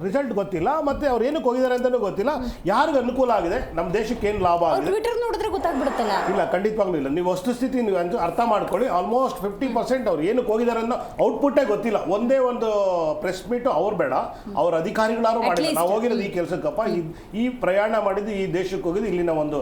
ರಿಸಲ್ಟ್ ಗೊತ್ತಿಲ್ಲ, ಮತ್ತೆ ಅವ್ರು ಏನಕ್ಕೆ ಹೋಗಿದ್ದಾರೆ ಅಂತಲೂ ಗೊತ್ತಿಲ್ಲ. ಯಾರಿಗೆ ಅನುಕೂಲ ಆಗಿದೆ, ನಮ್ಮ ದೇಶಕ್ಕೆ ಏನು ಲಾಭ ಆಗಿದೆ, ಟ್ವಿಟರ್ ನೋಡಿದ್ರೆ ಗೊತ್ತಾಗ್ಬಿಡುತ್ತಲ್ಲ. ಇಲ್ಲ ಖಂಡಿತವಾಗ್ಲೂ ಇಲ್ಲ. ನೀವು ವಸ್ತುಸ್ಥಿತಿ ನೀವು ಅರ್ಥ ಮಾಡ್ಕೊಳ್ಳಿ. ಆಲ್ಮೋಸ್ಟ್ 50% ಅವ್ರು ಏನಕ್ಕೆ ಹೋಗಿದ್ದಾರೆ ಅನ್ನೋ ಔಟ್ಪುಟ್ಟೇ ಗೊತ್ತಿಲ್ಲ. ಒಂದೇ ಒಂದು ಪ್ರೆಸ್ ಮೀಟು ಅವ್ರು ಬೇಡ, ಅವ್ರ ಅಧಿಕಾರಿಗಳಾರು ಮಾಡಿಲ್ಲ, ನಾವು ಹೋಗಿರೋದು ಈ ಕೆಲಸಕ್ಕಪ್ಪ, ಈ ಪ್ರಯಾಣ ಮಾಡಿದ್ದು ಈ ದೇಶಕ್ಕೆ ಹೋಗಿದ್ದು, ಇಲ್ಲಿನ ಒಂದು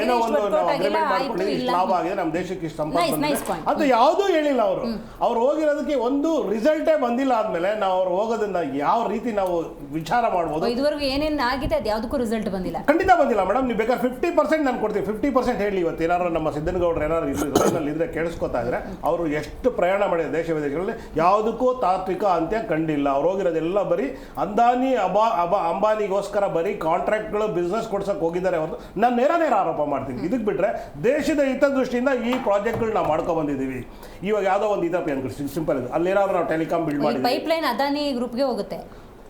ಏನೋ ಒಂದು ಅಗ್ರಿಮೆಂಟ್ ಮಾಡ್ಕೊಂಡಿದ್ದು, ಇಷ್ಟು ಲಾಭ ಆಗಿದೆ, ನಮ್ಮ ದೇಶಕ್ಕೆ ಇಷ್ಟು ಸಂಪಾದನೆ ಅಂತ ಯಾವುದೂ ಹೇಳಿಲ್ಲ ಅವರು. ಅವ್ರು ಹೋಗಿರೋದಕ್ಕೆ ಒಂದು ರಿಸಲ್ಟೇ ಬಂದಿಲ್ಲ. ಆದ್ಮೇಲೆ ನಾವು ಅವ್ರು ಹೋಗೋದನ್ನ ಯಾವ ರೀತಿ ನಾವು ವಿಚಾರ ಮಾಡ್ಬೋದು? ಇದುವರೆಗೂ ಏನೇನು ಆಗಿದೆ ಅದು ಯಾವುದಕ್ಕೂ ರಿಸಲ್ಟ್ ಬಂದಿಲ್ಲ. ಖಂಡಿತ ಬಂದಿಲ್ಲ ಮೇಡಮ್. ನೀವು ಬೇಕಾದ್ರೆ 50% ನಾನು ಕೊಡ್ತೀವಿ. 50% ಹೇಳಿ. ಇವತ್ತು ಏನಾದ್ರು ನಮ್ಮ ಸಿದ್ದನಗೌಡರು ಏನಾದ್ರು ಇದ್ರೆ ಕೇಳಿಸ್ಕೊತಾ ಇದ್ರೆ, ಅವರು ಎಷ್ಟು ಪ್ರಯಾಣ ಮಾಡಿದ ದೇಶ ವಿದೇಶಗಳಲ್ಲಿ ಯಾವುದಕ್ಕೂ ತಾತ್ವಿಕ ಅಂತ್ಯ ಕಂಡಿಲ್ಲ. ಅವ್ರು ಹೋಗಿರೋದೆಲ್ಲ ಬರೀ ಅಂಬಾನಿಗೋಸ್ಕರ ಬರೀ ಕಾಂಟ್ರಾಕ್ಟ್ಗಳು ಬಿಸ್ನೆಸ್ ಕೊಡ್ಸಕ್ಕೆ ಹೋಗಿದ್ದಾರೆ ಹೊರತು. ನಾನು ನೇರ ಆರೋಪ ಮಾಡ್ತೀನಿ. ಇದಕ್ಕೆ ಬಿಟ್ಟರೆ ದೇಶದ ಹಿತದೃಷ್ಟಿಯಿಂದ ಈ ಪ್ರಾಜೆಕ್ಟ್ಗಳು ನಾವು ಮಾಡ್ಕೊ ಬಂದಿದ್ದೀವಿ. ಇವಾಗ ಯಾವುದೋ ಒಂದು ಸಿಂಪಲ್ ಇದೆ, ಅಲ್ಲೇನಾದ್ರು ನಾವು ಟೆಲಿಕಾಂ ಬಿಲ್ಡ್ ಮಾಡಿದ್ವಿ, ಪೈಪ್ಲೈನ್ ಅದಾನಿ ಗ್ರೂಪ್ಗೆ ಹೋಗುತ್ತೆ.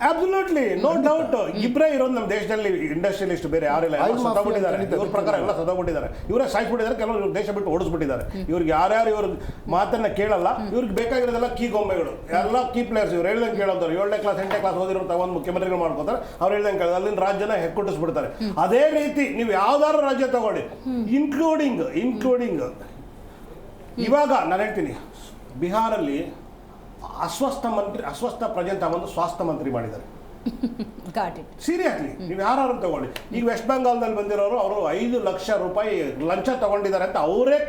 Absolutely no doubt. ಇಬ್ಬರೇ ಇರೋದು ನಮ್ಮ ದೇಶದಲ್ಲಿ ಇಂಡಸ್ಟ್ರಿಯಲಿಸ್ಟ್, ಬೇರೆ ಯಾರಿಲ್ಲ. ಸತ್ತೋಗ್ಬಿಟ್ಟಿದ್ದಾರೆ. ಇವ್ರ ಪ್ರಕಾರ ಎಲ್ಲ ಸತ್ತೋಗ್ಬಿಟ್ಟಿದ್ದಾರೆ. ಇವರೇ ಸಾಯಿಸ್ಬಿಟ್ಟಿದ್ದಾರೆ. ಕೆಲವರು ದೇಶ ಬಿಟ್ಟು ಓಡಿಸ್ಬಿಟ್ಟಿದ್ದಾರೆ. ಇವ್ರಿಗೆ ಯಾರ್ಯಾರು ಇವ್ರ ಮಾತನ್ನ ಕೇಳಲ್ಲ. ಇವ್ರಿಗೆ ಬೇಕಾಗಿರೋದೆಲ್ಲ ಕೀ ಗೊಂಬೆಗಳು, ಎಲ್ಲ ಕೀ ಪ್ಲೇಯರ್ಸ್. ಇವ್ರು ಹೇಳ್ದಂಗೆ ಕೇಳೋರು. 7ನೇ ಕ್ಲಾಸ್ 8ನೇ ಕ್ಲಾಸ್ ಓದಿರೋ ತಗೊಂಡು ಮುಖ್ಯಮಂತ್ರಿಗಳು ಮಾಡ್ಕೋತಾರೆ. ಅವ್ರು ಹೇಳ್ದಂಗೆ ಕೇಳೋದು, ಅಲ್ಲಿನ ರಾಜ್ಯನ ಹೆಕ್ಕುಟ್ಟಿಸ್ಬಿಡ್ತಾರೆ. ಅದೇ ರೀತಿ ನೀವು ಯಾವ್ದಾದ್ರು ರಾಜ್ಯ ತಗೊಳ್ಳಿ, ಇನ್ಕ್ಲೂಡಿಂಗ್ ಇವಾಗ ನಾನು ಹೇಳ್ತೀನಿ, ಬಿಹಾರಲ್ಲಿ ಅಸ್ವಸ್ಥ ಪ್ರಜೆ ಅಂತ ಒಂದು ಸ್ವಾಸ್ಥ್ಯ ಮಂತ್ರಿ ಮಾಡಿದ್ದಾರೆ. ಸೀರಿಯಸ್ಲಿ ನೀವು ಯಾರು ತಗೊಳ್ಳಿ. ಈಗ ವೆಸ್ಟ್ ಬೆಂಗಾಲ್ದಲ್ಲಿ ಬಂದಿರೋರು, ಅವರು 5 ಲಕ್ಷ ರೂಪಾಯಿ ಲಂಚ ತಗೊಂಡಿದ್ದಾರೆ ಅಂತ ಅವರೇ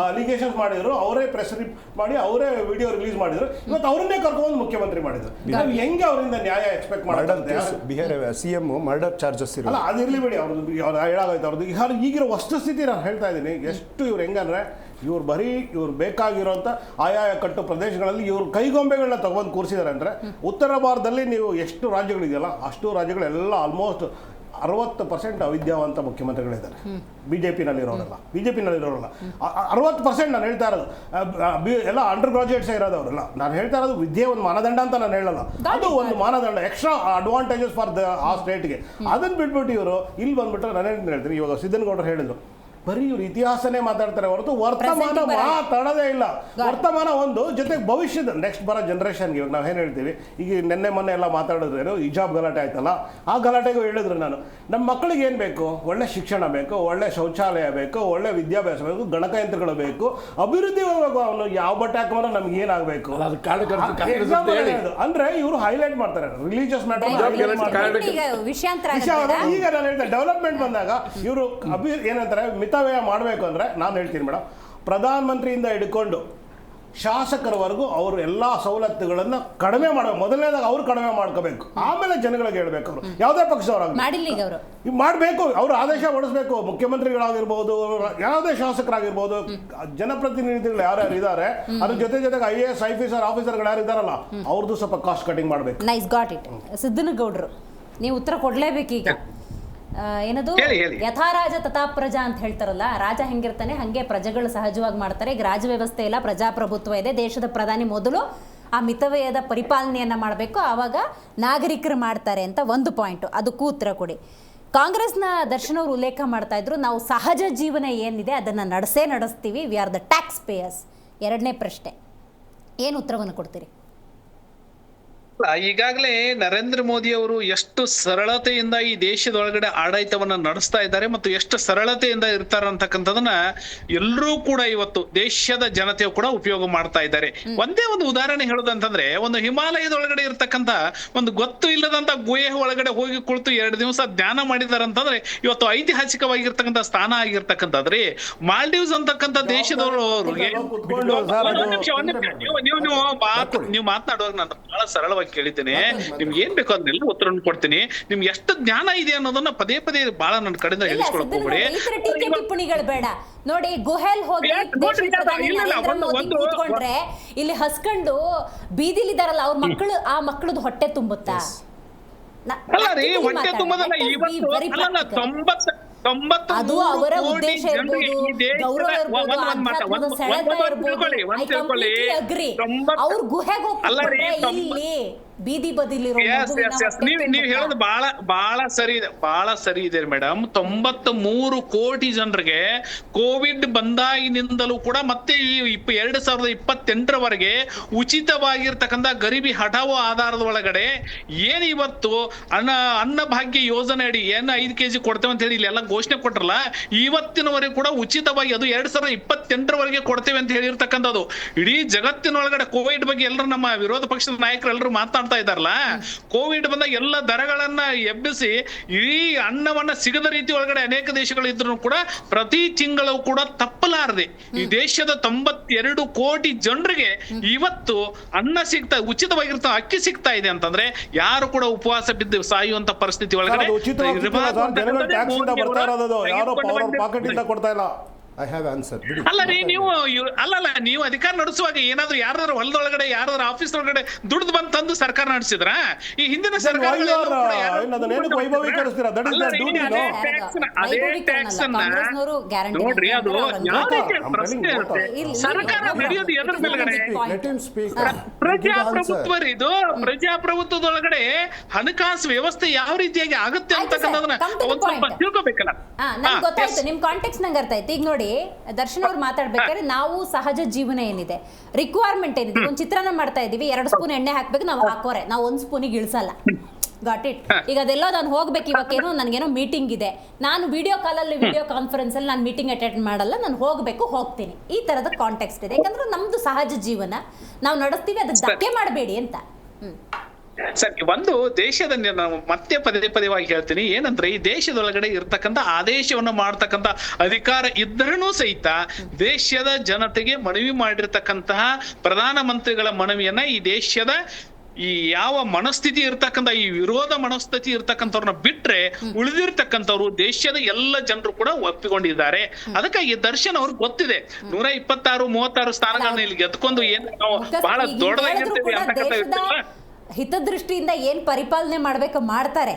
ಅಲಿಗೇಷನ್ಸ್ ಮಾಡಿದ್ರು, ಅವರೇ ಪ್ರೆಸ್ ಮಾಡಿ, ಅವರೇ ವಿಡಿಯೋ ರಿಲೀಸ್ ಮಾಡಿದ್ರು. ಇವತ್ತು ಅವರನ್ನೇ ಕರ್ಕೊಂಡು ಮುಖ್ಯಮಂತ್ರಿ ಮಾಡಿದ್ರು. ನಾವು ಹೆಂಗೆ ಅವರಿಂದ ನ್ಯಾಯ ಎಕ್ಸ್ಪೆಕ್ಟ್ ಮಾಡೋದಂತೆ? ಬಿಹಾರ ಸಿಎಂ ಮರ್ಡರ್ ಚಾರ್ಜಸ್ ಅಲ್ಲ, ಅದಿರ್ಲಿ ಬಿಡಿ, ಅವ್ರದ್ದು ಹೇಳಾಗೈತೆ ಅವ್ರದ್ದು. ಈಗಿರೋ ವಸ್ತುಸ್ಥಿತಿ ನಾನು ಹೇಳ್ತಾ ಇದ್ದೀನಿ. ಎಷ್ಟು ಇವ್ರು ಹೆಂಗಂದ್ರೆ, ಇವ್ರು ಬೇಕಾಗಿರೋಂಥ ಆಯಾಯ ಕಟ್ಟು ಪ್ರದೇಶಗಳಲ್ಲಿ ಇವ್ರು ಕೈಗೊಂಬೆಗಳನ್ನ ತಗೊಂಡು ಕೂರಿಸಿದ್ದಾರೆ. ಅಂದರೆ ಉತ್ತರ ಭಾರತದಲ್ಲಿ ನೀವು ಎಷ್ಟು ರಾಜ್ಯಗಳಿದೆಯಲ್ಲ, ಅಷ್ಟು ರಾಜ್ಯಗಳೆಲ್ಲ ಆಲ್ಮೋಸ್ಟ್ 60% ಅವಿದ್ಯಾವಂತ ಮುಖ್ಯಮಂತ್ರಿಗಳಿದ್ದಾರೆ. ಬಿಜೆಪಿನಲ್ಲಿರೋರಲ್ಲ 60% ನಾನು ಹೇಳ್ತಾ ಇರೋದು ಎಲ್ಲ ಅಂಡರ್ ಗ್ರಾಜುಯೇಟ್ಸೇ ಇರೋದು ಅವರೆಲ್ಲ. ನಾನು ಹೇಳ್ತಾ ಇರೋದು ವಿದ್ಯೆ ಒಂದು ಮಾನದಂಡ ಅಂತ ನಾನು ಹೇಳಲ್ಲ, ಅದು ಒಂದು ಮಾನದಂಡ, ಎಕ್ಸ್ಟ್ರಾ ಅಡ್ವಾಂಟೇಜಸ್ ಫಾರ್ ಆ ಸ್ಟೇಟ್ಗೆ. ಅದನ್ನು ಬಿಟ್ಬಿಟ್ಟು ಇವರು ಇಲ್ಲಿ ಬಂದ್ಬಿಟ್ಟು ನಾನು ಹೇಳ್ತೀನಿ. ಇವಾಗ ಸಿದ್ದನಗೌಡರು ಹೇಳಿದ್ರು, ಬರೀ ಇವ್ರು ಇತಿಹಾಸನೇ ಮಾತಾಡ್ತಾರೆ ಹೊರತು ವರ್ತಮಾನ ಮಾತಾಡೋದೇ ಇಲ್ಲ. ವರ್ತಮಾನ ಒಂದು ಜೊತೆಗೆ ಭವಿಷ್ಯದ ನೆಕ್ಸ್ಟ್ ಬರೋ ಜನರೇಷನ್ಗೆ. ಇವಾಗ ನಾವೇನು ಹೇಳ್ತೀವಿ, ಈಗ ಮೊನ್ನೆ ಎಲ್ಲ ಮಾತಾಡಿದ್ರೇನು ಹಿಜಾಬ್ ಗಲಾಟೆ ಆಯ್ತಲ್ಲ, ಆ ಗಲಾಟೆಗೂ ಹೇಳಿದ್ರು ನಾನು, ನಮ್ಮ ಮಕ್ಕಳಿಗೆ ಏನು ಬೇಕು? ಒಳ್ಳೆ ಶಿಕ್ಷಣ ಬೇಕು, ಒಳ್ಳೆ ಶೌಚಾಲಯ ಬೇಕು, ಒಳ್ಳೆ ವಿದ್ಯಾಭ್ಯಾಸ ಬೇಕು, ಗಣಕಯಂತ್ರಗಳು ಬೇಕು, ಅಭಿವೃದ್ಧಿ ಹೋಗಬೇಕು. ಅವನು ಯಾವ ಬಟ್ಟೆ ಹಾಕೊಂಡ್ರೆ ನಮ್ಗೆ ಏನಾಗಬೇಕು ಅಂದ್ರೆ ಇವರು ಹೈಲೈಟ್ ಮಾಡ್ತಾರೆ. ರಿಲಿಜಿಯಸ್ ಮ್ಯಾಟರ್ ಈಗ ನಾನು ಹೇಳ್ತೇನೆ, ಡೆವಲಪ್ಮೆಂಟ್ ಬಂದಾಗ ಇವರು ಏನಂತಾರೆ, ಮಿತವ್ಯಯ ಮಾಡಬೇಕು ಅಂದರೆ ನಾನು ಹೇಳ್ತೀನಿ ಮೇಡಮ್, ಪ್ರಧಾನ ಮಂತ್ರಿಯಿಂದ ಹಿಡ್ಕೊಂಡು ಶಾಸಕರವರೆಗೂ ಅವರು ಎಲ್ಲ ಸವಲತ್ತುಗಳನ್ನು ಕಡಿಮೆ ಮಾಡಬೇಕು. ಮೊದಲನೇದಾಗ ಅವ್ರು ಕಡಿಮೆ ಮಾಡ್ಕೋಬೇಕು, ಆಮೇಲೆ ಜನಗಳಿಗೆ ಹೇಳ್ಬೇಕು. ಅವರು ಯಾವುದೇ ಪಕ್ಷದವರಾಗಲಿ ಮಾಡಬೇಕು, ಅವರು ಆದೇಶ ಹೊಡಿಸ್ಬೇಕು. ಮುಖ್ಯಮಂತ್ರಿಗಳಾಗಿರ್ಬೋದು, ಯಾವುದೇ ಶಾಸಕರಾಗಿರ್ಬೋದು, ಜನಪ್ರತಿನಿಧಿಗಳು ಯಾರ್ಯಾರು ಇದ್ದಾರೆ, ಅದ್ರ ಜೊತೆಗೆ IAS ಆಫೀಸರ್ಗಳು ಯಾರು ಇದ್ದಾರಲ್ಲ, ಅವ್ರದ್ದು ಸ್ವಲ್ಪ ಕಾಸ್ಟ್ ಕಟಿಂಗ್ ಮಾಡಬೇಕು. Nice got it. ಸಿದ್ದನಗೌಡರು, ನೀವು ಉತ್ತರ ಕೊಡ್ಲೇಬೇಕೀಗ. ಏನದು ಯಥಾರಾಜ ತಥಾ ಪ್ರಜಾ ಅಂತ ಹೇಳ್ತಾರಲ್ಲ, ರಾಜ ಹೆಂಗಿರ್ತಾನೆ ಹಂಗೆ ಪ್ರಜೆಗಳು ಸಹಜವಾಗಿ ಮಾಡ್ತಾರೆ. ಈಗ ರಾಜ ವ್ಯವಸ್ಥೆ ಇಲ್ಲ, ಪ್ರಜಾಪ್ರಭುತ್ವ ಇದೆ. ದೇಶದ ಪ್ರಧಾನಿ ಮೊದಲು ಆ ಮಿತವ್ಯಯದ ಪರಿಪಾಲನೆಯನ್ನ ಮಾಡಬೇಕು, ಆವಾಗ ನಾಗರಿಕರು ಮಾಡ್ತಾರೆ ಅಂತ ಒಂದು ಪಾಯಿಂಟ್. ಅದಕ್ಕೂ ಉತ್ತರ ಕೊಡಿ. ಕಾಂಗ್ರೆಸ್ನ ದರ್ಶನ್ ಅವರು ಉಲ್ಲೇಖ ಮಾಡ್ತಾ ಇದ್ರು, ನಾವು ಸಹಜ ಜೀವನ ಏನಿದೆ ಅದನ್ನ ನಡೆಸ್ತೀವಿ, we are the taxpayers. ಎರಡನೇ ಪ್ರಶ್ನೆ, ಏನು ಉತ್ತರವನ್ನು ಕೊಡ್ತೀರಿ? ಈಗಾಗಲೇ ನರೇಂದ್ರ ಮೋದಿ ಅವರು ಎಷ್ಟು ಸರಳತೆಯಿಂದ ಈ ದೇಶದೊಳಗಡೆ ಆಡಳಿತವನ್ನ ನಡೆಸ್ತಾ ಇದ್ದಾರೆ ಮತ್ತು ಎಷ್ಟು ಸರಳತೆಯಿಂದ ಇರ್ತಾರೆ ಅಂತಕ್ಕಂಥದನ್ನ ಎಲ್ಲರೂ ಕೂಡ ಇವತ್ತು ದೇಶದ ಜನತೆಯು ಕೂಡ ಉಪಯೋಗ ಮಾಡ್ತಾ ಇದ್ದಾರೆ. ಒಂದೇ ಒಂದು ಉದಾಹರಣೆ ಹೇಳೋದಂತಂದ್ರೆ, ಒಂದು ಹಿಮಾಲಯದೊಳಗಡೆ ಇರ್ತಕ್ಕಂಥ ಒಂದು ಗೊತ್ತು ಇಲ್ಲದಂತ ಗುಹೆ ಒಳಗಡೆ ಹೋಗಿ ಕುಳಿತು 2 ದಿವಸ ಧ್ಯಾನ ಮಾಡಿದಾರೆ ಅಂತಂದ್ರೆ ಇವತ್ತು ಐತಿಹಾಸಿಕವಾಗಿರ್ತಕ್ಕಂಥ ಸ್ಥಾನ ಆಗಿರ್ತಕ್ಕಂಥದ್ರಿ. ಮಾಲ್ಡೀವ್ಸ್ ಅಂತಕ್ಕಂಥ ದೇಶದವ್ರಿಗೆ ನೀವು ಮಾತನಾಡುವಾಗ ನಾನು ಬಹಳ ಸರಳವಾಗಿ ಕೇಳಿದ್ದೇನೆ. ನಿಮ್ಗೆ ಏನ್ ಬೇಕೋ ಅದನ್ನೆಲ್ಲ ಉತ್ತರವನ್ನು ಕೊಡ್ತೀನಿ. ನಿಮ್ಗೆ ಎಷ್ಟು ಜ್ಞಾನ ಇದೆ ಅನ್ನೋದನ್ನ ಪದೇ ಬಹಳ ನನ್ನ ಕಡೆಯಿಂದ ಹೇಳಿಸ್ಕೊಳಕ್ ಹೋಗ್ಬೇಡಿ. ಟಿಪ್ಪಣಿಗಳು ಬೇಡ. ನೋಡಿ, ಗುಹೆಲ್ ಹೋಗಿ ಕೂತ್ಕೊಂಡ್ರೆ ಇಲ್ಲಿ ಹಸ್ಕೊಂಡು ಬೀದಿಲಿದಾರಲ್ಲ ಅವ್ರ ಮಕ್ಕಳು, ಆ ಮಕ್ಕಳದು ಹೊಟ್ಟೆ ತುಂಬುತ್ತಾ? ಅಲ್ಲ ರೀ, ಹೊಟ್ಟೆ ತುಂಬದಲ್ಲ. ಇವತ್ತು 90 ಅದು ಅವರ ಉದ್ದೇಶ ಇರ್ಬೋದು, ಗೌರವ ಇರ್ಬೋದು, ಆಧ್ಯಾತ್ಮದ ಸೆಳೆತ ಇರ್ಬೋದು. ಅವ್ರ ಗುಹೆಗೆ ಹೋಗ್ತಾರೆ ಇಲ್ಲಿ ಬೀದಿ ಬದಿಲಿರೋ ನೀವ್ ಹೇಳೋದು ಬಹಳ ಸರಿ ಇದೆ ಮೇಡಮ್. 93 ಕೋಟಿ ಜನರಿಗೆ ಕೋವಿಡ್ ಬಂದಾಗಿನಿಂದಲೂ ಕೂಡ ಮತ್ತೆ ಈ 2028ರವರೆಗೆ ಉಚಿತವಾಗಿರ್ತಕ್ಕಂಥ ಗರೀಬಿ ಹಠಾವೋ ಆಧಾರದ ಒಳಗಡೆ ಏನ್ ಇವತ್ತು ಅನ್ನ ಭಾಗ್ಯ ಯೋಜನೆ ಅಡಿ ಏನ್ 5 kg ಕೊಡ್ತೇವೆ ಅಂತ ಹೇಳಿ ಇಲ್ಲೆಲ್ಲ ಘೋಷಣೆ ಕೊಟ್ರಲ್ಲ, ಇವತ್ತಿನವರೆಗೆ ಕೂಡ ಉಚಿತವಾಗಿ ಅದು 2028ರವರೆಗೆ ಕೊಡ್ತೇವೆ ಅಂತ ಹೇಳಿರ್ತಕ್ಕಂಥದ್ದು. ಇಡೀ ಜಗತ್ತಿನೊಳಗಡೆ ಕೋವಿಡ್ ಬಗ್ಗೆ ಎಲ್ಲರೂ ನಮ್ಮ ವಿರೋಧ ಪಕ್ಷದ ನಾಯಕರು ಎಲ್ಲರೂ ಮಾತಾಡ್ತಾ ಇದಾರಲ್ಲ, ಕೋವಿಡ್ ಬಂದಾಗ ಎಲ್ಲ ದರಗಳನ್ನ ಎಬ್ಬಿಸಿ ಇಡೀ ಅನ್ನವನ್ನ ಸಿಗದ ರೀತಿ ಒಳಗಡೆ ಅನೇಕ ದೇಶಗಳು ಇದ್ರು ಕೂಡ ಪ್ರತಿ ತಿಂಗಳು ಕೂಡ ತಪ್ಪಲಾರದೆ ಈ ದೇಶದ 92 ಕೋಟಿ ಜನರಿಗೆ ಇವತ್ತು ಅನ್ನ ಉಚಿತವಾಗಿರ್ತಾ ಅಕ್ಕಿ ಸಿಗ್ತಾ ಇದೆ ಅಂತಂದ್ರೆ ಯಾರು ಕೂಡ ಉಪವಾಸ ಬಿದ್ದು ಸಾಯುವಂತ ಪರಿಸ್ಥಿತಿ ಒಳಗಡೆ ಐ ಹ್ಯಾವ್ ಆನ್ಸರ್. ನೀವು ಅಧಿಕಾರ ನಡೆಸುವಾಗ ಏನಾದ್ರು ಯಾರಾದ್ರೂ ಹೊಲದೊಳಗಡೆ ಯಾರಾದ್ರೂ ಆಫೀಸ್ ಒಳಗಡೆ ದುಡ್ದು ಬಂದು ತಂದು ಸರ್ಕಾರ ನಡೆಸಿದ್ರ? ಈ ಹಿಂದಿನ ಸರ್ಕಾರ ನೋಡ್ರಿ, ಅದು ಸರ್ಕಾರ ನಡೆಯೋದು ಎದ್ರ ಮೇಲ್ಗಡೆ? ಇದು ಪ್ರಜಾಪ್ರಭುತ್ವದೊಳಗಡೆ ಹಣಕಾಸು ವ್ಯವಸ್ಥೆ ಯಾವ ರೀತಿಯಾಗಿ ಆಗುತ್ತೆ ಅಂತಕ್ಕಂಥದನ್ನ ಒಂದ್ ಸ್ವಲ್ಪ ತಿಳ್ಕೊಬೇಕಲ್ಲ. ಗೊತ್ತಾಯ್ತು, ನಿಮ್ ಕಾಂಟೆಕ್ಸ್ಟ್ ನಂಗೆ ಅರ್ಥ ಆಯ್ತು. ಈಗ ನೋಡಿ, ದರ್ಶನ್ ಅವ್ರು ಮಾತಾಡ್ಬೇಕಾದ್ರೆ ನಾವು ಸಹಜ ಜೀವನ ಏನಿದೆ, ರಿಕ್ವೈರ್ಮೆಂಟ್ ಏನಿದೆ, ಒಂದು ಚಿತ್ರಾನ್ನ ಮಾಡ್ತಾ ಇದೀವಿ, 2 ಸ್ಪೂನ್ ಎಣ್ಣೆ ಹಾಕ್ಬೇಕು, ನಾವು ಹಾಕೋರೆ, ನಾವು 1 ಸ್ಪೂನಿಗೆ ಇಳಿಸಲ್ಲ. Got it. ಈಗ ಅದೆಲ್ಲೋ ನಾನು ಹೋಗ್ಬೇಕು, ಇವಾಗೇನೋ ನನಗೇನೋ ಮೀಟಿಂಗ್ ಇದೆ, ನಾನು ವಿಡಿಯೋ ಕಾನ್ಫರೆನ್ಸ್ ಅಲ್ಲಿ ನಾನು ಮೀಟಿಂಗ್ ಅಟೆಂಡ್ ಮಾಡಲ್ಲ, ನಾನು ಹೋಗ್ತೀನಿ. ಈ ತರದ ಕಾಂಟೆಕ್ಸ್ಟ್ ಇದೆ. ಯಾಕಂದ್ರೆ ನಮ್ದು ಸಹಜ ಜೀವನ ನಾವು ನಡೆಸ್ತೀವಿ, ಅದಕ್ಕೆ ಧಕ್ಕೆ ಮಾಡಬೇಡಿ ಅಂತ. ಸರ್, ಒಂದು ದೇಶದ ನಾನು ಮತ್ತೆ ಪದೇ ಹೇಳ್ತೀನಿ, ಏನಂದ್ರೆ ಈ ದೇಶದೊಳಗಡೆ ಇರ್ತಕ್ಕಂಥ ಆದೇಶವನ್ನು ಮಾಡ್ತಕ್ಕಂಥ ಅಧಿಕಾರ ಇದ್ರೂ ಸಹಿತ ದೇಶದ ಜನತೆಗೆ ಮನವಿ ಮಾಡಿರ್ತಕ್ಕಂತಹ ಪ್ರಧಾನಮಂತ್ರಿಗಳ ಮನವಿಯನ್ನ ಈ ದೇಶದ ಈ ಯಾವ ಮನಸ್ಥಿತಿ ಇರ್ತಕ್ಕಂಥ ಈ ವಿರೋಧ ಮನಸ್ಥಿತಿ ಇರ್ತಕ್ಕಂಥವ್ರನ್ನ ಬಿಟ್ರೆ ಉಳಿದಿರ್ತಕ್ಕಂಥವ್ರು ದೇಶದ ಎಲ್ಲ ಜನರು ಕೂಡ ಒಪ್ಪಿಕೊಂಡಿದ್ದಾರೆ. ಅದಕ್ಕಾಗಿ ದರ್ಶನ್ ಅವ್ರಿಗೆ ಗೊತ್ತಿದೆ 126-36 ಸ್ಥಾನಗಳನ್ನ ಇಲ್ಲಿ ಗೆದ್ಕೊಂಡು ಏನ್ ನಾವು ಬಹಳ ದೊಡ್ಡದಾಗಿರ್ತೇವೆ ಅಂತಕ್ಕಂಥ ಹಿತದೃಷ್ಟಿಯಿಂದ ಏನ್ ಪರಿಪಾಲನೆ ಮಾಡ್ಬೇಕು ಮಾಡ್ತಾರೆ.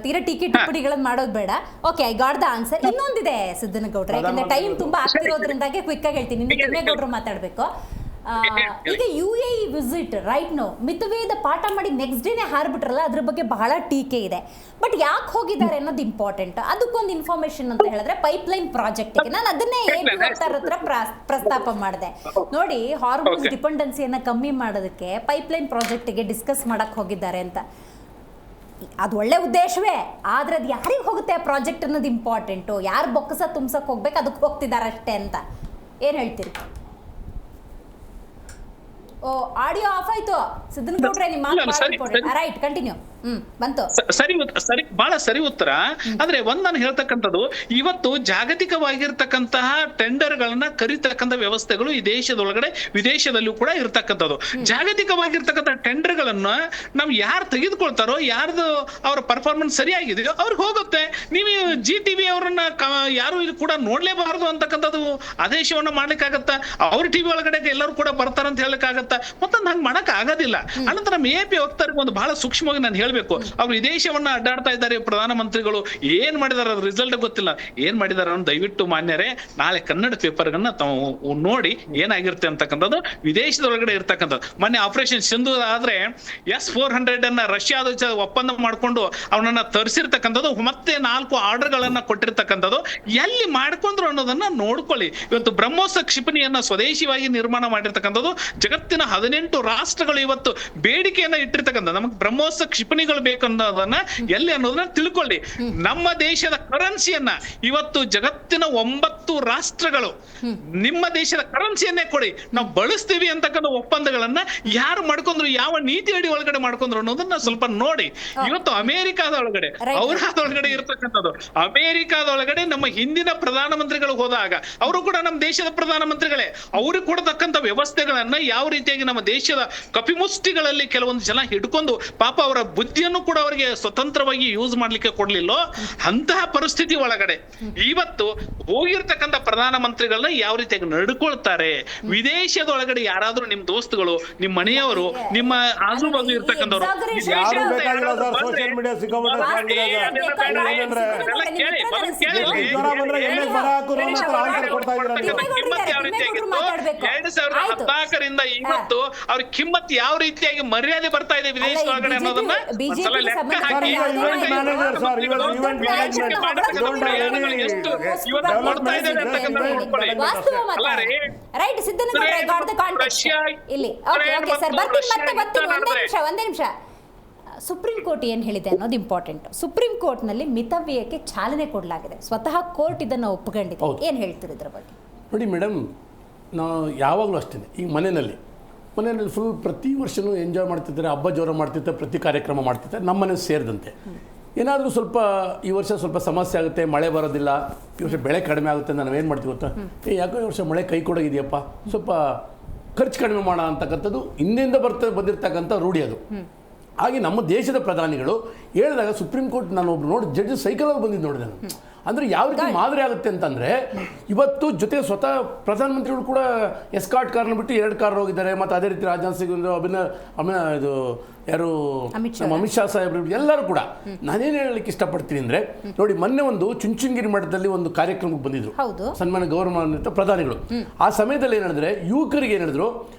ತೀರಾ ಟೀಕೆ ಟಿಪ್ಪಣಿಗಳನ್ನ ಮಾಡೋದು ಬೇಡ. Okay, I got the answer. ಇನ್ನೊಂದಿದೆ ಸಿದ್ದನಗೌಡ್ರೆ, ಯಾಕಂದ್ರೆ ಟೈಮ್ ತುಂಬಾ ಆಗ್ತಿರೋದ್ರಿಂದಾಗೆ ಕ್ವಿಕ್ ಆಗಿ ಹೇಳ್ತೀನಿ, ಇನ್ನು ತಿಮ್ಮೇಗೌಡರು ಮಾತಾಡ್ಬೇಕು. ಈಗ UAE ವಿಸಿಟ್ ರೈಟ್ ನೋ ಮಿತವೇದ ಪಾಠ ಮಾಡಿ ನೆಕ್ಸ್ಟ್ ಡೇನೆ ಹಾರ್ಬಿಟ್ರಲ್ಲ, ಅದ್ರ ಬಗ್ಗೆ ಬಹಳ ಟೀಕೆ ಇದೆ. ಬಟ್ ಯಾಕೆ ಹೋಗಿದ್ದಾರೆ ಅನ್ನೋದು ಇಂಪಾರ್ಟೆಂಟ್. ಅದಕ್ಕೊಂದು ಇನ್ಫಾರ್ಮೇಶನ್ ಅಂತ ಹೇಳಿದ್ರೆ ಪೈಪ್ಲೈನ್ ಪ್ರಾಜೆಕ್ಟ್ಗೆ ನಾನು ಅದನ್ನೇ ಹತ್ರ ಪ್ರಸ್ತಾಪ ಮಾಡಿದೆ. ನೋಡಿ, ಹಾರ್ಮೋನ್ಸ್ ಡಿಪೆಂಡೆನ್ಸಿಯನ್ನ ಕಮ್ಮಿ ಮಾಡೋದಕ್ಕೆ ಪೈಪ್ಲೈನ್ ಪ್ರಾಜೆಕ್ಟ್ಗೆ ಡಿಸ್ಕಸ್ ಮಾಡಕ್ ಹೋಗಿದ್ದಾರೆ ಅಂತ. ಅದು ಒಳ್ಳೆ ಉದ್ದೇಶವೇ, ಆದ್ರೆ ಅದು ಯಾರಿಗೆ ಹೋಗುತ್ತೆ ಆ ಪ್ರಾಜೆಕ್ಟ್ ಅನ್ನೋದು ಇಂಪಾರ್ಟೆಂಟು. ಯಾರು ಬೊಕ್ಕಸ ತುಂಬ್ಸಕ್ ಹೋಗ್ಬೇಕು ಅದಕ್ಕೆ ಹೋಗ್ತಿದ್ದಾರೆ ಅಷ್ಟೇ ಅಂತ. ಏನ್ ಹೇಳ್ತೀರಿ? ಓ, ಆಡಿಯೋ ಆಫ್ ಆಯ್ತು ಸಿದ್ದನಗೌಡ್ರೆ, ನಿಮ್ಮ ರೈಟ್ ಕಂಟಿನ್ಯೂ. ಬಂತು. ಸರಿ, ಬಹಳ ಸರಿ ಉತ್ತರ. ಆದ್ರೆ ಒಂದ್ ನಾನು ಹೇಳ್ತಕ್ಕಂಥದ್ದು, ಇವತ್ತು ಜಾಗತಿಕವಾಗಿರ್ತಕ್ಕಂತಹ ಟೆಂಡರ್ ಗಳನ್ನ ಕರೀತಕ್ಕಂಥ ವ್ಯವಸ್ಥೆಗಳು ಈ ದೇಶದೊಳಗಡೆ ವಿದೇಶದಲ್ಲೂ ಕೂಡ ಇರ್ತಕ್ಕಂಥದ್ದು. ಜಾಗತಿಕವಾಗಿರ್ತಕ್ಕಂಥ ಟೆಂಡರ್ ಗಳನ್ನ ನಾವು ಯಾರು ತೆಗೆದುಕೊಳ್ತಾರೋ, ಯಾರ್ದು ಅವ್ರ ಪರ್ಫಾರ್ಮೆನ್ಸ್ ಸರಿಯಾಗಿದೆಯೋ ಅವ್ರಿಗೆ ಹೋಗುತ್ತೆ. ನೀವು GTV ಅವರನ್ನ ಯಾರು ಇಲ್ಲಿ ಕೂಡ ನೋಡ್ಲೇಬಾರದು ಅಂತಕ್ಕಂಥದ್ದು ಆದೇಶವನ್ನ ಮಾಡ್ಲಿಕ್ಕಾಗತ್ತ? ಅವ್ರ TV ಒಳಗಡೆ ಎಲ್ಲರೂ ಕೂಡ ಬರ್ತಾರಂತ ಹೇಳಕ್ಕಾಗತ್ತ? ಮತ್ತೊಂದು ಹಂಗ್ ಮಾಡಕ್ ಆಗೋದಿಲ್ಲ. ಅನಂತರ AP ವಕ್ತಾರಿಗೆ ಒಂದು ಬಹಳ ಸೂಕ್ಷ್ಮವಾಗಿ ನಾನು ಹೇಳ್ಬೇಕು, ಅವ್ರು ವಿದೇಶವನ್ನ ಅಡ್ಡಾಡ್ತಾ ಇದ್ದಾರೆ ಪ್ರಧಾನಮಂತ್ರಿಗಳು, ಏನ್ ಮಾಡಿದಾರೆ ಅದ್ರ ರಿಸಲ್ಟ್ ಗೊತ್ತಿಲ್ಲ, ಏನ್ ಮಾಡಿದಾರೆ ಅನ್ನೋ ದಯವಿಟ್ಟು ಮಾನ್ಯರೇ ನಾಳೆ ಕನ್ನಡ ಪೇಪರ್ಗನ್ನ ತಾವು ನೋಡಿ ಏನಾಗಿರುತ್ತೆ ಅಂತಕ್ಕಂಥದ್ದು ವಿದೇಶದೊಳಗಡೆ ಇರ್ತಕ್ಕಂಥದ್ದು. ಮೊನ್ನೆ ಆಪರೇಷನ್ ಸಿಂಧು ಆದ್ರೆ S-400 ಅನ್ನ ರಷ್ಯಾದ ಒಪ್ಪಂದ ಮಾಡ್ಕೊಂಡು ಅವನನ್ನ ತರಿಸಿರ್ತಕ್ಕಂಥದ್ದು, ಮತ್ತೆ 4 ಆರ್ಡರ್ ಗಳನ್ನ ಕೊಟ್ಟಿರ್ತಕ್ಕಂಥದ್ದು. ಎಲ್ಲಿ ಮಾಡ್ಕೊಂಡ್ರು ಅನ್ನೋದನ್ನ ನೋಡ್ಕೊಳ್ಳಿ. ಇವತ್ತು ಬ್ರಹ್ಮೋಸ್ ಕ್ಷಿಪಣಿಯನ್ನ ಸ್ವದೇಶಿಯಾಗಿ ನಿರ್ಮಾಣ ಮಾಡಿರ್ತಕ್ಕಂಥದ್ದು ಜಗತ್ತಿನ 18 ರಾಷ್ಟ್ರಗಳು ಇವತ್ತು ಬೇಡಿಕೆಯನ್ನ ಇಟ್ಟಿರ್ತಕ್ಕಂಥ ನಮಗೆ ಬ್ರಹ್ಮೋಸ್ ಕ್ಷಿಪಣಿಗಳು ಬೇಕನ್ನೋದನ್ನ ಎಲ್ಲಿ ಅನ್ನೋದನ್ನ ತಿಳ್ಕೊಳ್ಳಿ. ನಮ್ಮ ದೇಶದ ಕರೆನ್ಸಿಯನ್ನ ಇವತ್ತು ಜಗತ್ತಿನ 9 ರಾಷ್ಟ್ರಗಳು ನಿಮ್ಮ ದೇಶದ ಕರೆನ್ಸಿಯನ್ನೇ ಕೊಡಿ, ನಾವು ಬಳಸ್ತೀವಿ ಅಂತಕ್ಕಂಥ ಒಪ್ಪಂದಗಳನ್ನ ಯಾರು ಮಾಡ್ಕೊಂಡ್ರು, ಯಾವ ನೀತಿ ಅಡಿ ಒಳಗಡೆ ಮಾಡ್ಕೊಂಡ್ರು ಅನ್ನೋದನ್ನ ಸ್ವಲ್ಪ ನೋಡಿ. ಇವತ್ತು ಅಮೆರಿಕಾದ ಒಳಗಡೆ ಒಳಗಡೆ ಇರ್ತಕ್ಕಂಥದ್ದು, ಅಮೆರಿಕಾದೊಳಗಡೆ ನಮ್ಮ ಹಿಂದಿನ ಪ್ರಧಾನಮಂತ್ರಿಗಳು ಹೋದಾಗ ಅವರು ಕೂಡ ನಮ್ಮ ದೇಶದ ಪ್ರಧಾನಮಂತ್ರಿಗಳೇ, ಅವ್ರಿಗೆ ಕೊಡತಕ್ಕಂಥ ವ್ಯವಸ್ಥೆಗಳನ್ನ ಯಾವ ರೀತಿಯಾಗಿ ನಮ್ಮ ದೇಶದ ಕಪಿಮುಷ್ಟಿಗಳಲ್ಲಿ ಕೆಲವೊಂದು ಜನ ಹಿಡ್ಕೊಂಡು ಪಾಪ ಅವರ ಬುದ್ಧಿ ಬುದ್ಧಿಯನ್ನು ಕೂಡ ಅವರಿಗೆ ಸ್ವತಂತ್ರವಾಗಿ ಯೂಸ್ ಮಾಡ್ಲಿಕ್ಕೆ ಕೊಡ್ಲಿಲ್ಲೋ ಅಂತಹ ಪರಿಸ್ಥಿತಿ ಒಳಗಡೆ ಇವತ್ತು ಹೋಗಿರ್ತಕ್ಕಂಥ ಪ್ರಧಾನಮಂತ್ರಿಗಳನ್ನ ಯಾವ ರೀತಿಯಾಗಿ ನಡ್ಕೊಳ್ತಾರೆ, ವಿದೇಶದೊಳಗಡೆ ಯಾರಾದ್ರೂ ನಿಮ್ ದೋಸ್ತುಗಳು, ನಿಮ್ ಮನೆಯವರು, ನಿಮ್ಮ ಆಜು ಬಾಜು ಇರ್ತಕ್ಕಂಥವ್ರು ಯಾರು ಬೇಕಾಗಿಲ್ಲ ಸರ್, ಸೋಷಿಯಲ್ ಮೀಡಿಯಾ ಸಿಕ್ಕಾಪಟ್ಟೆ ರಿಂದ ಇವತ್ತು ಅವ್ರ ಕಿಮ್ಮತ್ ಯಾವ ರೀತಿಯಾಗಿ ಮರ್ಯಾದೆ ಬರ್ತಾ ಇದೆ ವಿದೇಶದೊಳಗಡೆ ಅನ್ನೋದನ್ನ ಲೆಕ್ಕ ಹಾಕಿ ಒಂದೇ ನಿಮಿಷ. ಸುಪ್ರೀಂ ಕೋರ್ಟ್ ಏನು ಹೇಳಿದೆ ಅನ್ನೋದು ಇಂಪಾರ್ಟೆಂಟ್. ಸುಪ್ರೀಂ ಕೋರ್ಟ್ನಲ್ಲಿ ಮಿತವ್ಯಯಕ್ಕೆ ಚಾಲನೆ ಕೊಡಲಾಗಿದೆ, ಸ್ವತಃ ಕೋರ್ಟ್ ಇದನ್ನು ಒಪ್ಪಿಕೊಂಡಿದೆ. ಏನು ಹೇಳ್ತೀರಿ ಇದ್ರ ಬಗ್ಗೆ? ನೋಡಿ ಮೇಡಮ್, ನಾವು ಯಾವಾಗಲೂ ಅಷ್ಟೇ, ಈಗ ಮನೆಯಲ್ಲಿ ಫುಲ್ ಪ್ರತಿ ವರ್ಷವೂ ಎಂಜಾಯ್ ಮಾಡ್ತಿರ್ತಾರೆ, ಹಬ್ಬ ಜೋರ ಮಾಡ್ತಿರ್ತಾರೆ, ಪ್ರತಿ ಕಾರ್ಯಕ್ರಮ ಮಾಡ್ತಿರ್ತಾರೆ, ನಮ್ಮ ಮನೆ ಸೇರಿದಂತೆ. ಏನಾದರೂ ಸ್ವಲ್ಪ ಈ ವರ್ಷ ಸ್ವಲ್ಪ ಸಮಸ್ಯೆ ಆಗುತ್ತೆ, ಮಳೆ ಬರೋದಿಲ್ಲ, ಈ ವರ್ಷ ಬೆಳೆ ಕಡಿಮೆ ಆಗುತ್ತೆ ಅಂತ ನಾವೇನು ಮಾಡ್ತೀವಿ ಗೊತ್ತಾ, ಯಾಕೋ ಈ ವರ್ಷ ಮಳೆ ಕೈ ಕೊಡೋಗಿದೆಯಪ್ಪ, ಸ್ವಲ್ಪ ಖರ್ಚು ಕಡಿಮೆ ಮಾಡೋಣ ಅಂತಕ್ಕಂಥದ್ದು ಹಿಂದೆಯಿಂದ ಬಂದಿರತಕ್ಕಂಥ ರೂಢಿ ಅದು. ಹಾಗೆ ನಮ್ಮ ದೇಶದ ಪ್ರಧಾನಿಗಳು ಹೇಳಿದಾಗ ಸುಪ್ರೀಂ ಕೋರ್ಟ್ ನಾನು ಒಬ್ರು ನೋಡಿ ಜಡ್ಜ್ ಸೈಕಲಲ್ಲಿ ಬಂದಿದ್ದು ನೋಡಿದೆ ನಾನು. ಅಂದರೆ ಯಾವ ರೀತಿ ಮಾದರಿ ಆಗುತ್ತೆ ಅಂತಂದರೆ, ಇವತ್ತು ಜೊತೆಗೆ ಸ್ವತಃ ಪ್ರಧಾನಮಂತ್ರಿಗಳು ಕೂಡ ಎಸ್ಕಾರ್ಟ್ ಕಾರ್ನ ಬಿಟ್ಟು 2 ಕಾರ್ ಹೋಗಿದ್ದಾರೆ. ಮತ್ತು ಅದೇ ರೀತಿ ರಾಜನಾಥ್ ಸಿಂಗ್ ಇದು ಯಾರು ನಮ್ಮ ಅಮಿತ್ ಶಾ ಸಾಹೇಬ್ರು ಎಲ್ಲರೂ ಕೂಡ. ನಾನೇನು ಹೇಳಲಿಕ್ಕೆ ಇಷ್ಟಪಡ್ತೀನಿ ಅಂದರೆ, ನೋಡಿ ಮೊನ್ನೆ ಒಂದು ಚುಂಚನಗಿರಿ ಮಠದಲ್ಲಿ ಒಂದು ಕಾರ್ಯಕ್ರಮಕ್ಕೆ ಬಂದಿದ್ರು ಸನ್ಮಾನ್ಯ ಗೌರವಾನ್ವಿತ ಪ್ರಧಾನಿಗಳು. ಆ ಸಮಯದಲ್ಲಿ ಏನು ಹೇಳಿದ್ರೆ, ಯುವಕರಿಗೆ ಏನು ಹೇಳಿದ್ರು,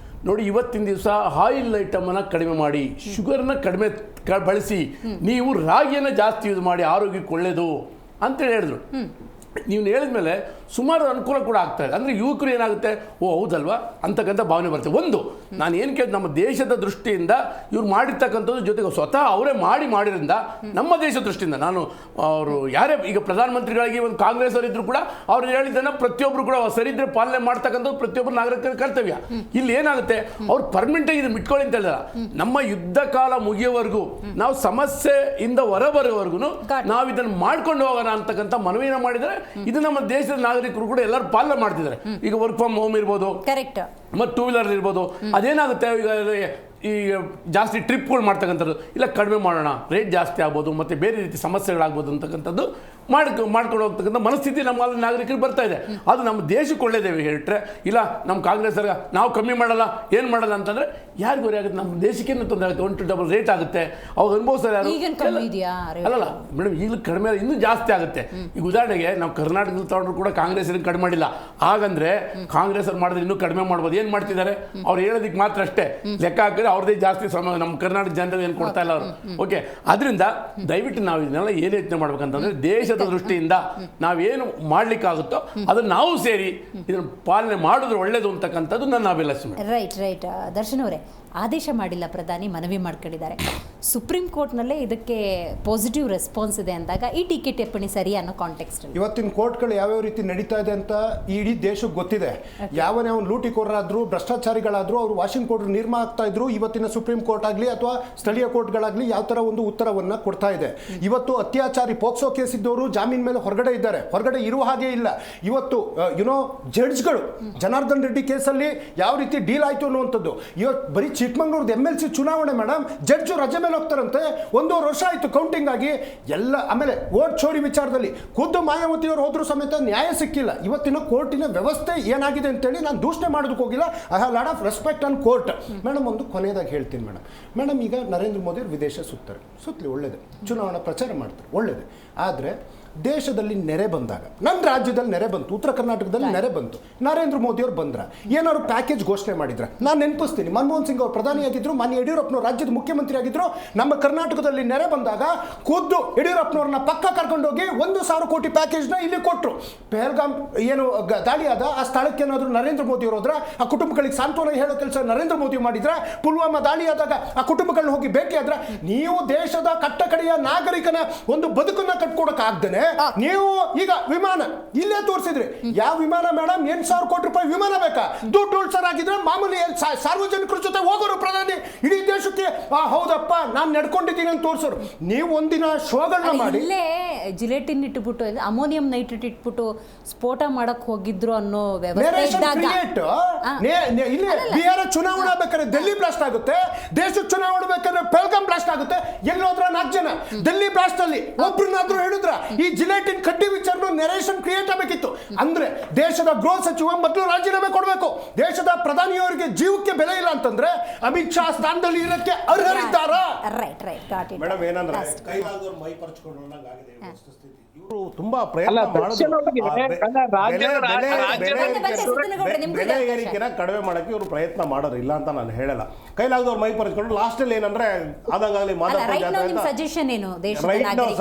ನೋಡಿ ಇವತ್ತಿನ ದಿವಸ ಆಯಿಲ್ ಐಟಮನ್ನು ಕಡಿಮೆ ಮಾಡಿ, ಶುಗರ್ನ ಕಡಿಮೆ ಬಳಸಿ, ನೀವು ರಾಗಿಯನ್ನು ಜಾಸ್ತಿ ಯೂಸ್ ಮಾಡಿ, ಆರೋಗ್ಯಕ್ಕೆ ಒಳ್ಳೆಯದು ಅಂತೇಳಿ ಹೇಳಿದ್ರು. ನೀವು ಹೇಳಿದ್ಮೇಲೆ ಸುಮಾರು ಅನುಕೂಲ ಕೂಡ ಆಗ್ತಾ ಇದೆ. ಅಂದರೆ ಯುವಕರು ಏನಾಗುತ್ತೆ, ಓ ಹೌದಲ್ವಾ ಅಂತಕ್ಕಂಥ ಭಾವನೆ ಬರುತ್ತೆ. ಒಂದು ನಾನು ಏನು ಕೇಳಿದೆ, ನಮ್ಮ ದೇಶದ ದೃಷ್ಟಿಯಿಂದ ಇವ್ರು ಮಾಡಿರ್ತಕ್ಕಂಥದ್ದು, ಜೊತೆಗೆ ಸ್ವತಃ ಅವರೇ ಮಾಡಿರೋದ್ರಿಂದ ನಮ್ಮ ದೇಶದ ದೃಷ್ಟಿಯಿಂದ ನಾನು ಅವರು ಯಾರೇ ಈಗ ಪ್ರಧಾನಮಂತ್ರಿಗಳಿಗೆ ಒಂದು ಕಾಂಗ್ರೆಸ್ ಅವರಿದ್ರು ಕೂಡ ಅವ್ರು ಹೇಳಿದ್ದನ್ನು ಪ್ರತಿಯೊಬ್ಬರು ಕೂಡ ಸರಿದ್ರೆ ಪಾಲನೆ ಮಾಡ್ತಕ್ಕಂಥದ್ದು ಪ್ರತಿಯೊಬ್ಬರು ನಾಗರಿಕರ ಕರ್ತವ್ಯ. ಇಲ್ಲಿ ಏನಾಗುತ್ತೆ, ಅವ್ರು ಪರ್ಮನೆಂಟಾಗಿ ಇದನ್ನು ಇಟ್ಕೊಳ್ಳಿ ಅಂತ ಹೇಳಿದಾರ. ನಮ್ಮ ಯುದ್ಧ ಕಾಲ ಮುಗಿಯೋವರೆಗೂ, ನಾವು ಸಮಸ್ಯೆಯಿಂದ ಹೊರಬರೋವರೆಗೂ ನಾವು ಇದನ್ನು ಮಾಡ್ಕೊಂಡು ಹೋಗೋಣ ಅಂತಕ್ಕಂಥ ಮನವಿಯನ್ನು ಮಾಡಿದರೆ, ಇದು ನಮ್ಮ ದೇಶದ ನಾಗರಿಕರು ಕೂಡ ಎಲ್ಲರೂ ಪಾಲನೆ ಮಾಡ್ತಿದ್ದಾರೆ. ಈಗ ವರ್ಕ್ ಫ್ರಮ್ ಹೋಮ್ ಇರ್ಬೋದು, ಮತ್ತು 2 ವೀಲರ್ ಇರ್ಬೋದು. ಅದೇನಾಗುತ್ತೆ, ಈಗ ಜಾಸ್ತಿ ಟ್ರಿಪ್ಗಳು ಮಾಡ್ತಕ್ಕಂಥದ್ದು ಇಲ್ಲ, ಕಡಿಮೆ ಮಾಡೋಣ, ರೇಟ್ ಜಾಸ್ತಿ ಆಗ್ಬೋದು, ಮತ್ತು ಬೇರೆ ರೀತಿ ಸಮಸ್ಯೆಗಳಾಗ್ಬೋದು ಅಂತಕ್ಕಂಥದ್ದು ಮಾಡ್ಕೊಂಡು ಹೋಗ್ತಕ್ಕಂಥ ಮನಸ್ಥಿತಿ ನಮ್ಮ ನಾಗರಿಕರಿಗೆ ಬರ್ತಾ ಇದೆ. ಅದು ನಮ್ಮ ದೇಶಕ್ಕೆ ಒಳ್ಳೇದೇವೆ ಹೇಳ್ರೆ, ಇಲ್ಲ ನಮ್ಮ ಕಾಂಗ್ರೆಸ್ ನಾವು ಕಮ್ಮಿ ಮಾಡಲ್ಲ, ಏನು ಮಾಡಲ್ಲ ಅಂತಂದರೆ ಯಾರಿಗೂ ಆಗುತ್ತೆ, ನಮ್ಮ ದೇಶಕ್ಕೇನು ತೊಂದರೆ ಆಗುತ್ತೆ, 1 to double ರೇಟ್ ಆಗುತ್ತೆ, ಅವಾಗ ಅನುಭವಿಸ್ತಾರೆ ಯಾರು ಅಲ್ಲಲ್ಲ ಮೇಡಮ್. ಈಗಲೂ ಕಡಿಮೆ ಇನ್ನೂ ಜಾಸ್ತಿ ಆಗುತ್ತೆ. ಈಗ ಉದಾಹರಣೆಗೆ ನಾವು ಕರ್ನಾಟಕದಲ್ಲಿ ತಗೊಂಡ್ರು ಕೂಡ ಕಾಂಗ್ರೆಸ್ ಕಡಿಮೆ ಮಾಡಿಲ್ಲ. ಹಾಗಂದ್ರೆ ಕಾಂಗ್ರೆಸ್ ಅವ್ರು ಮಾಡಿದ್ರೆ ಇನ್ನೂ ಕಡಿಮೆ ಮಾಡ್ಬೋದು. ಏನು ಮಾಡ್ತಿದ್ದಾರೆ, ಅವ್ರು ಹೇಳೋದಕ್ಕೆ ಮಾತ್ರ ಅಷ್ಟೇ, ಲೆಕ್ಕ ಹಾಕಿದ್ರೆ ಅವ್ರದ್ದೇ ಜಾಸ್ತಿ ನಮ್ಮ ಕರ್ನಾಟಕ ಜನರಿಗೆ ಏನು ಕೊಡ್ತಾ ಇಲ್ಲ ಅವರು. ಓಕೆ, ಅದರಿಂದ ದಯವಿಟ್ಟು ನಾವು ಇದನ್ನೆಲ್ಲ ಏನು ಯೋಚನೆ ಮಾಡ್ಬೇಕಂತಂದ್ರೆ, ದೇಶದ ದೃಷ್ಟಿಯಿಂದ ನಾವೇನು ಮಾಡ್ಲಿಕ್ಕಾಗುತ್ತೋ ಅದನ್ನು ನಾವು ಸೇರಿ ಇದನ್ನು ಪಾಲನೆ ಮಾಡಿದ್ರೆ ಒಳ್ಳೇದು ಅಂತಕ್ಕಂಥದ್ದು ನನ್ನ ಅಭಿಲಾಷೆ. ರೈಟ್ ದರ್ಶನ್ ಅವರೇ, ಆದೇಶ ಮಾಡಿಲ್ಲ ಪ್ರಧಾನಿ, ಮನವಿ ಮಾಡ್ಕೊಂಡಿದ್ದಾರೆ. ಸುಪ್ರೀಂ ಕೋರ್ಟ್ನಲ್ಲೇ ಇದಕ್ಕೆ ಪಾಸಿಟಿವ್ ರೆಸ್ಪಾನ್ಸ್ ಇದೆ ಅಂದಾಗ ಈ ಟೀಕೆ ಟಿಪ್ಪಣಿ ಸರಿ ಅನ್ನೋ ಕಾಂಟೆಕ್ಸ್ಟ್ ಇವತ್ತಿನ ಕೋರ್ಟ್ಗಳು ಯಾವ್ಯಾವ ರೀತಿ ನಡೀತಾ ಇದೆ ಅಂತ ಇಡೀ ದೇಶಕ್ಕೆ ಗೊತ್ತಿದೆ. ಯಾವ ಲೂಟಿಕೋರರಾದ್ರು, ಭ್ರಷ್ಟಾಚಾರಿಗಳಾದ್ರು, ಅವರು ವಾಷಿಂಗ್ ಪೌಡರ್ ನಿರ್ಮಾ ಆಗ್ತಾ ಇದ್ರು. ಇವತ್ತಿನ ಸುಪ್ರೀಂ ಕೋರ್ಟ್ ಆಗಲಿ ಅಥವಾ ಸ್ಥಳೀಯ ಕೋರ್ಟ್ಗಳಾಗಲಿ ಯಾವ ಥರ ಒಂದು ಉತ್ತರವನ್ನು ಕೊಡ್ತಾ ಇದೆ. ಇವತ್ತು ಅತ್ಯಾಚಾರಿ ಪೋಕ್ಸೋ ಕೇಸ್ ಇದ್ದವರು ಜಾಮೀನ್ ಮೇಲೆ ಹೊರಗಡೆ ಇದ್ದಾರೆ, ಹೊರಗಡೆ ಇರುವ ಹಾಗೆ ಇಲ್ಲ. ಇವತ್ತು ಜಡ್ಜ್ಗಳು ಜನಾರ್ದನ್ ರೆಡ್ಡಿ ಕೇಸಲ್ಲಿ ಯಾವ ರೀತಿ ಡೀಲ್ ಆಯಿತು ಅನ್ನುವಂಥದ್ದು. ಇವತ್ತು ಬರೀ ಚಿಕ್ಕಮಂಗ್ಳೂರ್ದು MLC ಚುನಾವಣೆ ಮೇಡಮ್, ಜಡ್ಜು ರಜೆ ಮೇಲೆ ಹೋಗ್ತಾರಂತೆ. 1.5 ವರ್ಷ ಆಯಿತು ಕೌಂಟಿಂಗ್ ಆಗಿ ಎಲ್ಲ. ಆಮೇಲೆ ವೋಟ್ ಚೋರಿ ವಿಚಾರದಲ್ಲಿ ಖುದ್ದು ಮಾಯಾವತಿಯವರು ಹೋದ್ರೂ ಸಮೇತ ನ್ಯಾಯ ಸಿಕ್ಕಿಲ್ಲ. ಇವತ್ತಿನ ಕೋರ್ಟಿನ ವ್ಯವಸ್ಥೆ ಏನಾಗಿದೆ ಅಂತೇಳಿ ನಾನು ದೂಷಣೆ ಮಾಡೋದಕ್ಕೆ ಹೋಗಿಲ್ಲ. I have lot of respect on court. Madam, ಒಂದು ಕೊನೆಯದಾಗಿ ಹೇಳ್ತೀನಿ ಮೇಡಮ್, ಈಗ ನರೇಂದ್ರ ಮೋದಿ ಅವರು ವಿದೇಶ ಸುತ್ತಲಿ ಒಳ್ಳೇದು, ಚುನಾವಣಾ ಪ್ರಚಾರ ಮಾಡ್ತಾರೆ ಒಳ್ಳೇದು. ಆದರೆ ದೇಶದಲ್ಲಿ ನೆರೆ ಬಂದಾಗ, ನನ್ನ ರಾಜ್ಯದಲ್ಲಿ ನೆರೆ ಬಂತು, ಉತ್ತರ ಕರ್ನಾಟಕದಲ್ಲಿ ನೆರೆ ಬಂತು, ನರೇಂದ್ರ ಮೋದಿ ಅವರು ಬಂದ್ರ, ಏನಾದ್ರು ಪ್ಯಾಕೇಜ್ ಘೋಷಣೆ ಮಾಡಿದ್ರ? ನಾನು ನೆನಪಿಸ್ತೀನಿ, ಮನಮೋಹನ್ ಸಿಂಗ್ ಅವರು ಪ್ರಧಾನಿಯಾಗಿದ್ರು, ಮಾನ್ಯ ಯಡಿಯೂರಪ್ಪನವರು ರಾಜ್ಯದ ಮುಖ್ಯಮಂತ್ರಿ ಆಗಿದ್ರು. ನಮ್ಮ ಕರ್ನಾಟಕದಲ್ಲಿ ನೆರೆ ಬಂದಾಗ ಖುದ್ದು ಯಡಿಯೂರಪ್ಪನವ್ರನ್ನ ಪಕ್ಕ ಕರ್ಕೊಂಡೋಗಿ 1,000 ಕೋಟಿ ಪ್ಯಾಕೇಜ್ನ ಇಲ್ಲಿ ಕೊಟ್ಟರು. ಪೆಹಲ್ಗಾಮ್ ಏನು ದಾಳಿ ಆದ ಆ ಸ್ಥಳಕ್ಕೆ ಏನಾದರೂ ನರೇಂದ್ರ ಮೋದಿ ಅವರು ಹೋದ್ರ, ಆ ಕುಟುಂಬಗಳಿಗೆ ಸಾಂತ್ವನ ಹೇಳೋ ಕೆಲಸ ನರೇಂದ್ರ ಮೋದಿ ಮಾಡಿದ್ರ? ಪುಲ್ವಾಮಾ ದಾಳಿ ಆದಾಗ ಆ ಕುಟುಂಬಗಳನ್ನ ಹೋಗಿ ಭೇಟಿ ಆದ್ರ? ನೀವು ದೇಶದ ಕಟ್ಟಕಡೆಯ ನಾಗರಿಕನ ಒಂದು ಬದುಕನ್ನ ಕಟ್ಕೊಡಕ್ಕಾಗ್ದೇನೆ ನೀವು ಈಗ ವಿಮಾನ ಇಲ್ಲೇ ತೋರಿಸಿದ್ರಿ, ಯಾವ ವಿಮಾನ ಮೇಡಮ್? 8,000 ಕೋಟಿ ರೂಪಾಯಿ ವಿಮಾನ ಬೇಕಾ? ದುಡ್ಡು ಉಳ್ಸರಾಗಿದ್ರೆ ಮಾಮೂಲಿ ಸಾರ್ವಜನಿಕರ ಜೊತೆ ಹೋಗೋರು ಪ್ರಧಾನಿ, ಇಡೀ ದೇಶಕ್ಕೆ ಹೌದಪ್ಪ ನಾನು ನಡ್ಕೊಂಡಿದ್ದೀನಿ ಅಂತ ತೋರಿಸೋರು. ನೀವು ಒಂದಿನ ಶೋಗಳನ್ನ ಮಾಡಿ ಇಲ್ಲೇ ಜಿಲೆಟಿನ್ ಇಟ್ಬಿಟ್ಟು ಅಮೋನಿಯಂ ನೈಟ್ರೇಟ್ ಇಟ್ಬಿಟ್ಟು ಸ್ಫೋಟ ಮಾಡಕ್ ಹೋಗಿದ್ರು ಅನ್ನೋ ವ್ಯವಸ್ಥೆ ಇದ್ದಾಗ ಬಿಹಾರ ಚುನಾವಣೆ ಆಗ್ಬೇಕಾದ್ರೆ ಡೆಲ್ಲಿ ಬ್ಲಾಸ್ಟ್ ಆಗುತ್ತೆ, ದೇಶಕ್ಕೆ ಚುನಾವಣೆ ಬೇಕಾದ್ರೆ ಪೆಲ್ಗಾಮ್ ಬ್ಲಾಸ್ಟ್ ಆಗುತ್ತೆ. ಎಲ್ಲೋದ್ರ 4 ಜನ ಡೆಲ್ಲಿ ಬ್ಲಾಸ್ಟ್ ಅಲ್ಲಿ ಒಬ್ರನ್ನಾದ್ರೂ ಹೇಳಿದ್ರ ಈ ಜಿಲೆಟಿನ್ ಕಡ್ಡಿ ವಿಚಾರ ನೆರೇಷನ್ ಕ್ರಿಯೇಟ್ ಆಗಬೇಕಿತ್ತು. ಅಂದ್ರೆ ದೇಶದ ಗೃಹ ಸಚಿವ ಮೊದಲು ರಾಜೀನಾಮೆ ಕೊಡಬೇಕು. ದೇಶದ ಪ್ರಧಾನಿಯವರಿಗೆ ಜೀವಕ್ಕೆ ಬೆಲೆ ಇಲ್ಲ ಅಂತಂದ್ರೆ ಅಮಿತ್ ಶಾ ಸ್ಥಾನದಲ್ಲಿ ಇರಕ್ಕೆ ಅರ್ಹರಿದ್ದಾರಾ? ಮೇಡಮ್ ಏನಂದ್ರೆ ಕೈಲಾದವ್ರು ಮೈ ಪರ್ಚ್ಕೊಂಡಾಗಿದೆ ವಸ್ತುಸ್ಥಿತಿ. ಇವರು ತುಂಬಾ ಪ್ರಯತ್ನ ಬೆಲೆ ಏರಿಕೆನ ಕಡಿಮೆ ಮಾಡಕ್ಕೆ ಇವರು ಪ್ರಯತ್ನ ಮಾಡೋರು, ಇಲ್ಲ ಅಂತ ನಾನು ಹೇಳಲ್ಲ. ಕೈಲಾದವ್ರು ಮೈ ಪರ್ಚ್ಕೊಂಡು ಲಾಸ್ಟ್ ಅಲ್ಲಿ ಏನಂದ್ರೆ ಆದಂಗಾಗಲಿ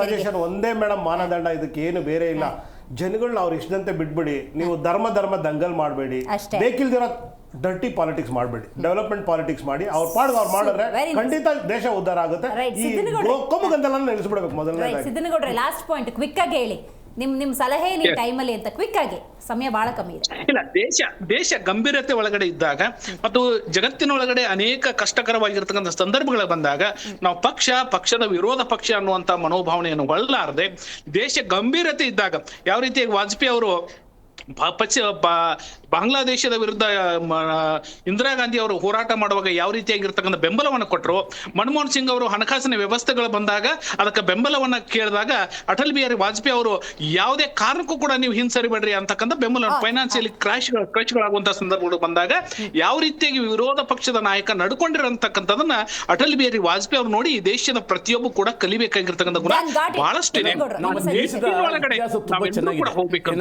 ಸಜೆಷನ್ ಒಂದೇ ಮೇಡಮ್, ಮಾನದಂಡ ಇದಕ್ಕೆ ಏನು ಬೇರೆ ಇಲ್ಲ. ಜನಗಳನ್ನ ಅವ್ರು ಇಷ್ಟಂತೆ ಬಿಟ್ಬಿಡಿ. ನೀವು ಧರ್ಮ ದಂಗಲ್ ಮಾಡಬೇಡಿ, ಬೇಕಿಲ್ದಿರೋ ಡರ್ಟಿ ಪಾಲಿಟಿಕ್ಸ್ ಮಾಡಬೇಡಿ, ಡೆವಲಪ್ಮೆಂಟ್ ಪಾಲಿಟಿಕ್ಸ್ ಮಾಡಿ ಅವ್ರ ಪಾಡ್ಗೆ ಅವ್ರು ಮಾಡಿದ್ರೆ ಖಂಡಿತ ದೇಶ ಉದ್ಧಾರ ಆಗುತ್ತೆ. ಈ ಕೊಮ್ಮು ಗಂದಲ ನಿಲ್ಲಿಸ್ಬಿಡ್ಬೇಕು ಮೊದಲನೇ. ಸಿದ್ದನಗೌಡ್ರೆ ಲಾಸ್ಟ್ ಪಾಯಿಂಟ್ ಕ್ವಿಕ್ ಆಗಿ ಹೇಳಿ, ನಿಮ್ ಸಲಹೆ ಟೈಮಲ್ಲಿ ಅಂತ ಕ್ವಿಕ್ ಆಗಿ, ಸಮಯ ಬಹಳ ಕಮ್ಮಿ ಇದೆ. ಇಲ್ಲ, ದೇಶ ಗಂಭೀರತೆ ಒಳಗಡೆ ಇದ್ದಾಗ ಮತ್ತು ಜಗತ್ತಿನೊಳಗಡೆ ಅನೇಕ ಕಷ್ಟಕರವಾಗಿರ್ತಕ್ಕಂಥ ಸಂದರ್ಭಗಳು ಬಂದಾಗ ನಾವು ಪಕ್ಷದ ವಿರೋಧ ಪಕ್ಷ ಅನ್ನುವಂತ ಮನೋಭಾವನೆಯನ್ನು ಒಳ್ಳಾರದೆ ದೇಶ ಗಂಭೀರತೆ ಇದ್ದಾಗ, ಯಾವ ರೀತಿಯಾಗಿ ವಾಜಪೇಯಿ ಅವರು ಬಾಂಗ್ಲಾದೇಶದ ವಿರುದ್ಧ ಇಂದಿರಾ ಗಾಂಧಿ ಅವರು ಹೋರಾಟ ಮಾಡುವಾಗ ಯಾವ ರೀತಿಯಾಗಿರ್ತಕ್ಕಂಥ ಬೆಂಬಲವನ್ನು ಕೊಟ್ಟರು, ಮನಮೋಹನ್ ಸಿಂಗ್ ಅವರು ಹಣಕಾಸಿನ ವ್ಯವಸ್ಥೆಗಳು ಬಂದಾಗ ಅದಕ್ಕೆ ಬೆಂಬಲವನ್ನ ಕೇಳಿದಾಗ ಅಟಲ್ ಬಿಹಾರಿ ವಾಜಪೇಯಿ ಅವರು ಯಾವುದೇ ಕಾರಣಕ್ಕೂ ಕೂಡ ನೀವು ಹಿಂಸರಿಬೇಡ್ರಿ ಅಂತಕ್ಕಂಥ ಬೆಂಬಲ, ಫೈನಾನ್ಸಿಯಲಿ ಕ್ರಾಶ್ಗಳಾಗುವಂತಹ ಸಂದರ್ಭಗಳು ಬಂದಾಗ ಯಾವ ರೀತಿಯಾಗಿ ವಿರೋಧ ಪಕ್ಷದ ನಾಯಕ ನಡ್ಕೊಂಡಿರಂತಕ್ಕಂಥದನ್ನ ಅಟಲ್ ಬಿಹಾರಿ ವಾಜಪೇಯಿ ಅವರು ನೋಡಿ ಈ ದೇಶದ ಪ್ರತಿಯೊಬ್ಬರು ಕೂಡ ಕಲಿಬೇಕಾಗಿರ್ತಕ್ಕಂಥ ಗುಣ ಬಹಳಷ್ಟಿದೆ.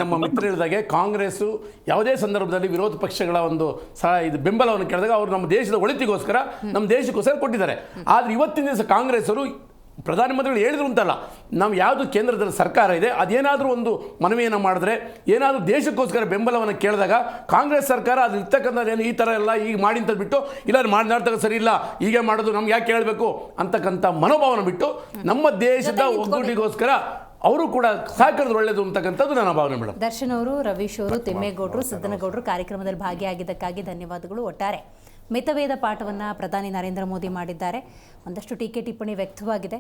ನಮ್ಮ ಮಿತ್ರ ಹೇಳಿದಾಗೆ ಕಾಂಗ್ರೆಸ್ ಯಾವುದೇ ಸಂದರ್ಭದಲ್ಲಿ ವಿರೋಧ ಪಕ್ಷಗಳ ಒಂದು ಇದು ಬೆಂಬಲವನ್ನು ಕೇಳಿದಾಗ ಅವರು ನಮ್ಮ ದೇಶದ ಒಳಿತಿಗೋಸ್ಕರ ನಮ್ಮ ದೇಶಕ್ಕೋಸ್ಕರ ಕೊಟ್ಟಿದ್ದಾರೆ. ಆದರೆ ಇವತ್ತಿನ ದಿವಸ ಕಾಂಗ್ರೆಸ್ ಅವರು ಪ್ರಧಾನಮಂತ್ರಿಗಳು ಹೇಳಿದ್ರು ಅಂತಲ್ಲ, ನಾವು ಯಾವುದು ಕೇಂದ್ರದಲ್ಲಿ ಸರ್ಕಾರ ಇದೆ ಅದೇನಾದರೂ ಒಂದು ಮನವಿಯನ್ನು ಮಾಡಿದ್ರೆ, ಏನಾದರೂ ದೇಶಕ್ಕೋಸ್ಕರ ಬೆಂಬಲವನ್ನು ಕೇಳಿದಾಗ ಕಾಂಗ್ರೆಸ್ ಸರ್ಕಾರ ಅದು ಇರ್ತಕ್ಕಂಥದ್ದೇನು ಈ ಥರ ಎಲ್ಲ ಈಗ ಮಾಡಿ ಅಂತ ಬಿಟ್ಟು ಇಲ್ಲ ಮಾಡ್ತಕ್ಕ ಸರಿ ಇಲ್ಲ ಹೀಗೆ ಮಾಡೋದು ನಮ್ಗೆ ಯಾಕೆ ಕೇಳಬೇಕು ಅಂತಕ್ಕಂಥ ಮನೋಭಾವನ ಬಿಟ್ಟು ನಮ್ಮ ದೇಶದ ಒಗ್ಗೂಟಿಗೋಸ್ಕರ ಅವರು ಕೂಡ ಸಹಕರಿಸಿದ್ರೆ ಒಳ್ಳೆಯದು ಅಂತಕ್ಕಂಥದ್ದು ನನ್ನ ಭಾವನೆ ಮೇಡಮ್. ದರ್ಶನ್ ಅವರು, ರವೀಶ್ ಅವರು, ತಿಮ್ಮೇಗೌಡರು, ಸಿದ್ದನಗೌಡರು ಕಾರ್ಯಕ್ರಮದಲ್ಲಿ ಭಾಗಿಯಾಗಿದ್ದಕ್ಕಾಗಿ ಧನ್ಯವಾದಗಳು. ಒಟ್ಟಾರೆ ಮಿತವೇದ ಪಾಠವನ್ನು ಪ್ರಧಾನಿ ನರೇಂದ್ರ ಮೋದಿ ಮಾಡಿದ್ದಾರೆ. ಒಂದಷ್ಟು ಟೀಕೆ ಟಿಪ್ಪಣಿ ವ್ಯಕ್ತವಾಗಿದೆ.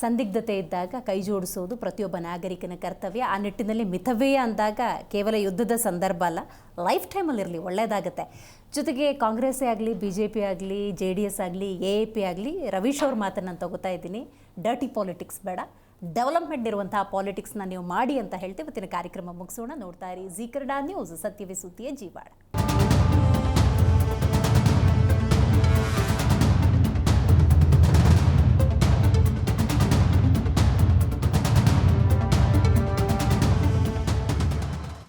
ಸಂದಿಗ್ಧತೆ ಇದ್ದಾಗ ಕೈ ಜೋಡಿಸೋದು ಪ್ರತಿಯೊಬ್ಬ ನಾಗರಿಕನ ಕರ್ತವ್ಯ. ಆ ನಿಟ್ಟಿನಲ್ಲಿ ಮಿತವ್ಯಯ ಅಂದಾಗ ಕೇವಲ ಯುದ್ಧದ ಸಂದರ್ಭ ಅಲ್ಲ, ಲೈಫ್ ಟೈಮಲ್ಲಿರಲಿ ಒಳ್ಳೆಯದಾಗುತ್ತೆ. ಜೊತೆಗೆ ಕಾಂಗ್ರೆಸ್ಸೇ ಆಗಲಿ, BJP ಆಗಲಿ, JDS ಆಗಲಿ, AAP ಆಗಲಿ, ರವೀಶ್ ಅವ್ರ ಮಾತನ್ನು ನಾನು ತಗೋತಾ ಇದ್ದೀನಿ, ಡರ್ಟಿ ಪಾಲಿಟಿಕ್ಸ್ ಬೇಡ, ಡೆವಲಪ್ಮೆಂಟ್ ಇರುವಂತಹ ಪಾಲಿಟಿಕ್ಸ್ನ ನೀವು ಮಾಡಿ ಅಂತ ಹೇಳ್ತೀವಿ. ಇವತ್ತಿನ ಕಾರ್ಯಕ್ರಮ ಮುಗಿಸೋಣ. ನೋಡ್ತಾ ಇರಿ ಜೀ ಕನ್ನಡ ನ್ಯೂಸ್, ಸತ್ಯವೇ ಸುದ್ದಿಯ ಜೀವಾಳ.